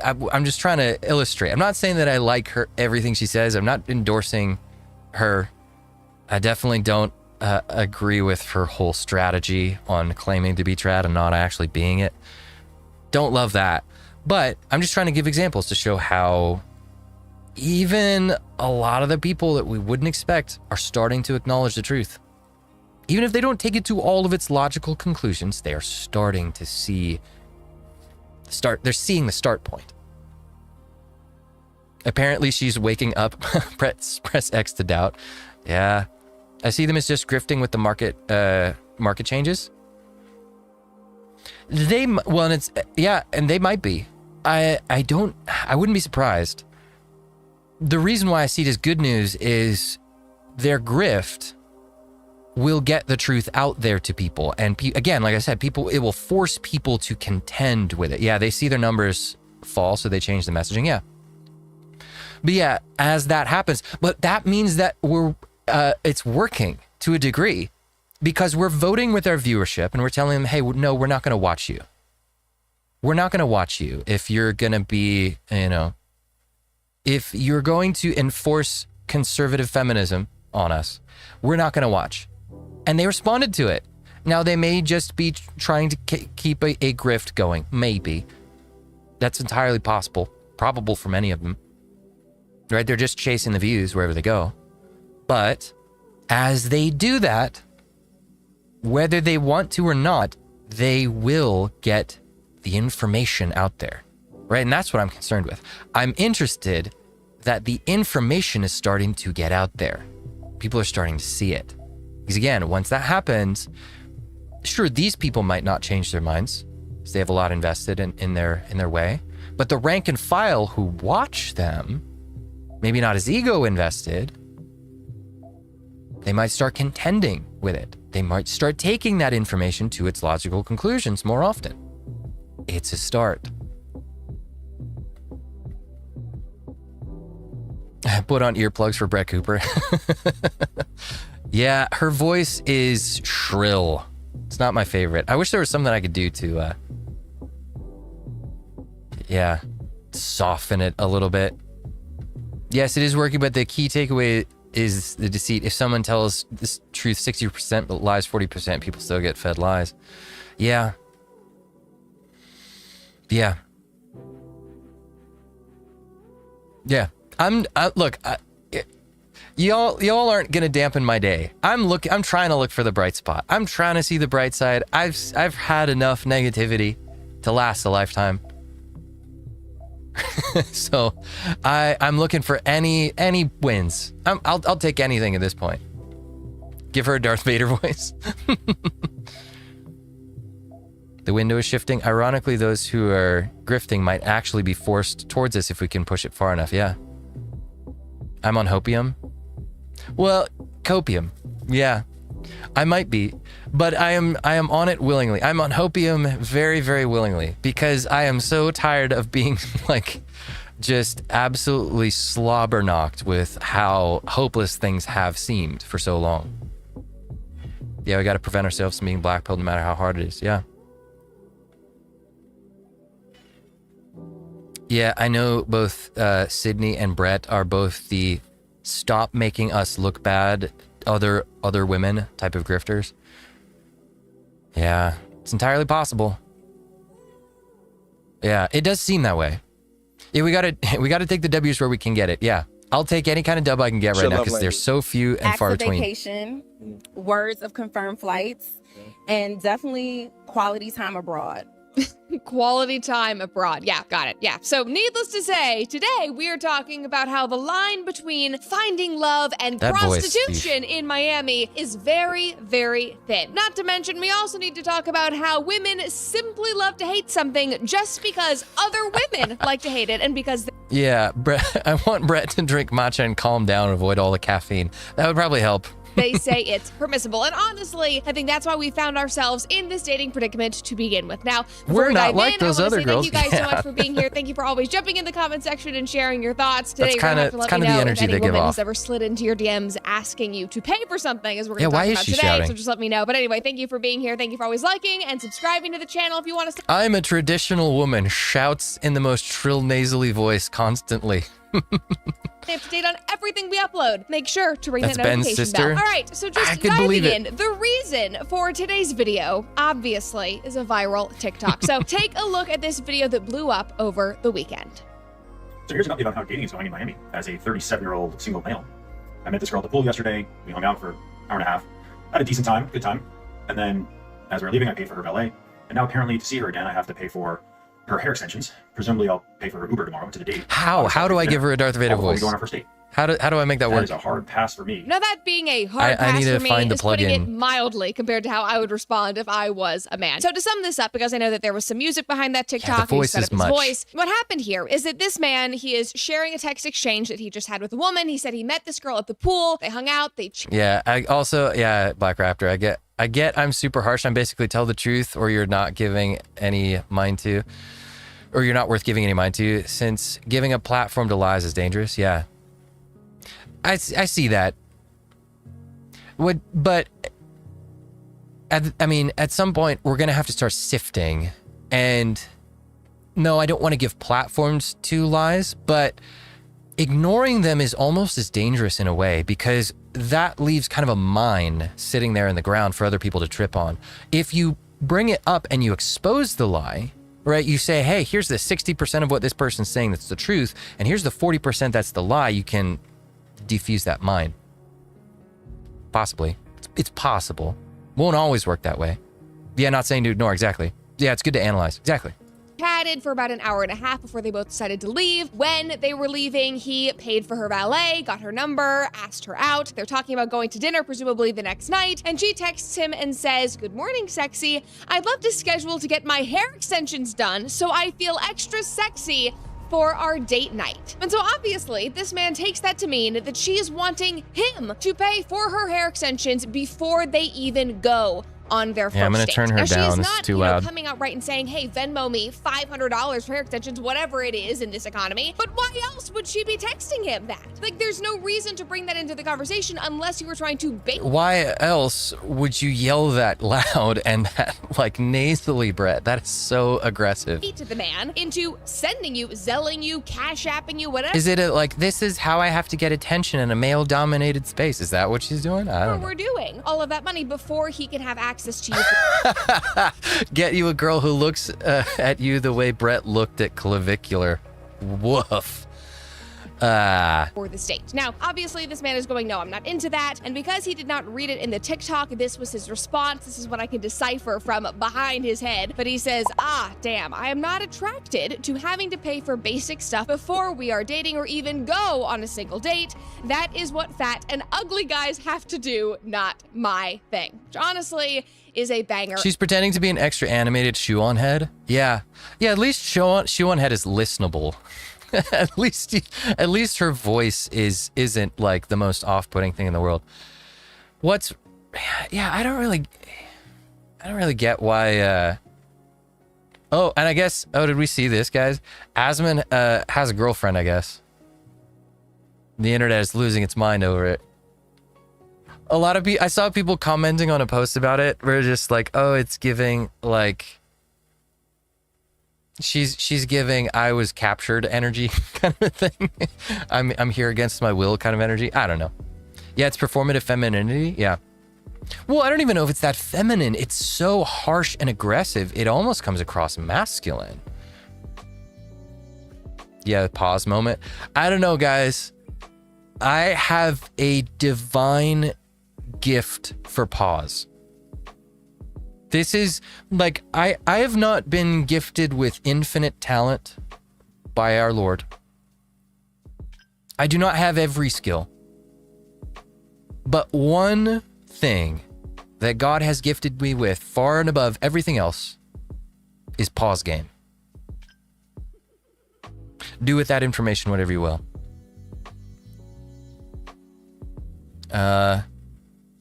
I'm just trying to illustrate. I'm not saying that I like her, everything she says. I'm not endorsing her. I definitely don't agree with her whole strategy on claiming to be trad and not actually being it. Don't love that. But I'm just trying to give examples to show how even a lot of the people that we wouldn't expect are starting to acknowledge the truth. Even if they don't take it to all of its logical conclusions, they are starting to see they're seeing the start point. Apparently she's waking up. Press X to doubt. Yeah. I see them as just grifting with the market changes. And they might be. I wouldn't be surprised. The reason why I see it as good news is their grift will get the truth out there to people. And again, like I said, it will force people to contend with it. Yeah, they see their numbers fall, so they change the messaging. Yeah. But yeah, as that happens, but that means that it's working to a degree because we're voting with our viewership and we're telling them, hey, no, we're not going to watch you. We're not going to watch you if you're going to be, if you're going to enforce conservative feminism on us, we're not going to watch. And they responded to it. Now, they may just be trying to keep a grift going. Maybe. That's entirely possible. Probable for many of them. Right? They're just chasing the views wherever they go. But as they do that, whether they want to or not, they will get the information out there, right? And that's what I'm concerned with. I'm interested that the information is starting to get out there. People are starting to see it. Because again, once that happens, sure, these people might not change their minds because they have a lot invested in their way. But the rank and file who watch them, maybe not as ego invested, they might start contending with it. They might start taking that information to its logical conclusions more often. It's a start. Put on earplugs for Brett Cooper. Yeah, her voice is shrill. It's not my favorite. I wish there was something I could do to, soften it a little bit. Yes, it is working, but the key takeaway is the deceit. If someone tells this truth 60% but lies 40%, people still get fed lies. Yeah. Yeah. Yeah. Y'all aren't gonna dampen my day. I'm trying to look for the bright spot. I'm trying to see the bright side. I've had enough negativity to last a lifetime. So I'm looking for any wins. I'll take anything at this point. Give her a Darth Vader voice. The window is shifting. Ironically, those who are grifting might actually be forced towards us if we can push it far enough. Yeah. I'm on hopium. Well, copium. Yeah. I might be, but I am on it willingly. I'm on hopium very, very willingly because I am so tired of being like just absolutely slobber knocked with how hopeless things have seemed for so long. Yeah, we got to prevent ourselves from being blackpilled no matter how hard it is. Yeah. Yeah, I know both Sydney and Brett are both the stop making us look bad other women type of grifters. Yeah, it's entirely possible. Yeah, it does seem that way. Yeah, we gotta take the W's where we can get it. Yeah, I'll take any kind of dub I can get right now because there's so few and far between. Vacation, words of confirmed flights, and definitely quality time abroad. Quality time abroad. Yeah, got it. Yeah. So needless to say, today we are talking about how the line between finding love and prostitution in Miami is very, very thin. Not to mention, we also need to talk about how women simply love to hate something just because other women like to hate it and because yeah, Brett, I want Brett to drink matcha and calm down and avoid all the caffeine. That would probably help. they say it's permissible. And honestly, I think that's why we found ourselves in this dating predicament to begin with. Now, we're not like those other girls. Thank you guys so much for being here. Thank you for always jumping in the comment section and sharing your thoughts. Today, we're going to have to let me know if any woman has ever slid into your DMs asking you to pay for something, as we're going to talk about today. Shouting? So just let me know. But anyway, thank you for being here. Thank you for always liking and subscribing to the channel if you want to. I'm a traditional woman, shouts in the most shrill nasally voice constantly. Stay up to date on everything we upload. Make sure to ring that Ben's notification sister. bell. All right, so just diving in. The reason for today's video, obviously, is a viral TikTok. So take a look at this video that blew up over the weekend. So here's an update on how dating is going in Miami as a 37-year-old single male. I met this girl at the pool yesterday. We hung out for an hour and a half. Had a decent time, good time. And then as we were leaving, I paid for her valet. And now apparently to see her again, I have to pay for her hair extensions. Presumably I'll pay for her Uber tomorrow to the date. How do I give her a Darth Vader voice? We go on our first date. How do I make that work? That is a hard pass for me. Now that being a hard pass I need for to me find the is putting plugin. it mildly compared to how I would respond if I was a man. So to sum this up, because I know that there was some music behind that TikTok, the voice he set is up his much. voice. What happened here is that this man, he is sharing a text exchange that he just had with a woman. He said he met this girl at the pool. They hung out. They Yeah, Black Raptor, I get I'm super harsh. I'm basically tell the truth or you're not giving any mind to, or you're not worth giving any mind to, since giving a platform to lies is dangerous. Yeah. I see that. But at some point we're gonna have to start sifting. And no, I don't want to give platforms to lies, but ignoring them is almost as dangerous in a way, because that leaves kind of a mine sitting there in the ground for other people to trip on. If you bring it up and you expose the lie, right? You say, hey, here's the 60% of what this person's saying that's the truth, and here's the 40% that's the lie. You can defuse that mine. Possibly. It's possible. Won't always work that way. Yeah, not saying to ignore, exactly. Yeah, it's good to analyze. Exactly. chatted for about an hour and a half before they both decided to leave. When they were leaving, he paid for her valet, got her number, asked her out. They're talking about going to dinner, presumably the next night, and she texts him and says, "Good morning, sexy. I'd love to schedule to get my hair extensions done so I feel extra sexy for our date night." And so obviously this man takes that to mean that she is wanting him to pay for her hair extensions before they even go on their first date. I'm gonna turn her now, down. She is This is not, too loud. coming out right and saying, "Hey, Venmo me $500 for hair extensions," whatever it is in this economy. But why else would she be texting him that? Like, there's no reason to bring that into the conversation unless you were trying to bait. Why else would you yell that loud and that like nasally, Brett? That is so aggressive. To the man into sending you, zelling you, cash apping you, whatever. Is it like, this is how I have to get attention in a male-dominated space? Is that what she's doing? I don't know. We're doing all of that money before he can have access to you. Get you a girl who looks at you the way Brett looked at Clavicular. Woof. For the state. Now, obviously, this man is going, "No, I'm not into that." And because he did not read it in the TikTok, this was his response. This is what I can decipher from behind his head. But he says, "Damn, I am not attracted to having to pay for basic stuff before we are dating or even go on a single date. That is what fat and ugly guys have to do, not my thing." Which honestly is a banger. She's pretending to be an extra animated shoe-on head. Yeah, at least shoe-on head is listenable. at least her voice isn't like the most off-putting thing in the world. I don't really get why oh, and I guess, did we see this, guys? Asman has a girlfriend, I guess. The internet is losing its mind over it. A lot of people, I saw people commenting on a post about it where just like, "Oh, it's giving like she's giving I was captured energy kind of thing. I'm here against my will kind of energy." I don't know. Yeah, it's performative femininity. Yeah. Well, I don't even know if it's that feminine. It's so harsh and aggressive. It almost comes across masculine. Yeah, pause moment. I don't know, guys. I have a divine gift for pause. This is like, I have not been gifted with infinite talent by our Lord. I do not have every skill. But one thing that God has gifted me with, far and above everything else, is pause game. Do with that information whatever you will.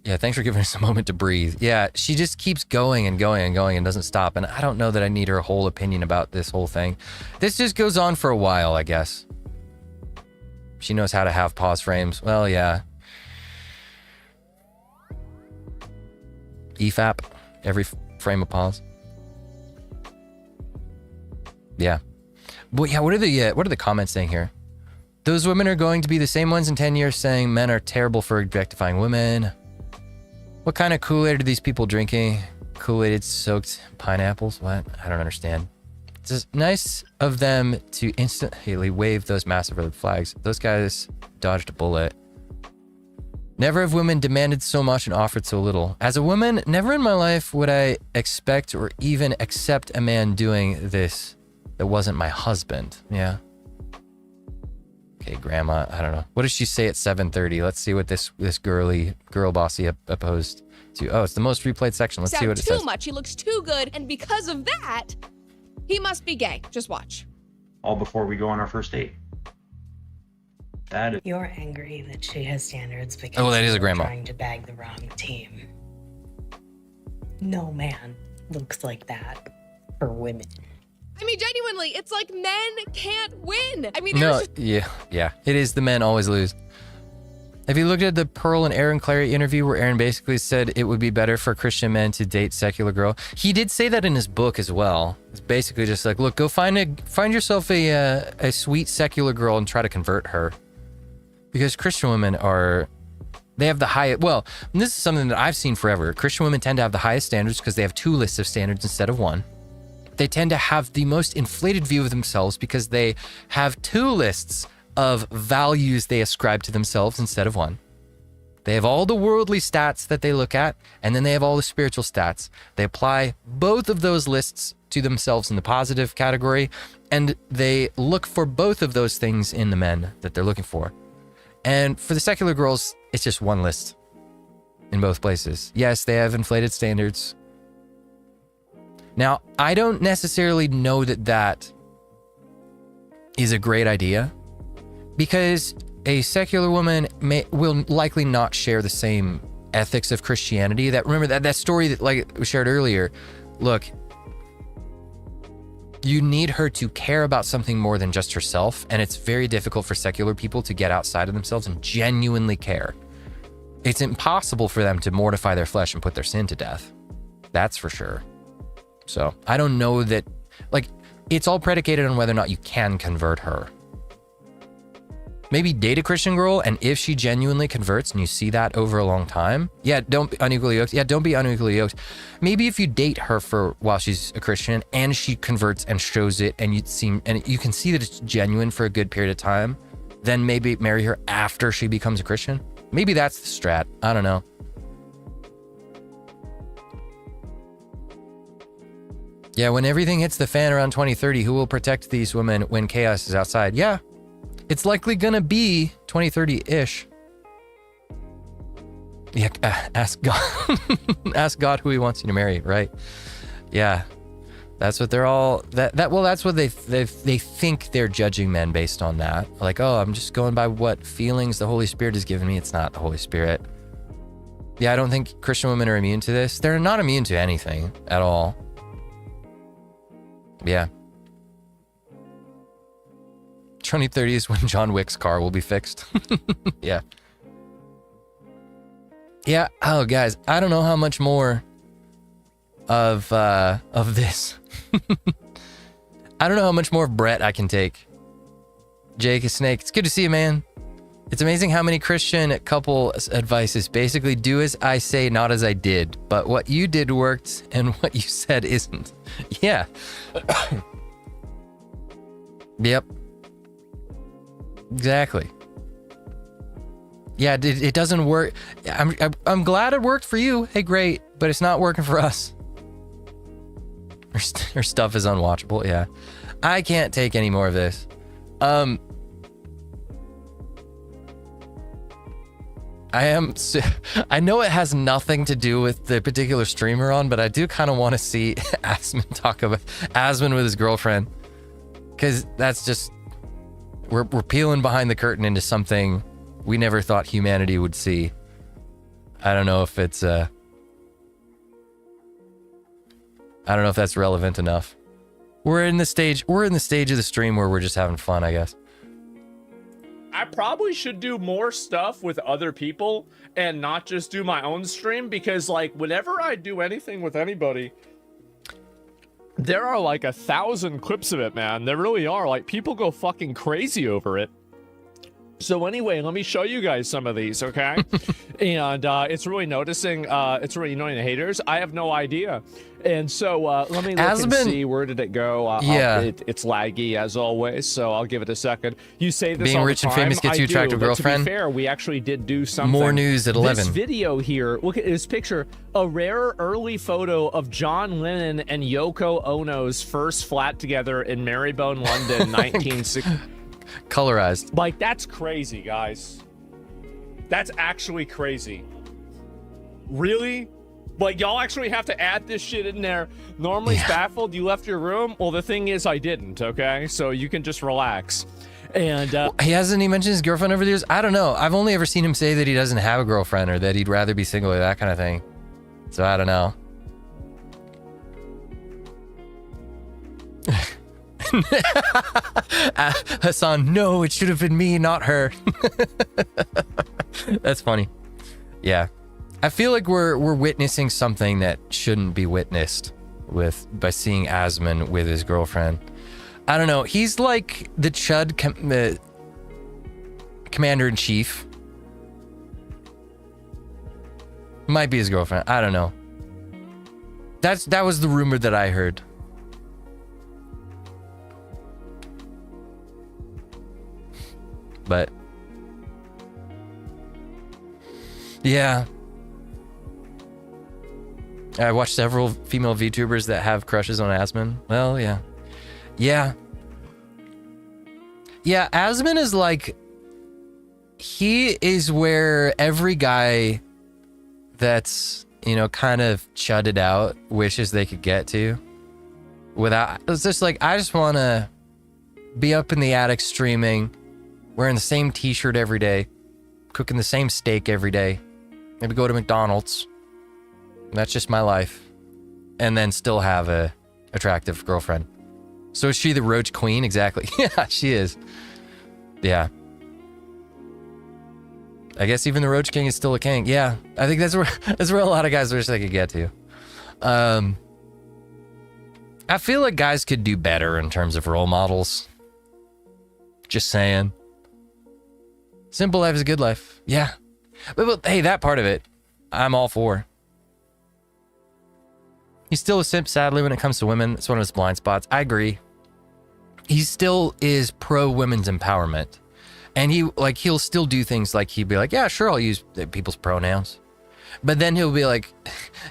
Yeah, thanks for giving us a moment to breathe. Yeah, she just keeps going and going and going and doesn't stop. And I don't know that I need her whole opinion about this whole thing. This just goes on for a while, I guess. She knows how to have pause frames. Well, yeah. EFAP, every frame of pause. Yeah. But yeah, what are the comments saying here? Those women are going to be the same ones in 10 years saying men are terrible for objectifying women. What kind of Kool-Aid are these people drinking? Kool-Aid soaked pineapples? What? I don't understand. It's just nice of them to instantly wave those massive red flags. Those guys dodged a bullet. Never have women demanded so much and offered so little. As a woman, never in my life would I expect or even accept a man doing this that wasn't my husband. Yeah. Okay, grandma, I don't know. What does she say at 7:30? Let's see what this girl bossy opposed to. Oh, it's the most replayed section. Let's see what it says. Too much. He looks too good, and because of that, he must be gay. Just watch. All before we go on our first date. That is. You're angry that she has standards because that is a you're grandma. trying to bag the wrong team. No man looks like that for women. I mean, genuinely, it's like men can't win. I mean, No, yeah. It is the men always lose. Have you looked at the Pearl and Aaron Clary interview where Aaron basically said it would be better for Christian men to date secular girl? He did say that in his book as well. It's basically just like, look, go find yourself a sweet secular girl and try to convert her. Because Christian women they have the highest, well, and this is something that I've seen forever. Christian women tend to have the highest standards because they have 2 lists of standards instead of 1. They tend to have the most inflated view of themselves because they have 2 lists of values they ascribe to themselves instead of 1. They have all the worldly stats that they look at, and then they have all the spiritual stats. They apply both of those lists to themselves in the positive category, and they look for both of those things in the men that they're looking for. And for the secular girls, it's just one list in both places. Yes, they have inflated standards. Now, I don't necessarily know that that is a great idea, because a secular woman will likely not share the same ethics of Christianity. Remember that story that like we shared earlier. Look, you need her to care about something more than just herself, and it's very difficult for secular people to get outside of themselves and genuinely care. It's impossible for them to mortify their flesh and put their sin to death. That's for sure. So I don't know that, like, it's all predicated on whether or not you can convert her. Maybe date a Christian girl, and if she genuinely converts and you see that over a long time, yeah, don't be unequally yoked. Yeah, don't be unequally yoked. Maybe if you date her for while she's a Christian and she converts and shows it, and you can see that it's genuine for a good period of time, then maybe marry her after she becomes a Christian. Maybe that's the strat. I don't know. Yeah, when everything hits the fan around 2030, who will protect these women when chaos is outside? Yeah. It's likely gonna be 2030-ish. Yeah, ask God. Ask God who he wants you to marry, right? Yeah, that's what they're all. That's what they think they're judging men based on that. Like, oh, I'm just going by what feelings the Holy Spirit has given me. It's not the Holy Spirit. Yeah, I don't think Christian women are immune to this. They're not immune to anything at all. Yeah. 2030 is when John Wick's car will be fixed. Yeah. Yeah. Oh, guys, I don't know how much more of this. I don't know how much more of Brett I can take. Jake is Snake. It's good to see you, man. It's amazing how many Christian couple advice is basically do as I say, not as I did. But what you did worked and what you said isn't. Yeah. Yep. Exactly. Yeah, it doesn't work. I'm glad it worked for you. Hey, great. But it's not working for us. Her stuff is unwatchable. Yeah. I can't take any more of this. I know it has nothing to do with the particular streamer on, but I do kind of want to see Asmund talk about Asmund with his girlfriend, because that's just we're peeling behind the curtain into something we never thought humanity would see. I don't know if it's I don't know if that's relevant enough. We're in the stage of the stream where we're just having fun, I guess. I probably should do more stuff with other people and not just do my own stream, because like whenever I do anything with anybody, there are like 1,000 clips of it, man. There really are. Like, people go fucking crazy over it. So anyway, let me show you guys some of these, okay? And it's really noticing, it's really annoying the haters. I have no idea. And so let me look and see, where did it go? Yeah. It's laggy as always, so I'll give it a second. You say this being all rich the and time. famous gets you attractive girlfriend. To be fair, we actually did do something. More news at 11. This video here, look at this picture. A rare early photo of John Lennon and Yoko Ono's first flat together in Marylebone, London, 1960. Colorized. Like, that's crazy, guys. That's actually crazy. Really? Like, y'all actually have to add this shit in there. Normally, it's baffled. You left your room. Well, the thing is, I didn't, okay? So you can just relax. And he mentioned his girlfriend over the years? I don't know. I've only ever seen him say that he doesn't have a girlfriend or that he'd rather be single or that kind of thing. So I don't know. Hassan, no, it should have been me, not her. That's funny. Yeah. I feel like we're witnessing something that shouldn't be witnessed by seeing Asmund with his girlfriend. I don't know. He's like the Chud commander-in-chief. Might be his girlfriend. I don't know. That was the rumor that I heard. But Yeah. I watched several female VTubers that have crushes on Asmon. Well, yeah. Yeah. Yeah, Asmon is like... He is where every guy that's, you know, kind of chudded out wishes they could get to. Without... It's just like, I just want to be up in the attic streaming, wearing the same t-shirt every day, cooking the same steak every day, maybe go to McDonald's. That's just my life. And then still have a attractive girlfriend. So is she the Roach Queen? Exactly. Yeah, she is. Yeah. I guess even the Roach King is still a king. Yeah, I think that's where a lot of guys wish they could get to. I feel like guys could do better in terms of role models. Just saying. Simple life is a good life. Yeah. But hey, that part of it, I'm all for. He's still a simp, sadly, when it comes to women. It's one of his blind spots. I agree. He still is pro women's empowerment. And he'll still do things like he'd be like, yeah, sure, I'll use people's pronouns. But then he'll be like,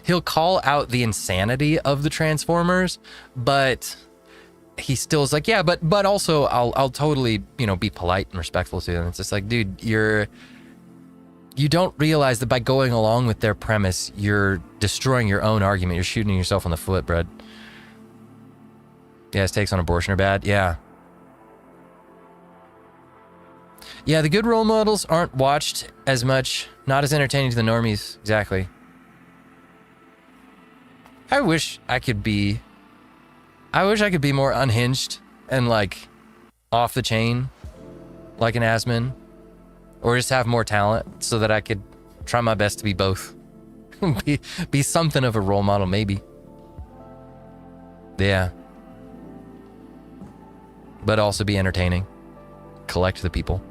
he'll call out the insanity of the Transformers, but he still is like, yeah, but also I'll totally, you know, be polite and respectful to them. It's just like, dude, you don't realize that by going along with their premise, you're destroying your own argument. You're shooting yourself in the foot, bud. Yeah, his takes on abortion are bad. Yeah. Yeah, the good role models aren't watched as much. Not as entertaining to the normies. Exactly. I wish I could be more unhinged and like off the chain like an Asmon. Or just have more talent so that I could try my best to be both. be something of a role model, maybe. Yeah. But also be entertaining. Collect the people.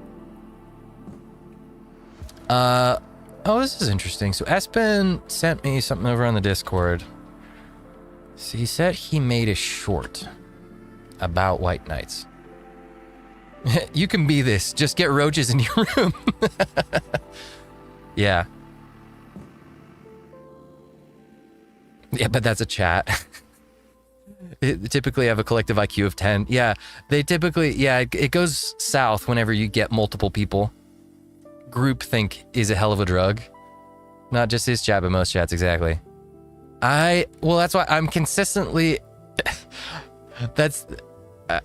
Oh, this is interesting. So Espen sent me something over on the Discord. So he said he made a short about White Knights. You can be this. Just get roaches in your room. Yeah. Yeah, but that's a chat. They typically have a collective IQ of 10. Yeah, they typically... Yeah, it goes south whenever you get multiple people. Groupthink is a hell of a drug. Not just his chat, but most chats, exactly. Well, that's why I'm consistently...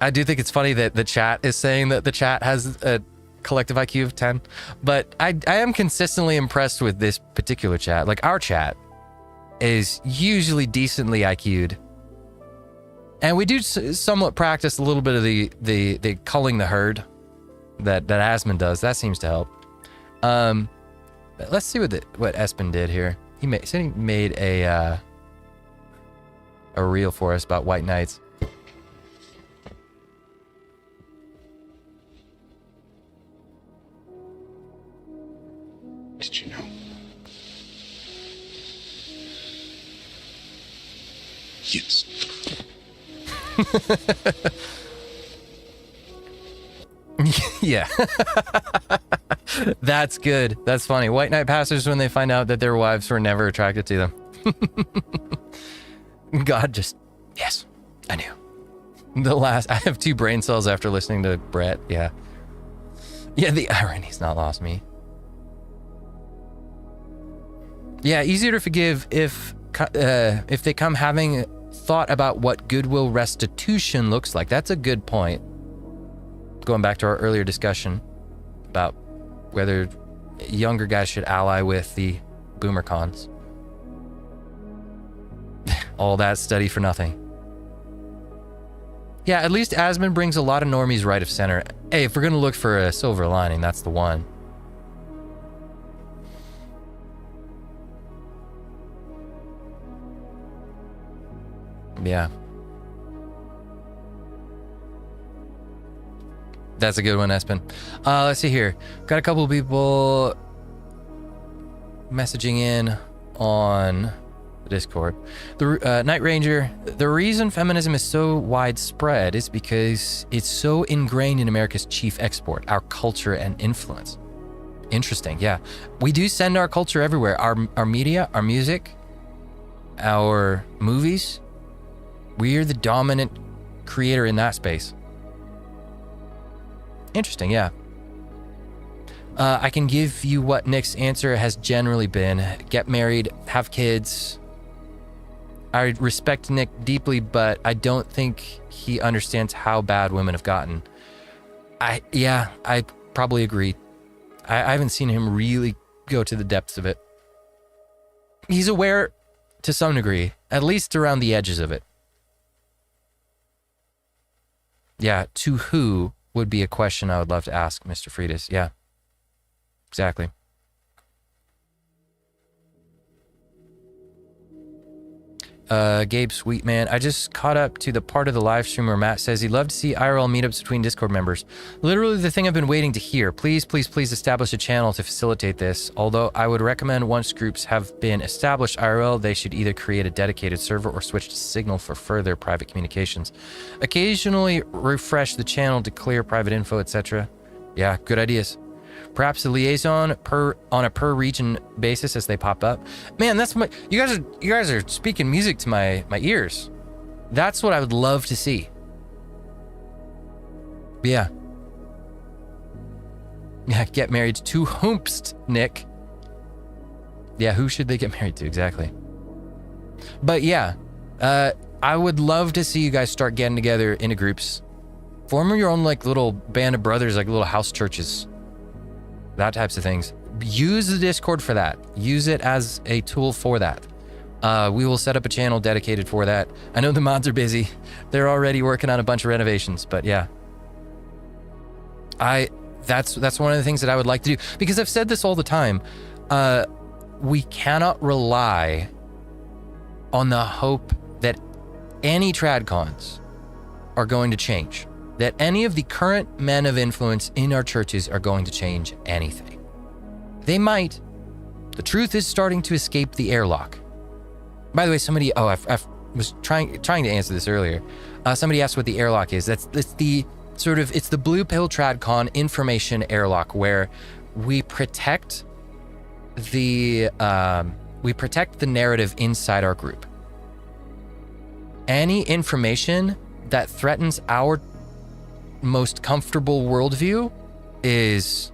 I do think it's funny that the chat is saying that the chat has a collective IQ of 10, but I am consistently impressed with this particular chat. Like, our chat is usually decently IQ'd. And we do somewhat practice a little bit of the culling the herd that Asmon does. That seems to help. Let's see what Espen did here. He made a reel for us about White Knights. Did you know? Yes. Yeah. That's good. That's funny. White Knight passers when they find out that their wives were never attracted to them. God just... Yes, I knew. I have 2 brain cells after listening to Brett. Yeah. Yeah, the irony's not lost me. Yeah, easier to forgive if they come having thought about what goodwill restitution looks like. That's a good point. Going back to our earlier discussion about whether younger guys should ally with the boomer cons. All that study for nothing. Yeah, at least Asmon brings a lot of normies right of center. Hey, if we're gonna look for a silver lining, that's the one. Yeah. That's a good one, Espen. Let's see here. Got a couple of people messaging in on the Discord. The Night Ranger, the reason feminism is so widespread is because it's so ingrained in America's chief export, our culture and influence. Interesting. Yeah. We do send our culture everywhere. Our media, our music, our movies. We're the dominant creator in that space. Interesting. Yeah. I can give you what Nick's answer has generally been. Get married, have kids. I respect Nick deeply, but I don't think he understands how bad women have gotten. I probably agree. I haven't seen him really go to the depths of it. He's aware to some degree, at least around the edges of it. Yeah, to who would be a question I would love to ask Mr. Freitas. Yeah, exactly. Gabe Sweetman, I just caught up to the part of the live stream where Matt says he'd love to see IRL meetups between Discord members. Literally the thing I've been waiting to hear. Please, please, please establish a channel to facilitate this. Although I would recommend once groups have been established IRL, they should either create a dedicated server or switch to Signal for further private communications. Occasionally refresh the channel to clear private info, etc. Yeah, good ideas. Perhaps a liaison on a per region basis as they pop up. Man, that's what you guys are speaking music to my ears. That's what I would love to see. Yeah. Yeah, get married to whomst, Nick. Yeah, who should they get married to exactly? But yeah, I would love to see you guys start getting together into groups. Form your own like little band of brothers, like little house churches. That types of things. Use the Discord for that. Use it as a tool for that. We will set up a channel dedicated for that. I know the mods are busy. They're already working on a bunch of renovations, but yeah. That's one of the things that I would like to do, because I've said this all the time. We cannot rely on the hope that any tradcons are going to change. That any of the current men of influence in our churches are going to change anything. They might. The truth is starting to escape the airlock. By the way, somebody, I was trying to answer this earlier. Somebody asked what the airlock is. It's the blue pill tradcon information airlock, where we protect the narrative inside our group. Any information that threatens our most comfortable worldview is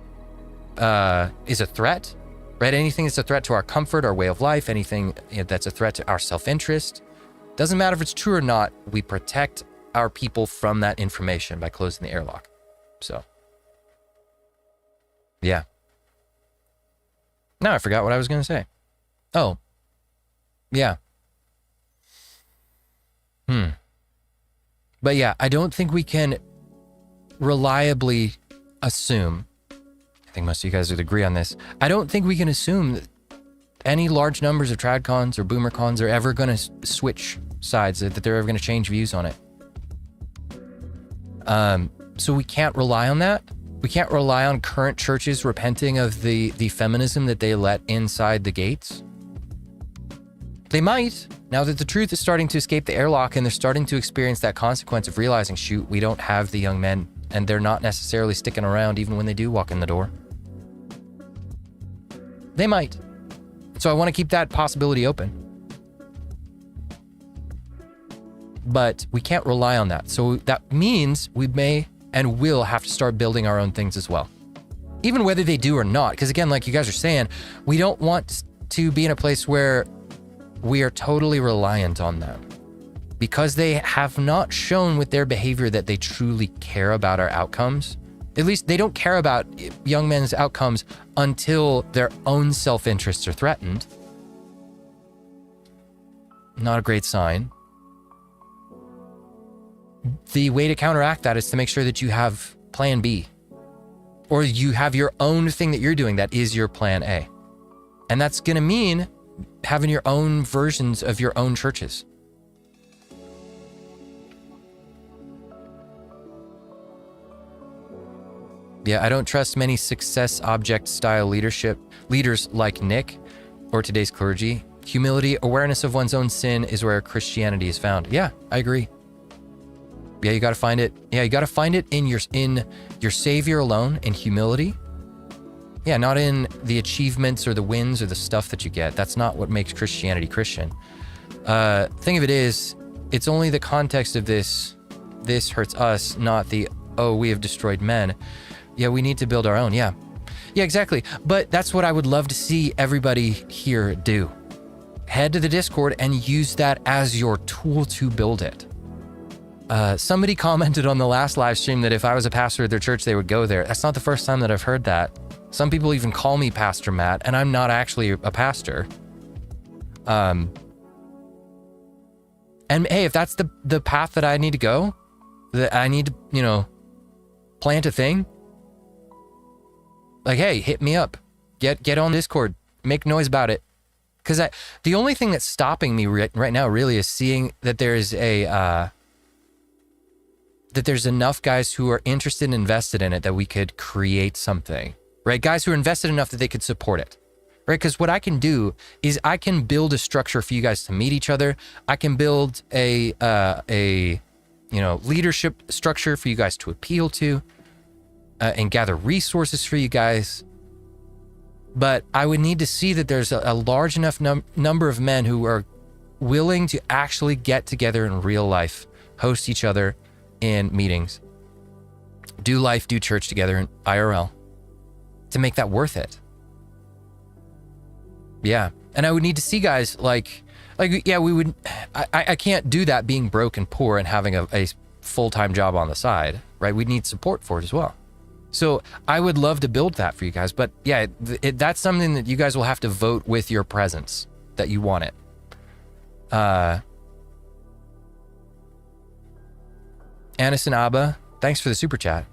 a threat, right? Anything that's a threat to our comfort, our way of life, anything that's a threat to our self-interest, doesn't matter if it's true or not, we protect our people from that information by closing the airlock. So, yeah. Now I forgot what I was going to say. Oh, yeah. But yeah, I don't think we can reliably assume, I think most of you guys would agree on this, I don't think we can assume that any large numbers of tradcons or boomercons are ever going to switch sides, that they're ever going to change views on it. So we can't rely on that. We can't rely on current churches repenting of the feminism that they let inside the gates. They might, now that the truth is starting to escape the airlock and they're starting to experience that consequence of realizing, shoot, we don't have the young men, and they're not necessarily sticking around even when they do walk in the door. They might. So I want to keep that possibility open. But we can't rely on that. So that means we may and will have to start building our own things as well. Even whether they do or not. Because again, like you guys are saying, we don't want to be in a place where we are totally reliant on them. Because they have not shown with their behavior that they truly care about our outcomes. At least they don't care about young men's outcomes until their own self-interests are threatened. Not a great sign. The way to counteract that is to make sure that you have plan B. Or you have your own thing that you're doing that is your plan A. And that's going to mean having your own versions of your own churches. Yeah, I don't trust many success object style leaders like Nick or today's clergy. Humility, awareness of one's own sin is where Christianity is found. Yeah, I agree. Yeah, you got to find it. Yeah, you got to find it in your Savior alone, in humility. Yeah, not in the achievements or the wins or the stuff that you get. That's not what makes Christianity Christian. Thing of it is, it's only the context of this hurts us, not the, oh, we have destroyed men. Yeah, we need to build our own. Yeah, exactly. But that's what I would love to see everybody here do. Head to the Discord and use that as your tool to build it. Somebody commented on the last live stream that if I was a pastor at their church, they would go there. That's not the first time that I've heard that. Some people even call me Pastor Matt, and I'm not actually a pastor. And hey, if that's the path that I need to go, that I need to, plant a thing, like, hey, hit me up. Get on Discord. Make noise about it. Because the only thing that's stopping me right now really is seeing that there's that there's enough guys who are interested and invested in it that we could create something, right? Guys who are invested enough that they could support it, right? Because what I can do is I can build a structure for you guys to meet each other. I can build a leadership structure for you guys to appeal to, and gather resources for you guys. But I would need to see that there's a large enough number of men who are willing to actually get together in real life, host each other in meetings, do church together in IRL, to make that worth it. Yeah. And I would need to see guys I can't do that being broke and poor and having a full-time job on the side, right? We need support for it as well. So I would love to build that for you guys, but yeah, that's something that you guys will have to vote with your presence that you want it. Aniston Abba, thanks for the super chat.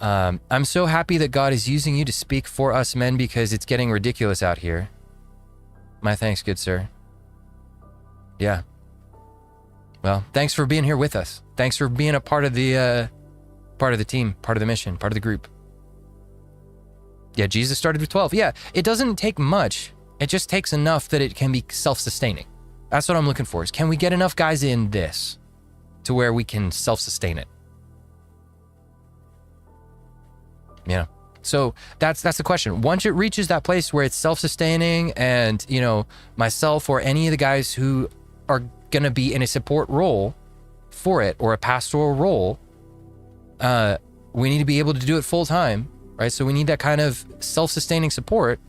I'm so happy that God is using you to speak for us men because it's getting ridiculous out here. My thanks, good sir. Yeah. Well, thanks for being here with us. Thanks for being a part of the team, part of the mission, part of the group. Yeah, Jesus started with 12. Yeah, it doesn't take much. It just takes enough that it can be self-sustaining. That's what I'm looking for, is can we get enough guys in this to where we can self-sustain it? Yeah. So that's the question. Once it reaches that place where it's self-sustaining and, myself or any of the guys who are going to be in a support role for it or a pastoral role, we need to be able to do it full time, right? So we need that kind of self-sustaining support.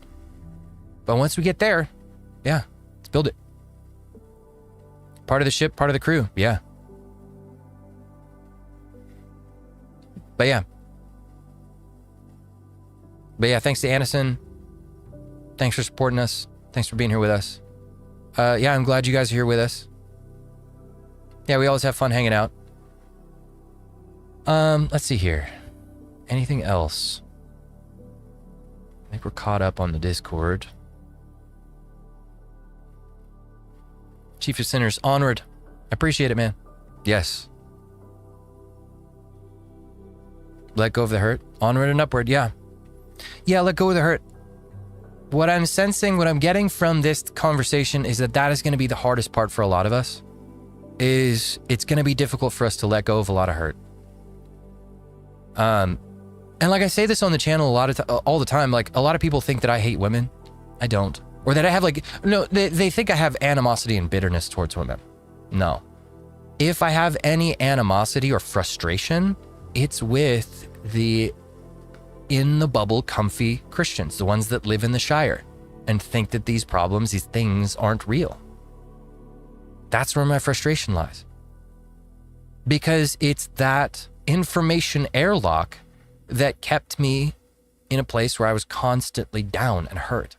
But once we get there, yeah, let's build it. Part of the ship, part of the crew. Yeah. But yeah, thanks to Aniston. Thanks for supporting us. Thanks for being here with us. Yeah, I'm glad you guys are here with us. Yeah, we always have fun hanging out. Let's see here. Anything else? I think we're caught up on the Discord. Chief of Sinners, onward. I appreciate it, man. Yes. Let go of the hurt. Onward and upward, yeah. Yeah, let go of the hurt. What I'm sensing, what I'm getting from this conversation is that is going to be the hardest part for a lot of us. Is it's going to be difficult for us to let go of a lot of hurt. And like I say this on the channel all the time, like a lot of people think that I hate women. I don't. Or that I have they think I have animosity and bitterness towards women. No. If I have any animosity or frustration, it's with the in the bubble comfy Christians, the ones that live in the Shire and think that these problems, these things aren't real. That's where my frustration lies. Because it's that information airlock that kept me in a place where I was constantly down and hurt.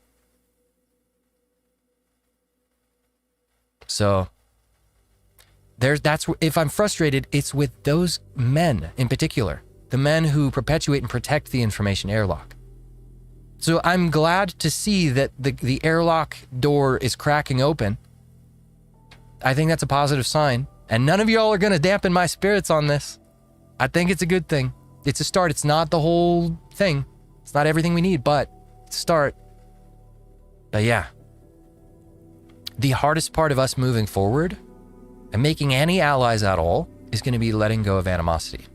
So if I'm frustrated, it's with those men in particular, the men who perpetuate and protect the information airlock. So I'm glad to see that the airlock door is cracking open. I think that's a positive sign. And none of y'all are going to dampen my spirits on this. I think it's a good thing. It's a start. It's not the whole thing. It's not everything we need, but it's a start. But yeah. The hardest part of us moving forward and making any allies at all is going to be letting go of animosity.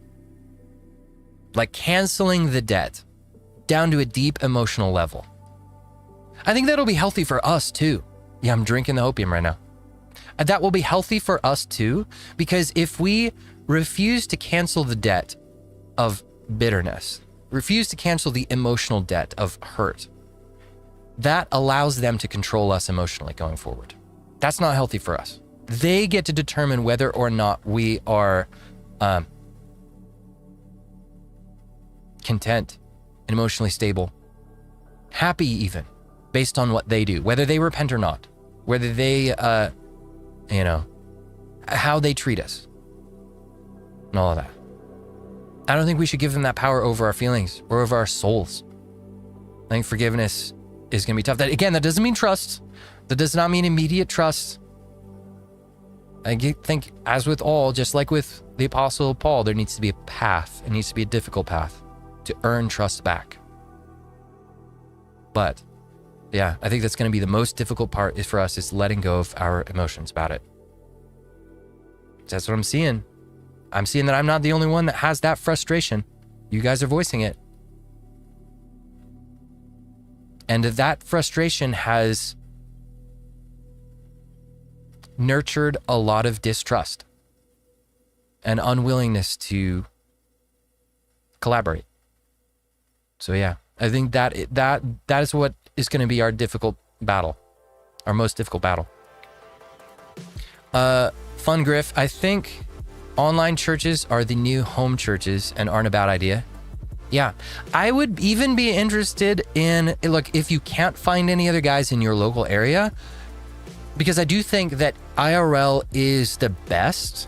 Like canceling the debt down to a deep emotional level. I think that'll be healthy for us too. Yeah, I'm drinking the opium right now. That will be healthy for us too, because if we refuse to cancel the debt of bitterness, refuse to cancel the emotional debt of hurt, that allows them to control us emotionally going forward. That's not healthy for us. They get to determine whether or not we are content and emotionally stable, happy even, based on what they do, whether they repent or not, whether they, how they treat us, and all of that. I don't think we should give them that power over our feelings or over our souls. I think forgiveness is going to be tough. That doesn't mean trust. That does not mean immediate trust. I think, as with all, just like with the Apostle Paul, there needs to be a path. It needs to be a difficult path to earn trust back. But yeah, I think that's going to be the most difficult part is for us is letting go of our emotions about it. That's what I'm seeing. I'm seeing that I'm not the only one that has that frustration. You guys are voicing it. And that frustration has nurtured a lot of distrust and unwillingness to collaborate. So yeah, I think that is what is going to be our difficult battle, our most difficult battle. Fun Griff, I think online churches are the new home churches and aren't a bad idea. Yeah, I would even be interested in, look, if you can't find any other guys in your local area, because I do think that IRL is the best.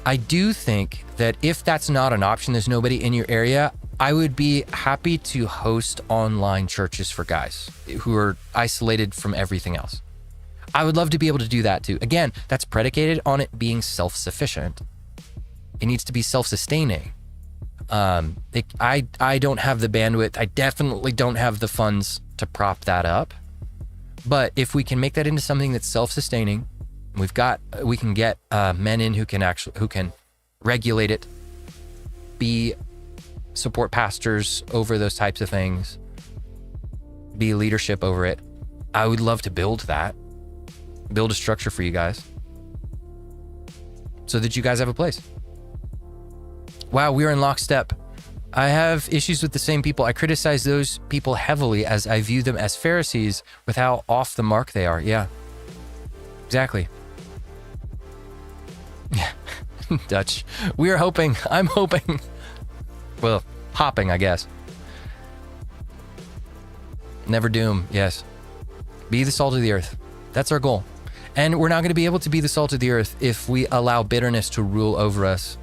I do think that if that's not an option, there's nobody in your area, I would be happy to host online churches for guys who are isolated from everything else. I would love to be able to do that too. Again, that's predicated on it being self-sufficient. It needs to be self-sustaining. I don't have the bandwidth. I definitely don't have the funds to prop that up. But if we can make that into something that's self-sustaining, we can get men in who can regulate it, support pastors over those types of things, be leadership over it. I would love to build a structure for you guys so that you guys have a place. Wow, we're in lockstep. I have issues with the same people. I criticize those people heavily as I view them as Pharisees with how off the mark they are. Yeah, exactly. Yeah, Dutch. I'm hoping. Well, hopping, I guess. Never doom, yes. Be the salt of the earth. That's our goal. And we're not going to be able to be the salt of the earth if we allow bitterness to rule over us.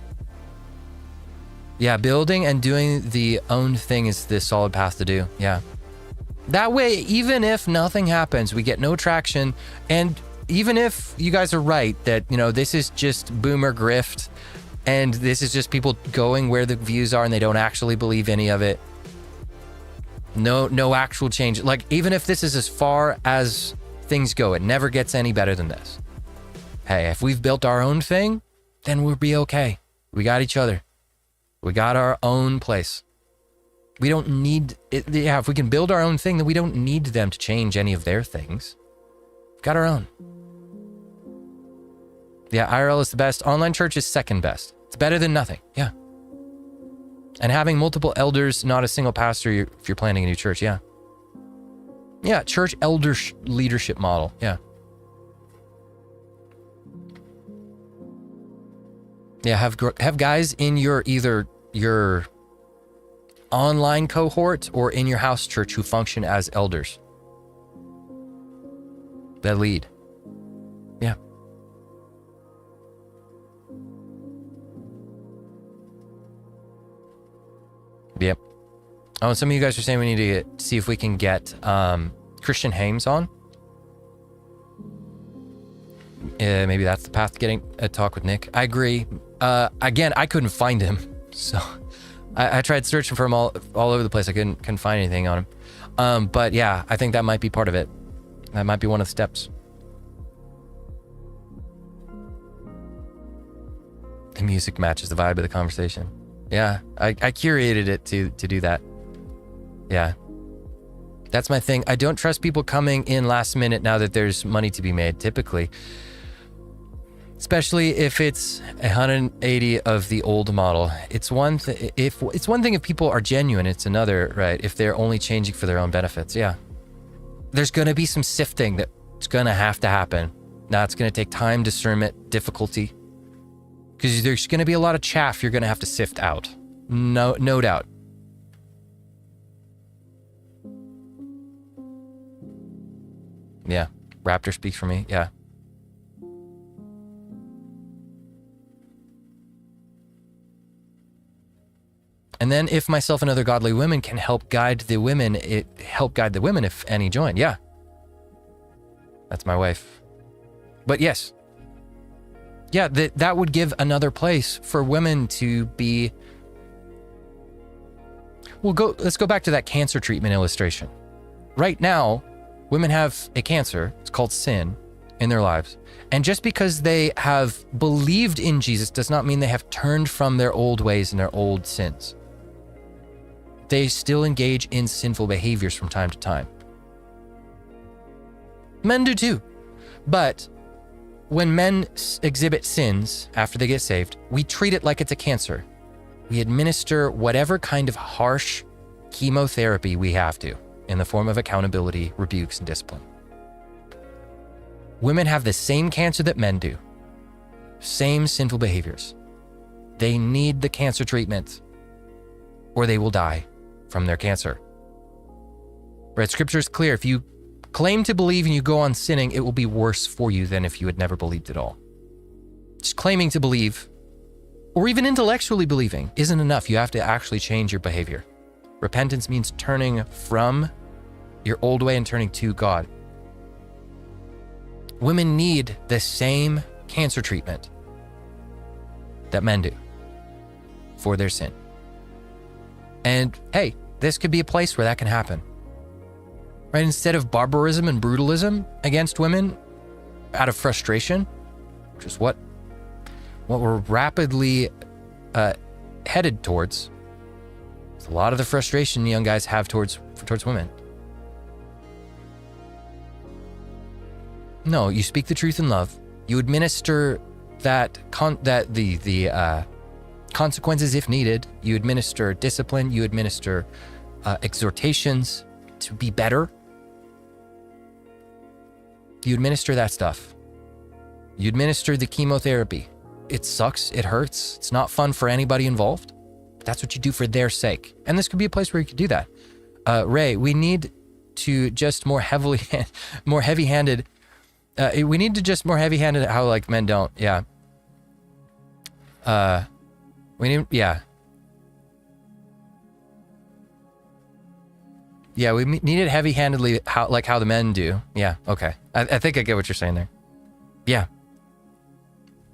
Yeah, building and doing the own thing is the solid path to do. Yeah. That way, even if nothing happens, we get no traction. And even if you guys are right that, this is just boomer grift and this is just people going where the views are and they don't actually believe any of it. No actual change. Like, even if this is as far as things go, it never gets any better than this. Hey, if we've built our own thing, then we'll be okay. We got each other. We got our own place. We don't need it. Yeah, if we can build our own thing, then we don't need them to change any of their things. We've got our own. Yeah, IRL is the best. Online church is second best. It's better than nothing. Yeah. And having multiple elders, not a single pastor if you're planning a new church. Yeah. Yeah, church elder leadership model. Yeah. Yeah, have guys in either your online cohort or in your house church who function as elders that lead. Yeah. Yep. Oh, some of you guys are saying we need to see if we can get Christian Hames on. Maybe that's the path to getting a talk with Nick. I agree. Again, I couldn't find him, so I tried searching for him all over the place. I couldn't find anything on him. But yeah, I think that might be part of it. That might be one of the steps. The music matches the vibe of the conversation. Yeah, I curated it to do that. Yeah. That's my thing. I don't trust people coming in last minute now that there's money to be made, typically. Especially if it's 180 of the old model. It's one thing if people are genuine, it's another, right? If they're only changing for their own benefits, yeah. There's gonna be some sifting that's gonna have to happen. Now it's gonna take time, discernment, difficulty. Because there's gonna be a lot of chaff you're gonna have to sift out. No doubt. Yeah, Raptor speaks for me, yeah. And then if myself and other godly women can help guide the women, if any join, yeah. That's my wife. But yes. Yeah, that would give another place for women to be... Let's go back to that cancer treatment illustration. Right now, women have a cancer, it's called sin, in their lives. And just because they have believed in Jesus does not mean they have turned from their old ways and their old sins. They still engage in sinful behaviors from time to time. Men do too. But when men exhibit sins after they get saved, we treat it like it's a cancer. We administer whatever kind of harsh chemotherapy we have to in the form of accountability, rebukes, and discipline. Women have the same cancer that men do. Same sinful behaviors. They need the cancer treatment or they will die from their cancer. Right? Scripture is clear. If you claim to believe and you go on sinning, it will be worse for you than if you had never believed at all. Just claiming to believe, or even intellectually believing, isn't enough. You have to actually change your behavior. Repentance means turning from your old way and turning to God. Women need the same cancer treatment that men do for their sin. And hey, this could be a place where that can happen. Right? Instead of barbarism and brutalism against women out of frustration, which is what we're rapidly headed towards. It's a lot of the frustration young guys have towards women. No, you speak the truth in love. You administer the consequences if needed. You administer discipline. You administer exhortations to be better. You administer that stuff. You administer the chemotherapy. It sucks. It hurts. It's not fun for anybody involved. But that's what you do for their sake. And this could be a place where you could do that. Ray, we need to just more heavy-handed. We need to just more heavy-handed how like men don't. Yeah. We need. Yeah. Yeah, we need it heavy-handedly, how the men do. Yeah, okay. I think I get what you're saying there. Yeah.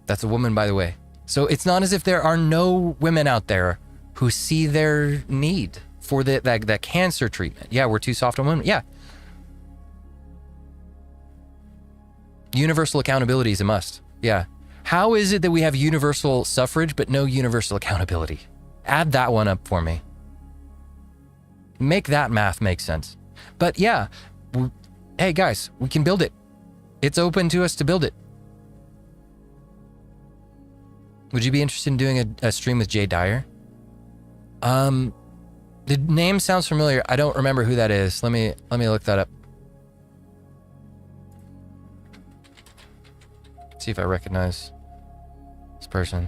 That's a woman, by the way. So it's not as if there are no women out there who see their need for that cancer treatment. Yeah, we're too soft on women. Yeah. Universal accountability is a must. Yeah. How is it that we have universal suffrage but no universal accountability? Add that one up for me. Make that math make sense. But yeah, hey guys, we can build it. It's open to us to build it. Would you be interested in doing a stream with Jay Dyer? The name sounds familiar. I don't remember who that is. Let me look that up. See if I recognize this person.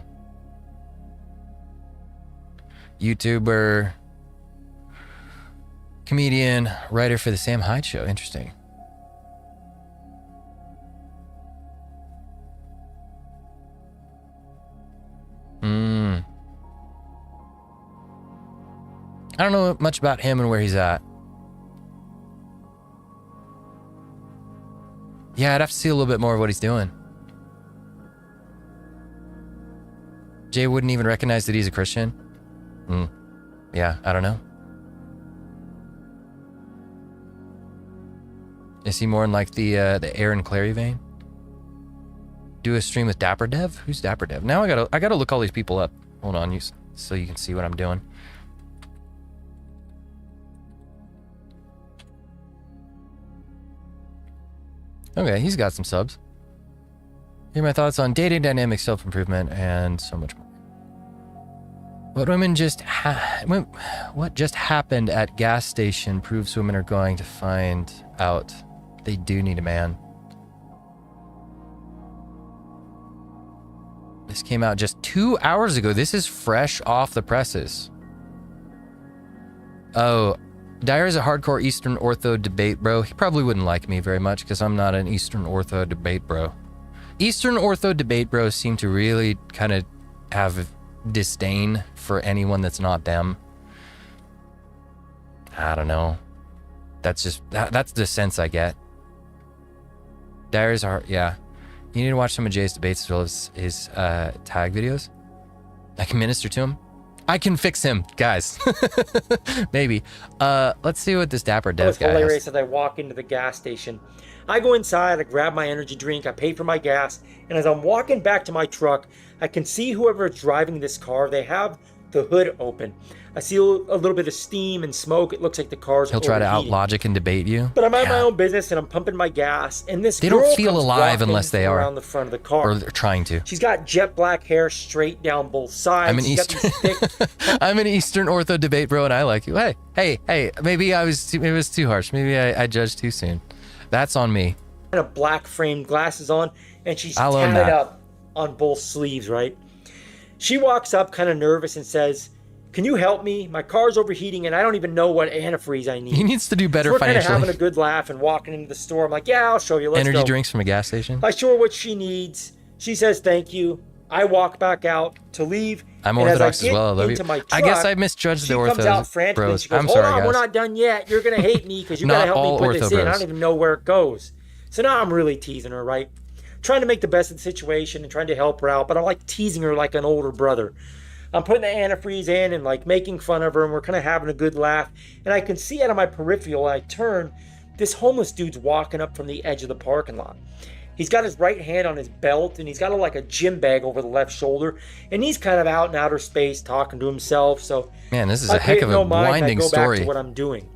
YouTuber, comedian, writer for the Sam Hyde Show. Interesting. I don't know much about him and where he's at. Yeah, I'd have to see a little bit more of what he's doing. Jay wouldn't even recognize that he's a Christian? Yeah, I don't know. Is he more in like the Aaron Clary vein? Do a stream with Dapper Dev? Who's Dapper Dev? Now I gotta look all these people up. Hold on, so you can see what I'm doing. Okay, he's got some subs. Here are my thoughts on dating dynamics, self-improvement, and so much more. What just happened at gas station proves women are going to find out they do need a man. This came out just 2 hours ago. This is fresh off the presses. Oh, Dyer is a hardcore Eastern Ortho debate bro. He probably wouldn't like me very much because I'm not an Eastern Ortho debate bro. Eastern Ortho debate bros seem to really kind of have disdain for anyone that's not them. I don't know. That's just that's the sense I get. Dyer's hard, yeah. You need to watch some of Jay's debates as well as his tag videos. I can minister to him. I can fix him, guys. Maybe. Let's see what this Dapper Dev guy hilarious has. as I walk into the gas station. I go inside, I grab my energy drink, I pay for my gas, and as I'm walking back to my truck, I can see whoever is driving this car, they have the hood open. I see a little bit of steam and smoke. It looks like the car's He'll try to out-logic and debate you. But I'm at my own business and I'm pumping my gas, and this They girl don't feel comes alive walking unless they are. around the front of the car. Or they're trying to. She's got jet black hair straight down both sides. I'm an I'm an Eastern Ortho debate bro, and I like you. Hey. Maybe it was too harsh. Maybe I judged too soon. That's on me. And a black framed glasses on, and she's I'll own tatted that. up on both sleeves, right? She walks up kind of nervous and says, "Can you help me? My car's overheating and I don't even know what antifreeze I need." He needs to do better So we're financially. kind of having a good laugh and walking into the store. I'm like, "Yeah, I'll show you. Let's Energy go." drinks from a gas station. I show her what she needs. She says thank you. I walk back out to leave. I'm and Orthodox as I as well. I get love into you. my I guess truck, I misjudged the she comes out Orthos frantically. bros. She goes, I'm "Hold sorry, on, guys. we're not done yet. You're gonna hate me because you Not gotta help all me put this Ortho in. I bros. don't even know where it goes." So now I'm really teasing her, right? Trying to make the best of the situation and trying to help her out, but I'm like teasing her like an older brother. I'm putting the antifreeze in and like making fun of her, and we're kind of having a good laugh. And I can see out of my peripheral, I turn, this homeless dude's walking up from the edge of the parking lot. He's got his right hand on his belt, and he's got like a gym bag over the left shoulder, and he's kind of out in outer space talking to himself. So Man, this is I a heck pay of no a mind, and winding I go story. back to what I'm doing.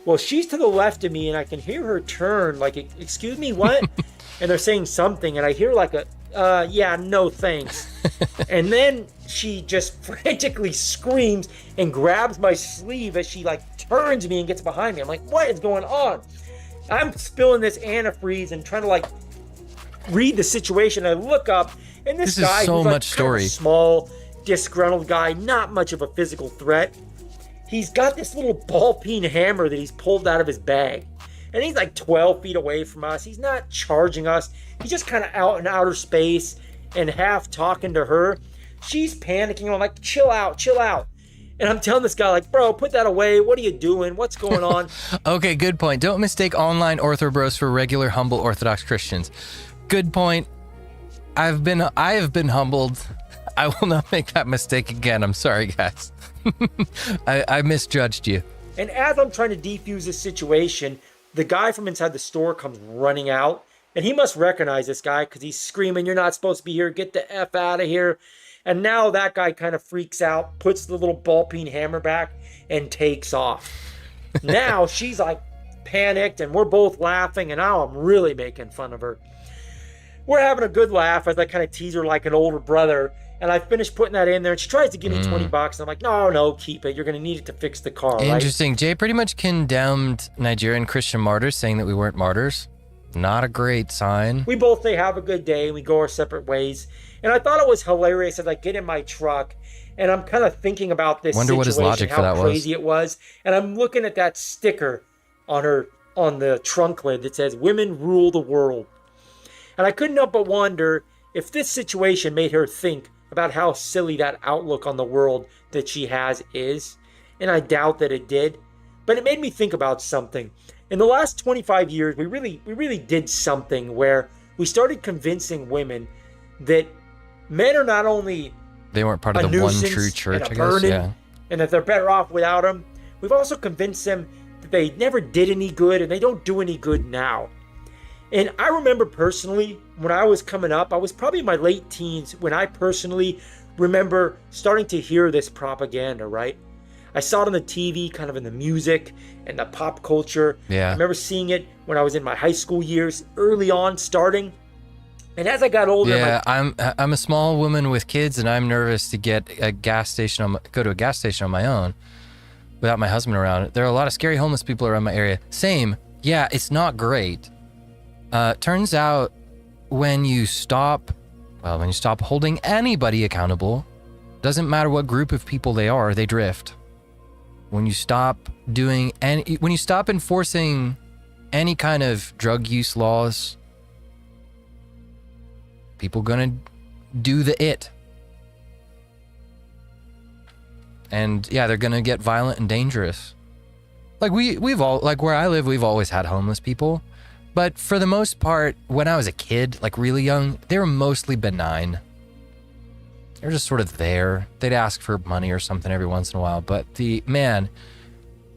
Well, she's to the left of me, and I can hear her turn, like, "Excuse me, what?" And they're saying something, and I hear like a, "Yeah, no thanks." And then she just frantically screams and grabs my sleeve as she like turns me and gets behind me. I'm like, "What is going on?" I'm spilling this antifreeze and trying to like read the situation. I look up, and this This is guy so who's like much kind of a story. small, disgruntled guy, not much of a physical threat. He's got this little ball-peen hammer that he's pulled out of his bag. And he's like 12 feet away from us. He's not charging us. He's just kind of out in outer space and half talking to her. She's panicking. I'm like, chill out. And I'm telling this guy, like, "Bro, put that away. What are you doing? What's going on?" Okay, good point. Don't mistake online Ortho bros for regular, humble Orthodox Christians. Good point. I have been humbled. I will not make that mistake again. I'm sorry, guys. I misjudged you. And as I'm trying to defuse this situation, the guy from inside the store comes running out. And he must recognize this guy because he's screaming, "You're not supposed to be here. Get the F out of here." And now that guy kind of freaks out, puts the little ball-peen hammer back, and takes off. Now she's like panicked, and we're both laughing, and now I'm really making fun of her. We're having a good laugh as I kind of tease her like an older brother. And I finished putting that in there, and she tries to give me $20. And I'm like, no, keep it. You're going to need it to fix the car, right? Interesting. Jay pretty much condemned Nigerian Christian martyrs, saying that we weren't martyrs. Not a great sign. We both say have a good day, and we go our separate ways. And I thought it was hilarious as I get in my truck, and I'm kind of thinking about this Wonder what his situation, logic for how that was. crazy it was. And I'm looking at that sticker on the trunk lid that says, "Women rule the world." And I couldn't help but wonder if this situation made her think about how silly that outlook on the world that she has is. And I doubt that it did. But it made me think about something. In the last 25 years, we really did something where we started convincing women that men are not only They weren't part a of the one nuisance true church, and a I guess. burden, Yeah. and that they're better off without them. We've also convinced them that they never did any good and they don't do any good now. And I remember personally, when I was coming up, I was probably in my late teens when I personally remember starting to hear this propaganda, right? I saw it on the TV, kind of in the music and the pop culture. Yeah. I remember seeing it when I was in my high school years, early on, starting. And as I got older, yeah, I'm a small woman with kids, and I'm nervous to get a gas station go to a gas station on my own without my husband around. There are a lot of scary homeless people around my area. Same. Yeah, it's not great. Turns out when you stop holding anybody accountable, doesn't matter what group of people they are, they drift. When you stop enforcing any kind of drug use laws, people gonna do it. And yeah, they're gonna get violent and dangerous. Like we've all, like where I live, we've always had homeless people. But for the most part, when I was a kid, like really young, they were mostly benign. They're just sort of there. They'd ask for money or something every once in a while. But the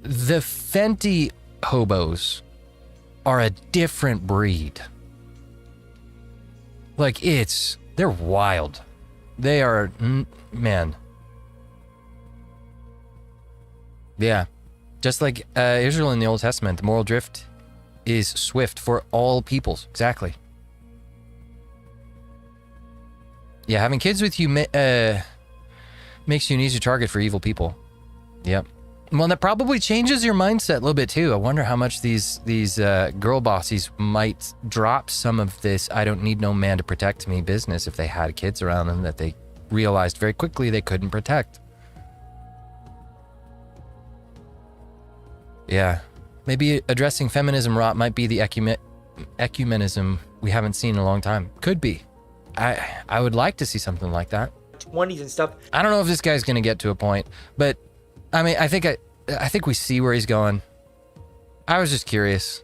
Fenty hobos are a different breed. Like they're wild. They are, man. Yeah. Just like Israel in the Old Testament, the moral drift is swift for all peoples. Exactly. Yeah, having kids with you makes you an easier target for evil people. Yep. Well, that probably changes your mindset a little bit too. I wonder how much these girl bossies might drop some of this "I don't need no man to protect me" business if they had kids around them that they realized very quickly they couldn't protect. Yeah. Maybe addressing feminism rot might be the ecumenism we haven't seen in a long time. Could be. I would like to see something like that. 20s and stuff. I don't know if this guy's going to get to a point, but I mean, I think we see where he's going. I was just curious.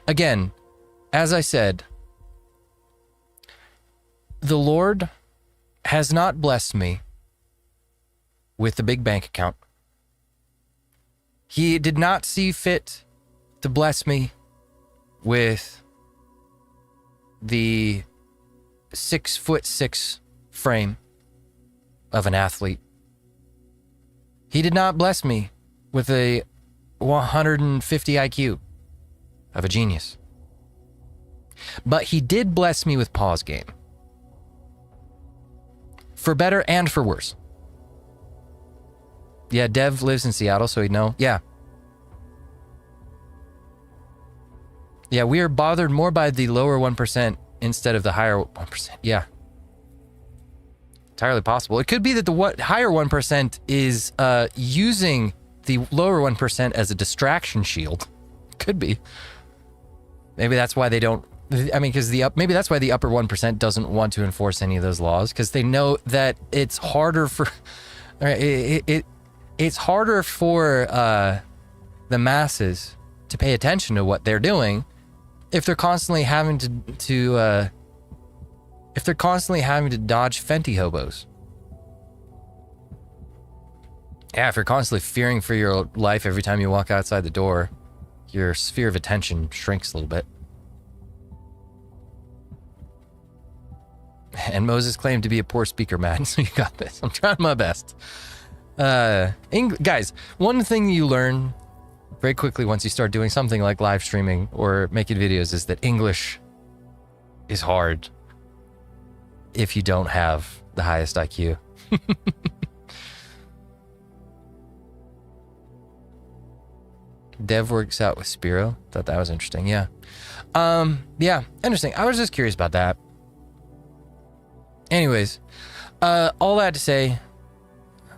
Again, as I said, the Lord has not blessed me with the big bank account. He did not see fit to bless me with the 6'6" frame of an athlete. He did not bless me with a 150 IQ of a genius. But he did bless me with pause game. For better and for worse. Yeah, Dev lives in Seattle, so he'd know. Yeah. Yeah, we are bothered more by the lower 1% instead of the higher 1%. Yeah. Entirely possible. It could be that the higher 1% is using the lower 1% as a distraction shield. Could be. Maybe that's why they don't. I mean, because maybe that's why the upper 1% doesn't want to enforce any of those laws, because they know that it's harder for. It's harder for the masses to pay attention to what they're doing if they're constantly having to dodge Fenty hobos. Yeah, if you're constantly fearing for your life every time you walk outside the door, your sphere of attention shrinks a little bit. And Moses claimed to be a poor speaker, Matt, so you got this. I'm trying my best. Guys, one thing you learn very quickly once you start doing something like live streaming or making videos is that English is hard if you don't have the highest IQ. Dev works out with Spiro. Thought that was interesting. Yeah. Yeah, interesting. I was just curious about that. Anyways, all that to say,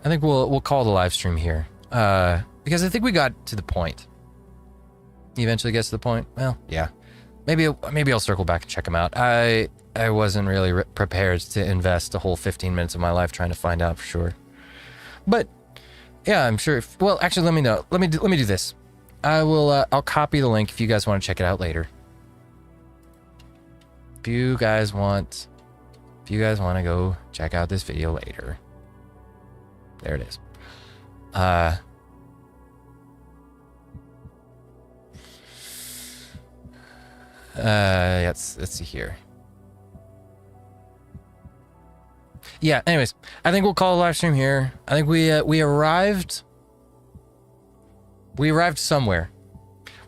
I think we'll call the live stream here. Because I think we got to the point. He eventually gets to the point. Well, yeah. Maybe I'll circle back and check him out. I wasn't really prepared to invest a whole 15 minutes of my life trying to find out for sure. But yeah, I'm sure. Well, actually, let me know. Let me do this. I'll copy the link if you guys want to check it out later. If you guys want to go check out this video later. There it is. Let's see here. Yeah, anyways, I think we'll call the live stream here. I think we arrived somewhere.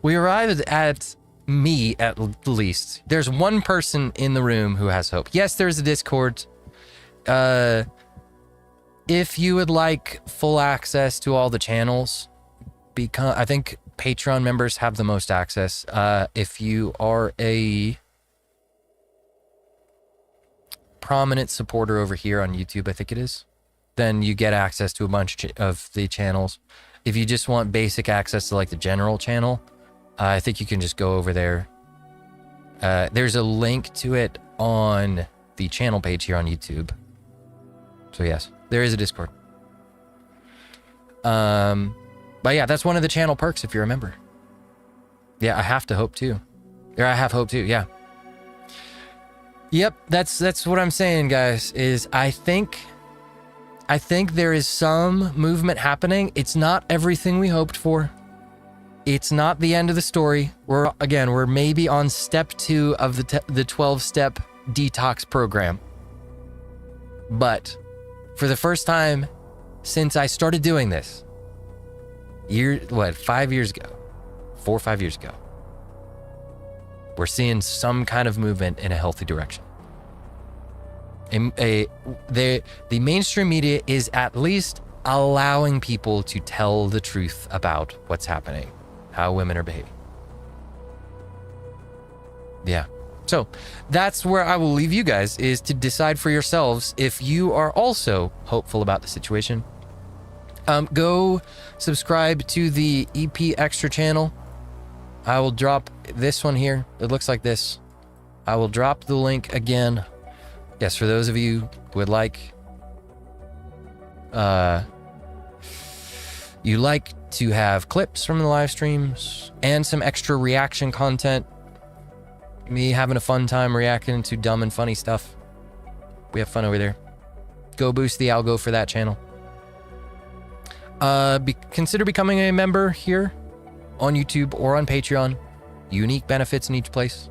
We arrived at me, at least. There's one person in the room who has hope. Yes, there's a Discord. If you would like full access to all the channels, because I think Patreon members have the most access. If you are a prominent supporter over here on YouTube, I think it is, then you get access to a bunch of the channels. If you just want basic access to like the general channel, I think you can just go over there. There's a link to it on the channel page here on YouTube. So yes, there is a Discord. But yeah, that's one of the channel perks if you're a member. Yeah, I have hope too. Yeah. Yep, that's what I'm saying, guys, is I think there is some movement happening. It's not everything we hoped for. It's not the end of the story. We're maybe on step 2 of the 12-step detox program. But for the first time since I started doing this, 5 years ago, 4 or 5 years ago, we're seeing some kind of movement in a healthy direction. The mainstream media is at least allowing people to tell the truth about what's happening, how women are behaving. Yeah. So that's where I will leave you guys, is to decide for yourselves if you are also hopeful about the situation. Go subscribe to the EP Extra channel. I will drop this one here. It looks like this. I will drop the link again. Yes, for those of you who would like, you like to have clips from the live streams and some extra reaction content. Me having a fun time reacting to dumb and funny stuff. We have fun over there. Go boost the algo for that channel. Consider becoming a member here on YouTube or on Patreon. Unique benefits in each place.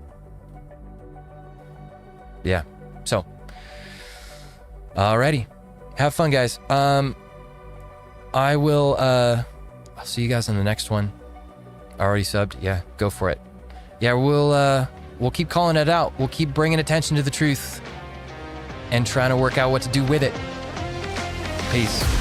Yeah. So, alrighty. Have fun, guys. I'll see you guys in the next one. Already subbed? Yeah, go for it. Yeah, we'll keep calling it out. We'll keep bringing attention to the truth and trying to work out what to do with it. Peace.